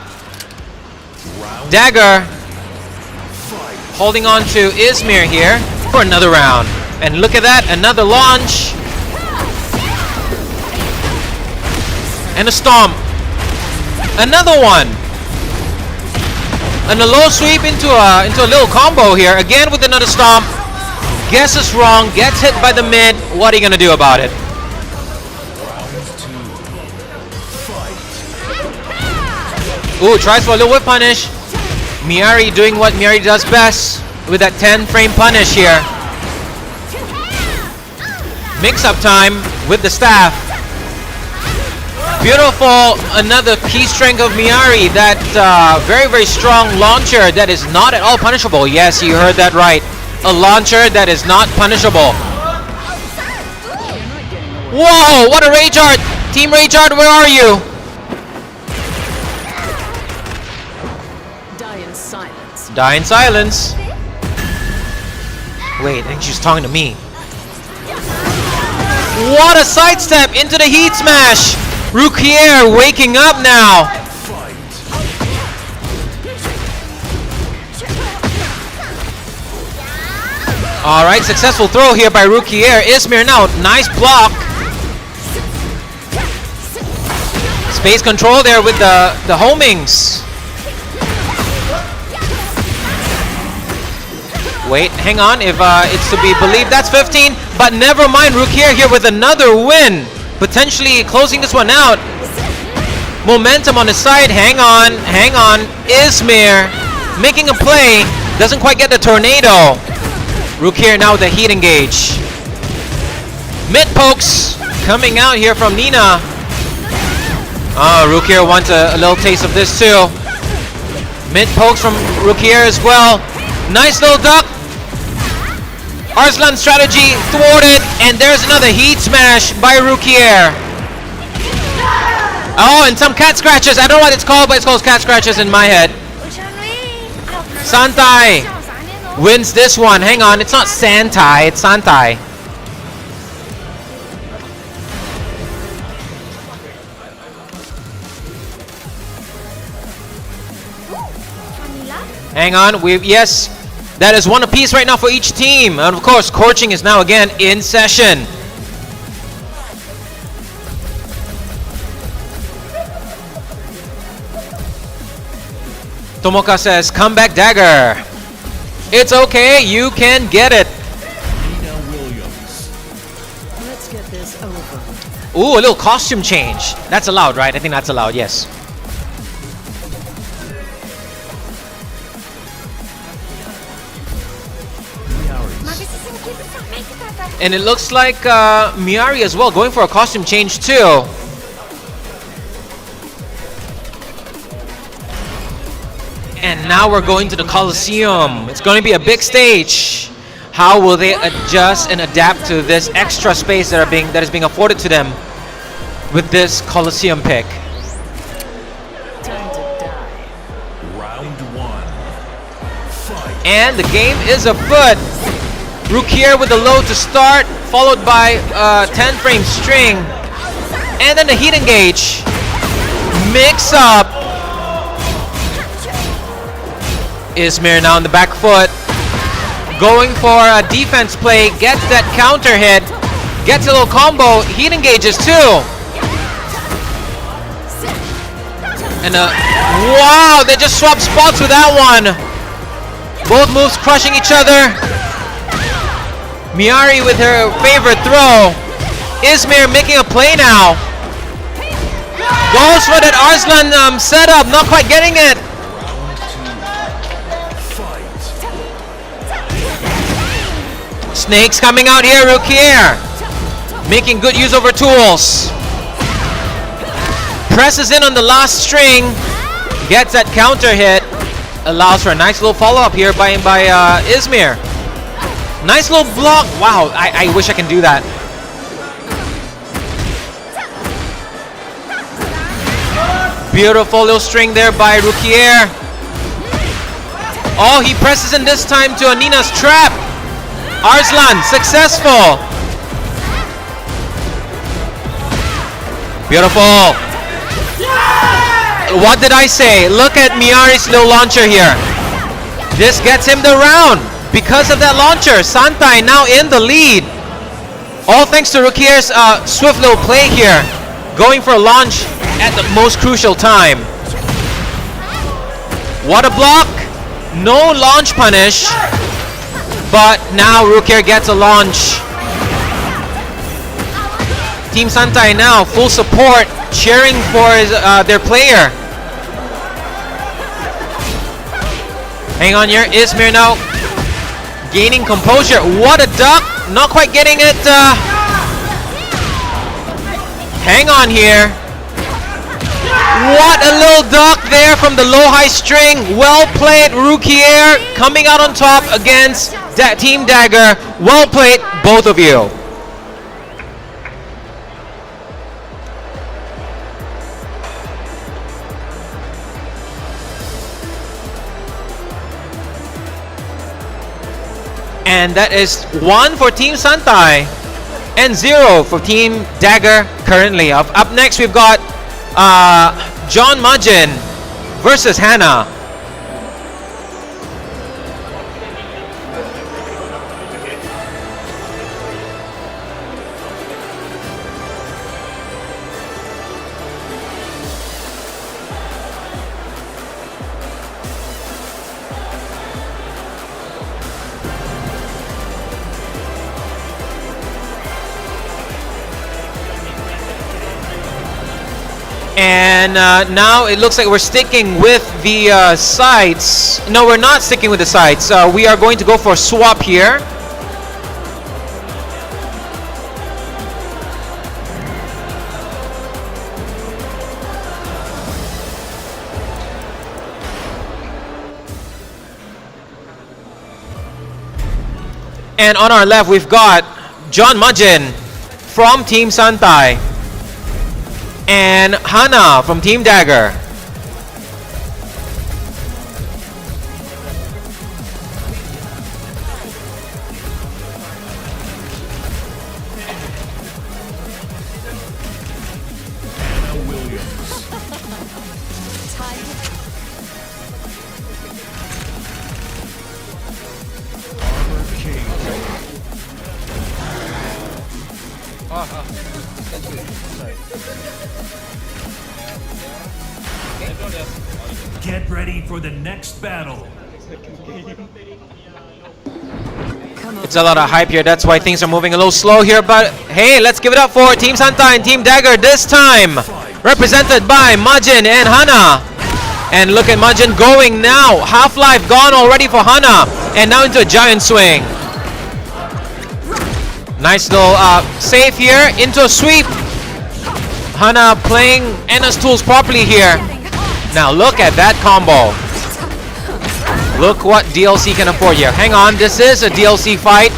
Dagger holding on to Izmir here for another round. And look at that, another launch. And a stomp. Another one. And a low sweep into a little combo here. Again with another stomp. Guesses wrong, gets hit by the mid. What are you gonna do about it? Ooh, tries for a little whip punish. Miari doing what Miari does best with that 10-frame punish here. Mix-up time with the staff. Beautiful, another key strength of Miari, that very, very strong launcher that is not at all punishable. Yes, you heard that right. A launcher that is not punishable. Whoa, what a Rage Art! Team Rage Art, where are you? Die in silence. Die in silence. Wait, I think she's talking to me. What a sidestep into the heat smash! Rukier waking up now. Alright, successful throw here by Rukier. Ismir now, nice block. Space control there with the homings. Wait, hang on, if it's to be believed, that's 15. But never mind, Rukier here with another win. Potentially closing this one out. Momentum on his side, hang on. Ismir making a play, doesn't quite get the tornado. Rukier now with the heat engage. Mid pokes coming out here from Nina. Rukier wants a little taste of this too. Mid pokes from Rukier as well. Nice little duck. Arslan strategy thwarted, and there's another heat smash by Rukier. Oh, and some cat scratches. I don't know what it's called, but it's called cat scratches in my head. Santai wins this one. Hang on, it's not Santai, it's Santai. Hang on, yes, that is one apiece right now for each team. And of course, Scorching is now again in session. Tomoka says, comeback dagger. It's okay, you can get it. Let's get this over. Ooh, a little costume change. That's allowed, right? I think that's allowed, yes. And it looks like Miari as well, going for a costume change too. And now we're going to the Coliseum. It's going to be a big stage. How will they adjust and adapt to this extra space that is being afforded to them with this Coliseum pick? Time to die. Round one. Fight. And the game is afoot. Rukier with the low to start, followed by 10-frame string. And then the heat engage. Mix up. Ismir now on the back foot. Going for a defense play. Gets that counter hit. Gets a little combo. Heat engages too. And wow, they just swapped spots with that one. Both moves crushing each other. Miari with her favorite throw. Ismir making a play now. Goes for that Arslan setup, not quite getting it. Snakes coming out here, Rukier. Making good use of her tools. Presses in on the last string. Gets that counter hit. Allows for a nice little follow-up here by Ismir. Nice little block. Wow, I wish I can do that. Beautiful little string there by Rukier. Oh, he presses in this time to Anina's trap. Arslan, successful. Beautiful. What did I say? Look at Miari's little launcher here. This gets him the round. Because of that launcher, Santai now in the lead. All thanks to Rukier's swift little play here. Going for a launch at the most crucial time. What a block. No launch punish. But now Rukier gets a launch. Team Santai now full support, cheering for their player. Hang on here, Ismir now gaining composure. What a duck! Not quite getting it. Hang on here. What a little duck there from the low-high string. Well played, Rukier, coming out on top against Team Dagger. Well played, both of you. And that is 1 for Team Santai and 0 for Team Dagger currently. Up next, we've got John Majin versus Hannah. And now it looks like we're sticking with the sights. No, we're not sticking with the sights. We are going to go for a swap here. And on our left, we've got John Majin from Team Santai and Hana from Team Dagger. Anna Williams. Armor King. Get ready for the next battle. It's a lot of hype here. That's why things are moving a little slow here. But hey, let's give it up for Team Santai and Team Dagger this time. Represented by Majin and Hana. And look at Majin going now. Half-life gone already for Hana. And now into a giant swing. Nice little save here. Into a sweep. Hana playing Anna's tools properly here. Now look at that combo. Look what DLC can afford here. Hang on, this is a DLC fight.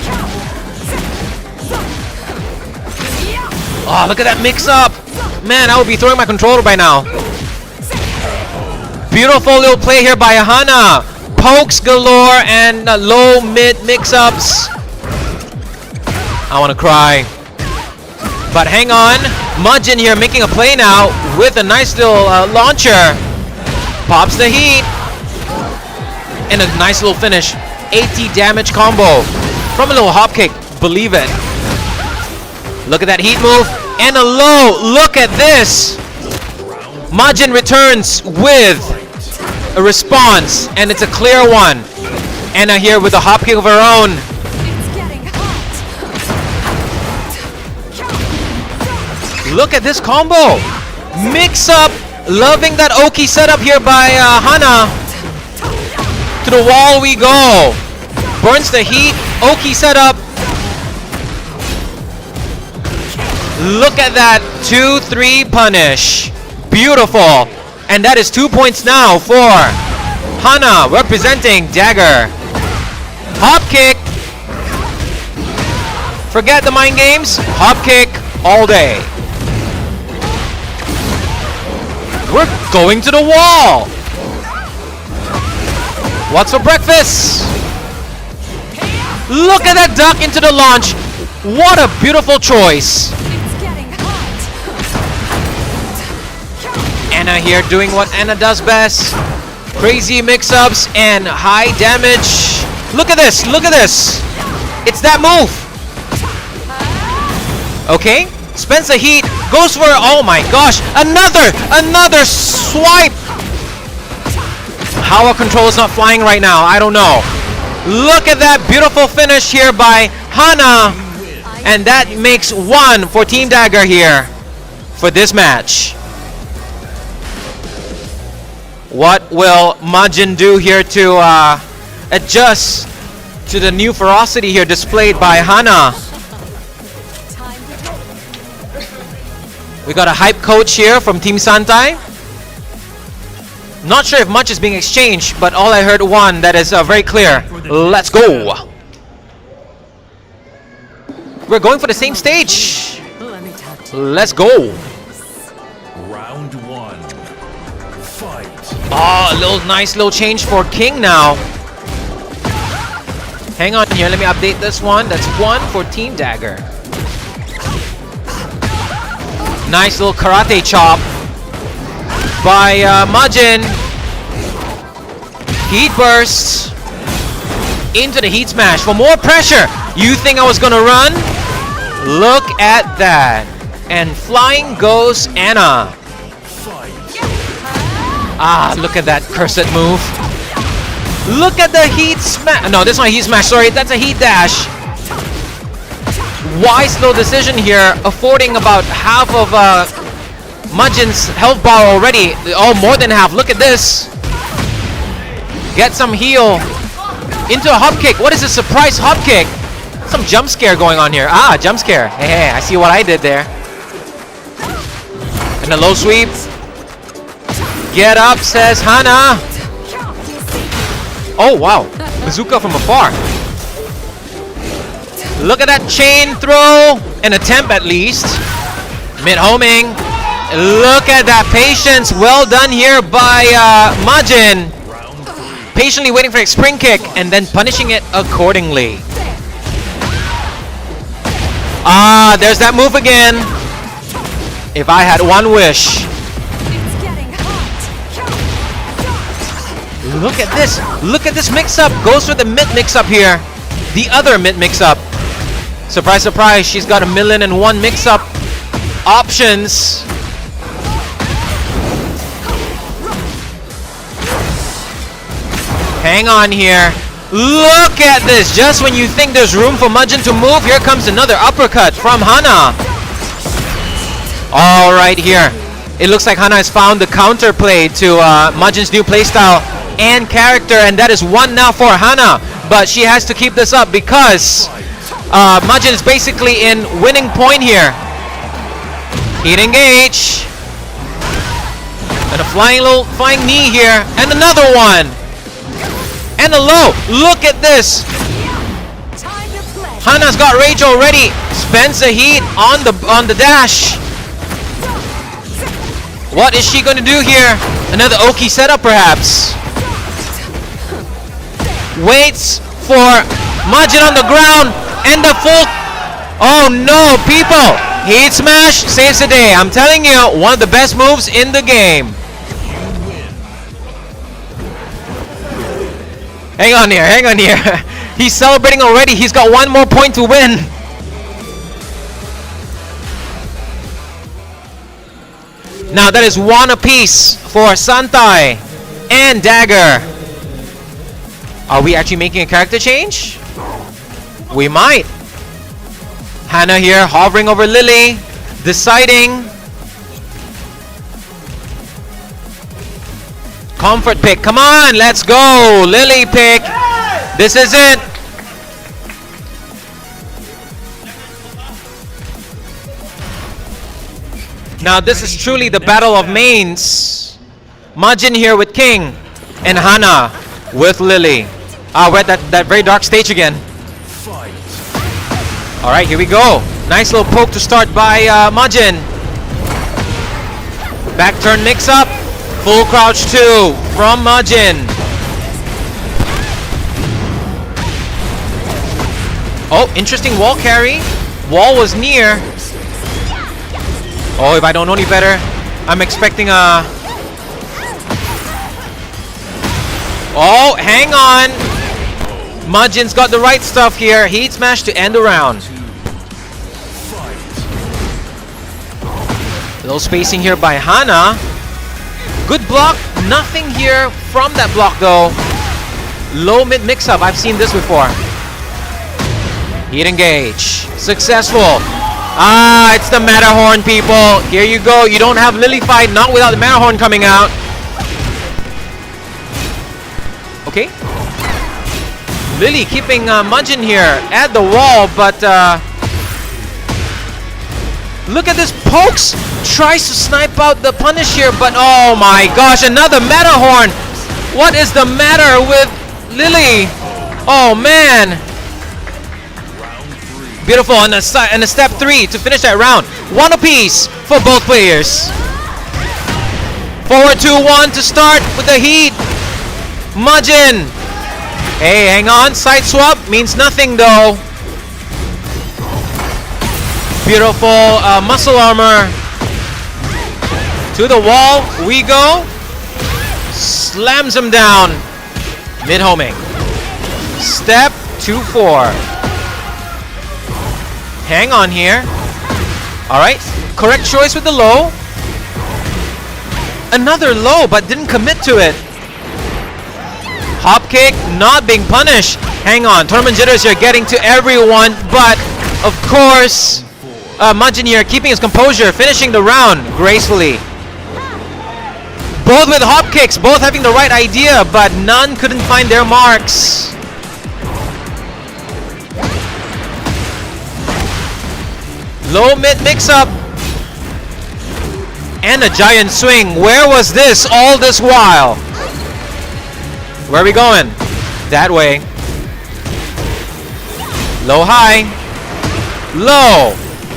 Oh, look at that mix up. Man, I would be throwing my controller by now. Beautiful little play here by Hana. Pokes galore and low mid mix ups. I want to cry. But hang on. Majin here making a play now with a nice little launcher. Pops the heat. And a nice little finish. 80 damage combo from a little hop kick. Believe it. Look at that heat move. And a low. Look at this. Majin returns with a response. And it's a clear one. Anna here with a hop kick of her own. Look at this combo. Mix up. Loving that Oki setup here by Hana. To the wall we go. Burns the heat. Oki setup. Look at that 2-3 punish. Beautiful. And that is 2 points now for Hana representing Dagger. Hop kick. Forget the mind games. Hop kick all day. We're going to the wall. What's for breakfast? Look at that duck into the launch. What a beautiful choice. Anna here doing what Anna does best. Crazy mix-ups and high damage. Look at this. Look at this. It's that move. Okay. Spends the heat. Goes for, oh my gosh. Another swipe. How our control is not flying right now, I don't know. Look at that beautiful finish here by Hana. And that makes 1 for Team Dagger here for this match. What will Majin do here to adjust to the new ferocity here displayed by Hana? We got a hype coach here from Team Santai. Not sure if much is being exchanged, but all I heard one that is very clear. Let's go. We're going for the same stage. Let's go. Round 1. Fight. Oh, a nice little change for King now. Hang on here, let me update this one. That's 1 for Team Dagger. Nice little karate chop by Majin. Heat burst into the heat smash for more pressure. You think I was gonna run? Look at that. And flying goes Anna. Ah, look at that cursed move. Look at the heat smash. No, this is not heat smash, sorry. That's a heat dash. Wise little decision here, affording about half of Majin's health bar already. Oh, more than half. Look at this. Get some heal. Into a hop kick. What is a surprise hop kick? Some jump scare going on here. Ah, jump scare. Hey, I see what I did there. And a low sweep. Get up, says Hana. Oh, wow. Bazooka from afar. Look at that chain throw. An attempt at least. Mid-homing. Look at that patience. Well done here by Majin. Patiently waiting for a spring kick and then punishing it accordingly. Ah, there's that move again. If I had one wish. Look at this. Look at this mix-up. Goes for the mid mix-up here. The other mid mix-up. Surprise, surprise. She's got 1,000,001 mix-up options. Hang on here. Look at this. Just when you think there's room for Majin to move, here comes another uppercut from Hana. All right here. It looks like Hana has found the counterplay to Majin's new playstyle and character, and that is one now for Hana. But she has to keep this up because Majin is basically in winning point here. Heat engage. And a flying knee here. And another one. And a low. Look at this. Hana's got rage already. Spends a heat on the dash. What is she going to do here? Another Oki setup perhaps. Waits for Majin on the ground. And the full... Oh no, people. Heat smash saves the day. I'm telling you, one of the best moves in the game. Hang on here, hang on here. He's celebrating already. He's got one more point to win. Now that is one apiece for Santai and Dagger. Are we actually making a character change? We might. Hana here hovering over Lily, deciding. Comfort pick. Come on, let's go. Lily pick. This is it. Now this is truly the battle of mains. Majin here with King and Hana with Lily. We're at that very dark stage again. Alright, here we go. Nice little poke to start by Majin. Back turn mix up. Full crouch 2 from Majin. Oh, interesting wall carry. Wall was near. Oh, if I don't know any better, I'm expecting a... Oh, hang on. Majin's got the right stuff here. Heat smash to end the round. Little spacing here by Hana. Good block. Nothing here from that block though. Low mid mix up. I've seen this before. Heat engage. Successful. It's the Matterhorn, people. Here you go. You don't have Lily fight, not without the Matterhorn coming out. Okay. Lily keeping Majin here at the wall, but look at this. Pokes tries to snipe out the punish here, but oh my gosh, another Matterhorn. What is the matter with Lily? Oh man. Beautiful, and a step 3 to finish that round. One apiece for both players. Forward 2-1 to start with the heat. Majin. Hey, hang on. Side swap means nothing though. Beautiful muscle armor. To the wall we go. Slams him down. Mid-homing. Step 2-4. Hang on here. Alright. Correct choice with the low. Another low, but didn't commit to it. Hop kick, not being punished. Hang on. Tournament jitters are getting to everyone, but of course, Engineer keeping his composure, finishing the round gracefully. Both with hop kicks, both having the right idea, but none couldn't find their marks. Low mid mix up. And a giant swing. Where was this all this while? Where are we going? That way. Low high. Low.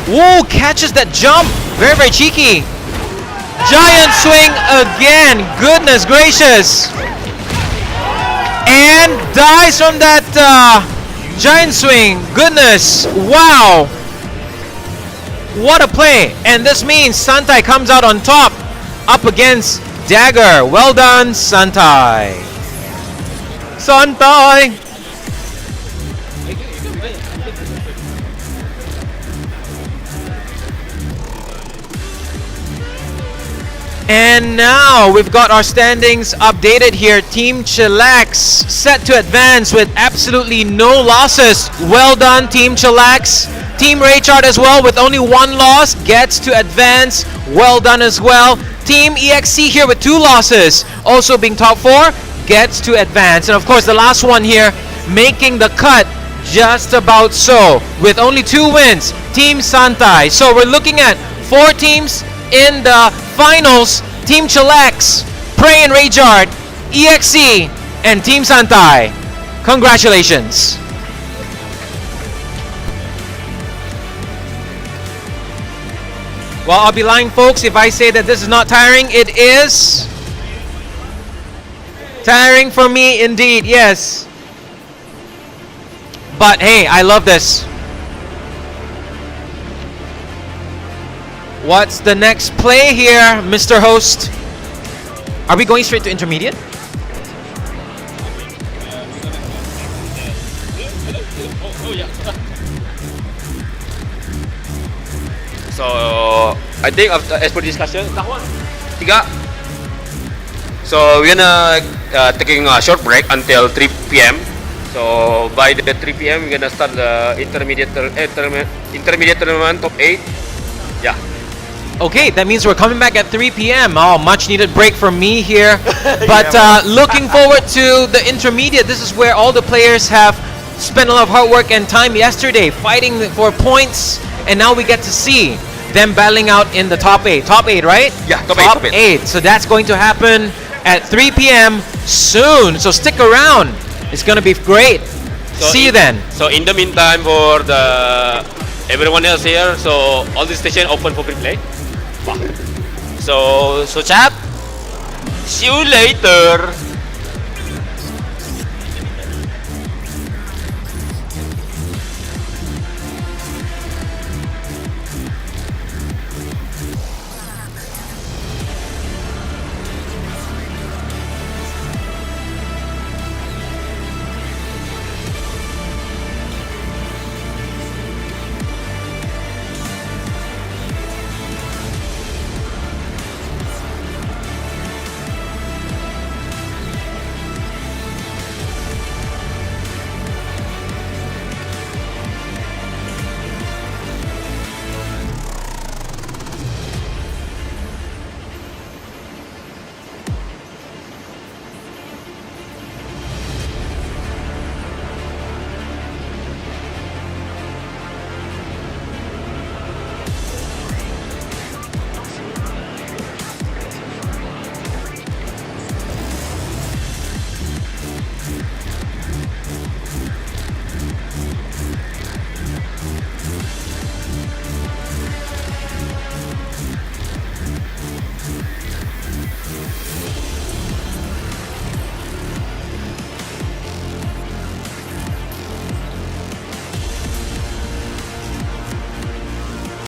Whoa, catches that jump. Very, very cheeky. Giant swing again. Goodness gracious. And dies from that giant swing. Goodness. Wow. What a play. And this means Santai comes out on top. Up against Dagger. Well done, Santai. Santai. And now we've got our standings updated here. Team Chillax set to advance with absolutely no losses. Well done, Team Chillax. Team Raychard as well with only one loss gets to advance. Well done as well. Team EXC here with 2 losses, also being top 4, gets to advance. And of course the last one here making the cut just about so with only 2 wins, Team Santai. So we're looking at 4 teams in the finals. Team Chillax, Prey and Raychard, EXC, and Team Santai. Congratulations. Well, I'll be lying, folks, if I say that this is not tiring. It is tiring for me indeed, yes. But hey, I love this. What's the next play here, Mr. Host? Are we going straight to intermediate? So I think after as per discussion, tiga. So we're gonna taking a short break until 3 p.m. So by the 3 p.m. we're gonna start the intermediate tournament top 8. Yeah. Okay, that means we're coming back at 3 p.m. Oh, much needed break for me here. But looking forward to the intermediate. This is where all the players have spent a lot of hard work and time yesterday fighting for points. And now we get to see them battling out in the top 8. Top 8, right? Yeah, top 8. So that's going to happen at 3 p.m. soon. So stick around. It's going to be great. So see you then. So in the meantime, for the everyone else here, so all the station open for free play. So chat. See you later.